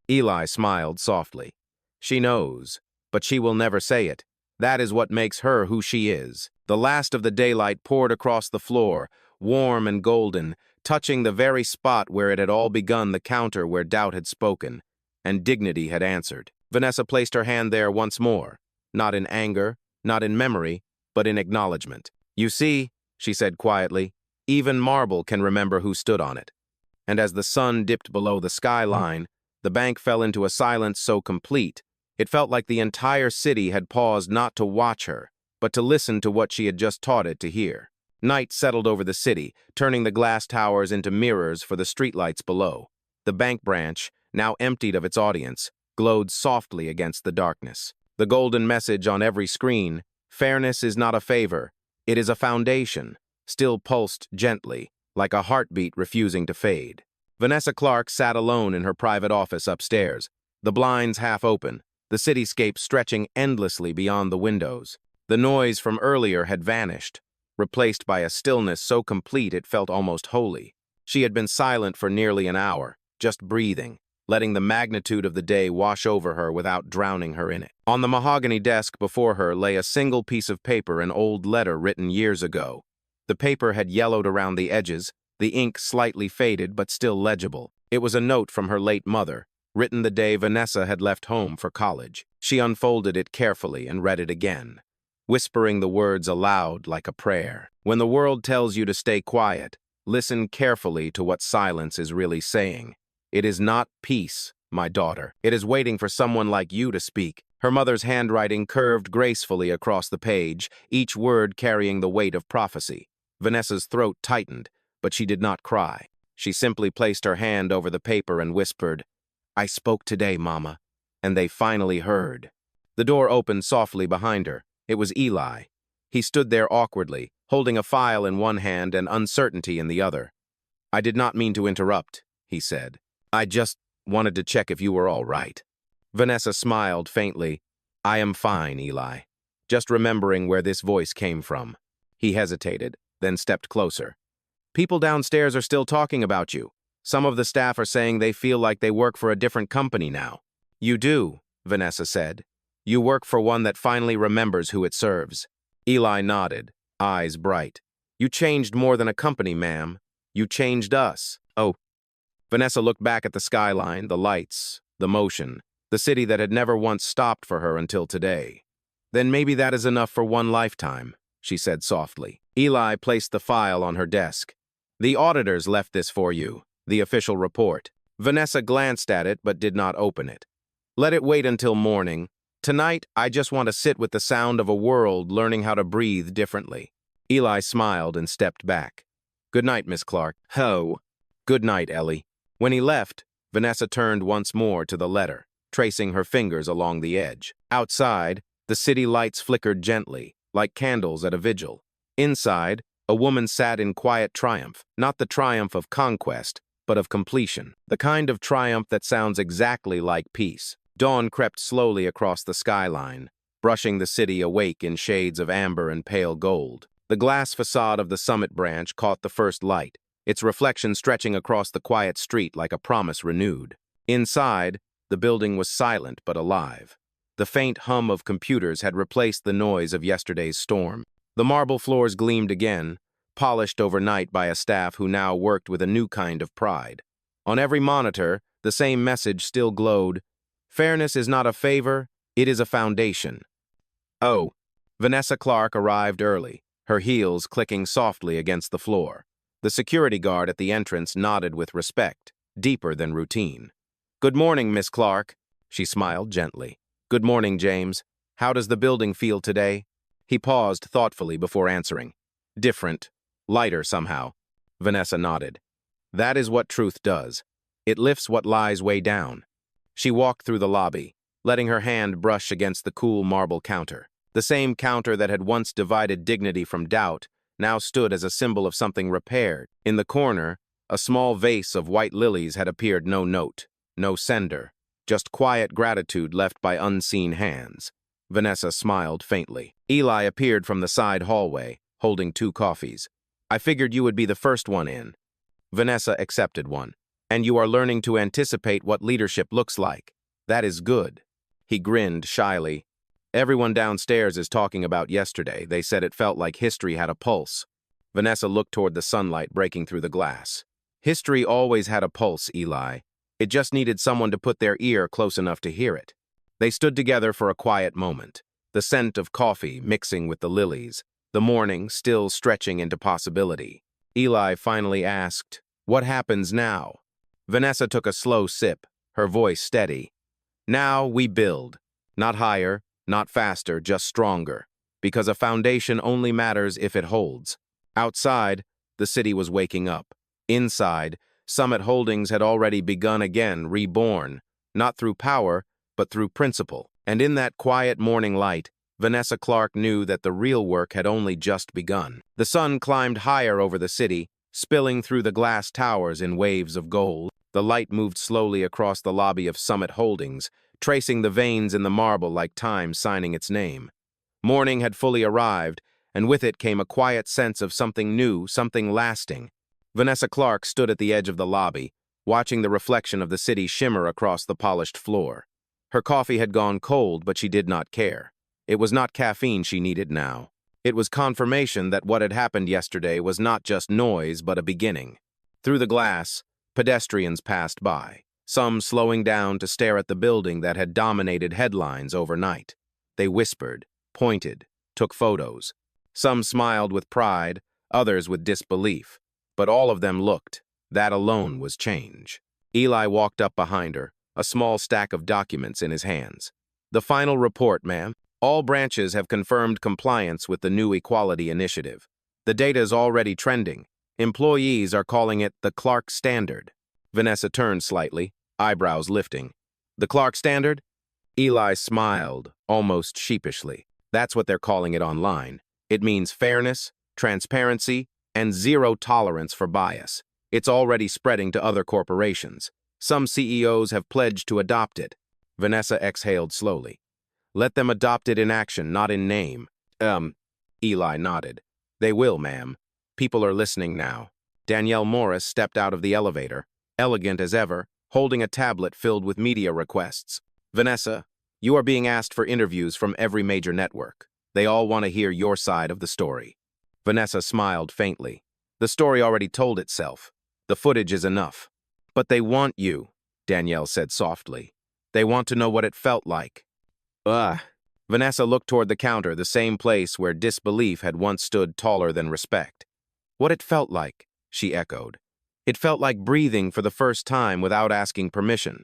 Eli smiled softly. She knows, but she will never say it. That is what makes her who she is. The last of the daylight poured across the floor, warm and golden, touching the very spot where it had all begun, the counter where doubt had spoken, and dignity had answered. Vanessa placed her hand there once more, not in anger, not in memory, but in acknowledgement. You see, she said quietly, even marble can remember who stood on it. And as the sun dipped below the skyline, the bank fell into a silence so complete, it felt like the entire city had paused not to watch her, but to listen to what she had just taught it to hear. Night settled over the city, turning the glass towers into mirrors for the streetlights below. The bank branch, now emptied of its audience, glowed softly against the darkness. The golden message on every screen, fairness is not a favor, it is a foundation, still pulsed gently, like a heartbeat refusing to fade. Vanessa Clark sat alone in her private office upstairs, the blinds half open, the cityscape stretching endlessly beyond the windows. The noise from earlier had vanished, replaced by a stillness so complete it felt almost holy. She had been silent for nearly an hour, just breathing, letting the magnitude of the day wash over her without drowning her in it. On the mahogany desk before her lay a single piece of paper, an old letter written years ago. The paper had yellowed around the edges, the ink slightly faded but still legible. It was a note from her late mother, written the day Vanessa had left home for college. She unfolded it carefully and read it again, whispering the words aloud like a prayer. When the world tells you to stay quiet, listen carefully to what silence is really saying. It is not peace, my daughter. It is waiting for someone like you to speak. Her mother's handwriting curved gracefully across the page, each word carrying the weight of prophecy. Vanessa's throat tightened, but she did not cry. She simply placed her hand over the paper and whispered, I spoke today, Mama, and they finally heard. The door opened softly behind her. It was Eli. He stood there awkwardly, holding a file in one hand and uncertainty in the other. I did not mean to interrupt, he said. I just wanted to check if you were all right. Vanessa smiled faintly. I am fine, Eli. Just remembering where this voice came from. He hesitated, then stepped closer. People downstairs are still talking about you. Some of the staff are saying they feel like they work for a different company now. You do, Vanessa said. You work for one that finally remembers who it serves. Eli nodded, eyes bright. You changed more than a company, ma'am. You changed us. Oh. Vanessa looked back at the skyline, the lights, the motion, the city that had never once stopped for her until today. Then maybe that is enough for one lifetime, she said softly. Eli placed the file on her desk. The auditors left this for you, the official report. Vanessa glanced at it but did not open it. Let it wait until morning. Tonight, I just want to sit with the sound of a world learning how to breathe differently. Eli smiled and stepped back. Good night, Miss Clark. Ho. Good night, Ellie. When he left, Vanessa turned once more to the letter, tracing her fingers along the edge. Outside, the city lights flickered gently, like candles at a vigil. Inside, a woman sat in quiet triumph, not the triumph of conquest, but of completion, the kind of triumph that sounds exactly like peace. Dawn crept slowly across the skyline, brushing the city awake in shades of amber and pale gold. The glass facade of the summit branch caught the first light, its reflection stretching across the quiet street like a promise renewed. Inside, the building was silent but alive. The faint hum of computers had replaced the noise of yesterday's storm. The marble floors gleamed again, polished overnight by a staff who now worked with a new kind of pride. On every monitor, the same message still glowed. Fairness is not a favor, it is a foundation. Oh. Vanessa Clark arrived early, her heels clicking softly against the floor. The security guard at the entrance nodded with respect, deeper than routine. Good morning, Miss Clark, she smiled gently. Good morning, James. How does the building feel today? He paused thoughtfully before answering. Different. Lighter somehow. Vanessa nodded. That is what truth does. It lifts what lies way down. She walked through the lobby, letting her hand brush against the cool marble counter. The same counter that had once divided dignity from doubt now stood as a symbol of something repaired. In the corner, a small vase of white lilies had appeared, no note, no sender, just quiet gratitude left by unseen hands. Vanessa smiled faintly. Eli appeared from the side hallway, holding 2 coffees. I figured you would be the first one in. Vanessa accepted one. And you are learning to anticipate what leadership looks like. That is good. He grinned shyly. Everyone downstairs is talking about yesterday. They said it felt like history had a pulse. Vanessa looked toward the sunlight breaking through the glass. History always had a pulse, Eli. It just needed someone to put their ear close enough to hear it. They stood together for a quiet moment, the scent of coffee mixing with the lilies, the morning still stretching into possibility. Eli finally asked, "What happens now?" Vanessa took a slow sip, her voice steady. Now we build. Not higher, not faster, just stronger. Because a foundation only matters if it holds. Outside, the city was waking up. Inside, Summit Holdings had already begun again, reborn, not through power, but through principle. And in that quiet morning light, Vanessa Clark knew that the real work had only just begun. The sun climbed higher over the city, spilling through the glass towers in waves of gold. The light moved slowly across the lobby of Summit Holdings, tracing the veins in the marble like time signing its name. Morning had fully arrived, and with it came a quiet sense of something new, something lasting. Vanessa Clark stood at the edge of the lobby, watching the reflection of the city shimmer across the polished floor. Her coffee had gone cold, but she did not care. It was not caffeine she needed now. It was confirmation that what had happened yesterday was not just noise, but a beginning. Through the glass, pedestrians passed by, some slowing down to stare at the building that had dominated headlines overnight. They whispered, pointed, took photos. Some smiled with pride, others with disbelief. But all of them looked. That alone was change. Eli walked up behind her, a small stack of documents in his hands. The final report, ma'am. All branches have confirmed compliance with the new equality initiative. The data is already trending. Employees are calling it the Clark Standard. Vanessa turned slightly. eyebrows lifting. The Clark standard? Eli smiled, almost sheepishly. That's what they're calling it online. It means fairness, transparency, and zero tolerance for bias. It's already spreading to other corporations. Some CEOs have pledged to adopt it. Vanessa exhaled slowly. Let them adopt it in action, not in name. Eli nodded. They will, ma'am. People are listening now. Danielle Morris stepped out of the elevator, elegant as ever, holding a tablet filled with media requests. Vanessa, you are being asked for interviews from every major network. They all want to hear your side of the story. Vanessa smiled faintly. The story already told itself. The footage is enough. But they want you, Danielle said softly. They want to know what it felt like. Ugh. Vanessa looked toward the counter, the same place where disbelief had once stood taller than respect. What it felt like, she echoed. It felt like breathing for the first time without asking permission.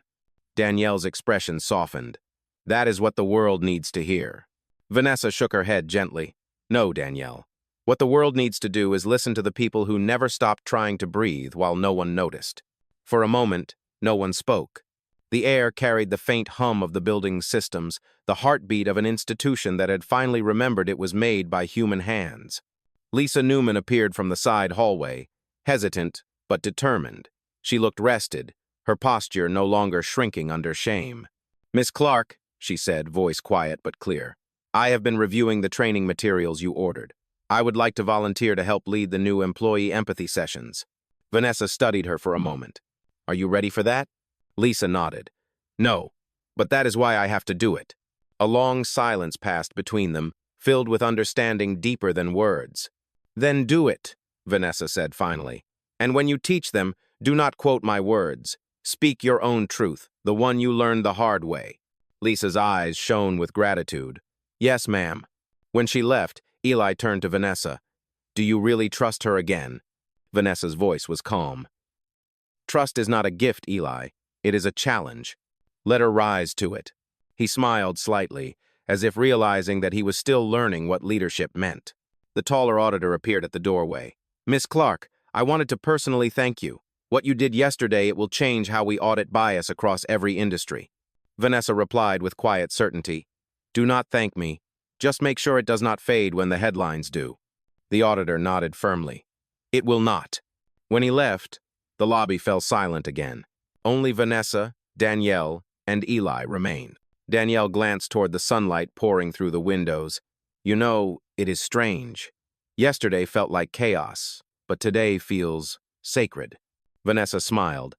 Danielle's expression softened. That is what the world needs to hear. Vanessa shook her head gently. No, Danielle. What the world needs to do is listen to the people who never stopped trying to breathe while no one noticed. For a moment, no one spoke. The air carried the faint hum of the building's systems, the heartbeat of an institution that had finally remembered it was made by human hands. Lisa Newman appeared from the side hallway, hesitant but determined. She looked rested, her posture no longer shrinking under shame. Miss Clark, she said, voice quiet but clear, I have been reviewing the training materials you ordered. I would like to volunteer to help lead the new employee empathy sessions. Vanessa studied her for a moment. Are you ready for that? Lisa nodded. No, but that is why I have to do it. A long silence passed between them, filled with understanding deeper than words. Then do it, Vanessa said finally. And when you teach them, do not quote my words. Speak your own truth, the one you learned the hard way. Lisa's eyes shone with gratitude. Yes, ma'am. When she left, Eli turned to Vanessa. Do you really trust her again? Vanessa's voice was calm. Trust is not a gift, Eli. It is a challenge. Let her rise to it. He smiled slightly, as if realizing that he was still learning what leadership meant. The taller auditor appeared at the doorway. Miss Clark, I wanted to personally thank you. What you did yesterday, it will change how we audit bias across every industry. Vanessa replied with quiet certainty. Do not thank me. Just make sure it does not fade when the headlines do. The auditor nodded firmly. It will not. When he left, the lobby fell silent again. Only Vanessa, Danielle, and Eli remained. Danielle glanced toward the sunlight pouring through the windows. You know, it is strange. Yesterday felt like chaos, but today feels sacred. Vanessa smiled.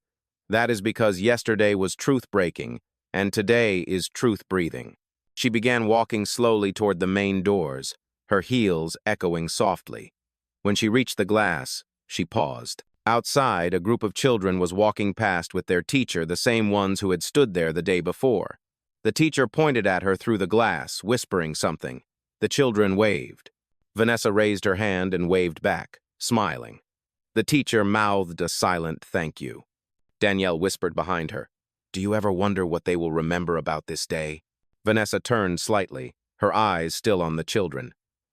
That is because yesterday was truth-breaking, and today is truth-breathing. She began walking slowly toward the main doors, her heels echoing softly. When she reached the glass, she paused. Outside, a group of children was walking past with their teacher, the same ones who had stood there the day before. The teacher pointed at her through the glass, whispering something. The children waved. Vanessa raised her hand and waved back, smiling. The teacher mouthed a silent thank you. Danielle whispered behind her, Do you ever wonder what they will remember about this day? Vanessa turned slightly, her eyes still on the children.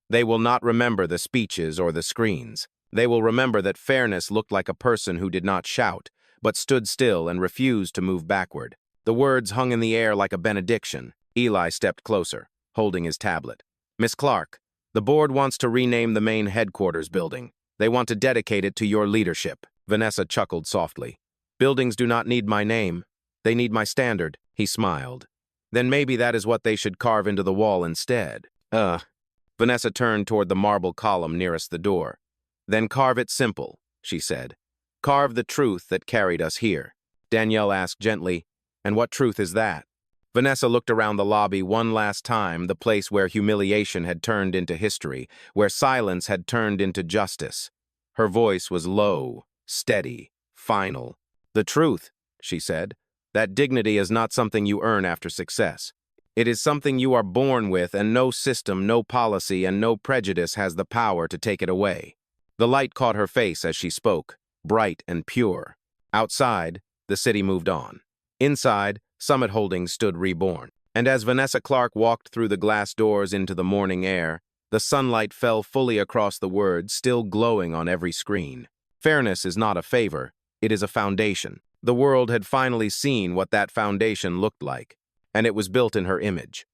They will not remember the speeches or the screens. They will remember that fairness looked like a person who did not shout, but stood still and refused to move backward. The words hung in the air like a benediction. Eli stepped closer, holding his tablet. Miss Clark, the board wants to rename the main headquarters building. They want to dedicate it to your leadership. Vanessa chuckled softly. Buildings do not need my name. They need my standard. He smiled. Then maybe that is what they should carve into the wall instead. Vanessa turned toward the marble column nearest the door. Then carve it simple, she said. Carve the truth that carried us here. Danielle asked gently, And what truth is that? Vanessa looked around the lobby one last time, the place where humiliation had turned into history, where silence had turned into justice. Her voice was low, steady, final. The truth, she said, that dignity is not something you earn after success. It is something you are born with, and no system, no policy, and no prejudice has the power to take it away. The light caught her face as she spoke, bright and pure. Outside, the city moved on. Inside, Summit Holdings stood reborn. And as Vanessa Clark walked through the glass doors into the morning air, the sunlight fell fully across the words, still glowing on every screen. Fairness is not a favor, it is a foundation. The world had finally seen what that foundation looked like, and it was built in her image.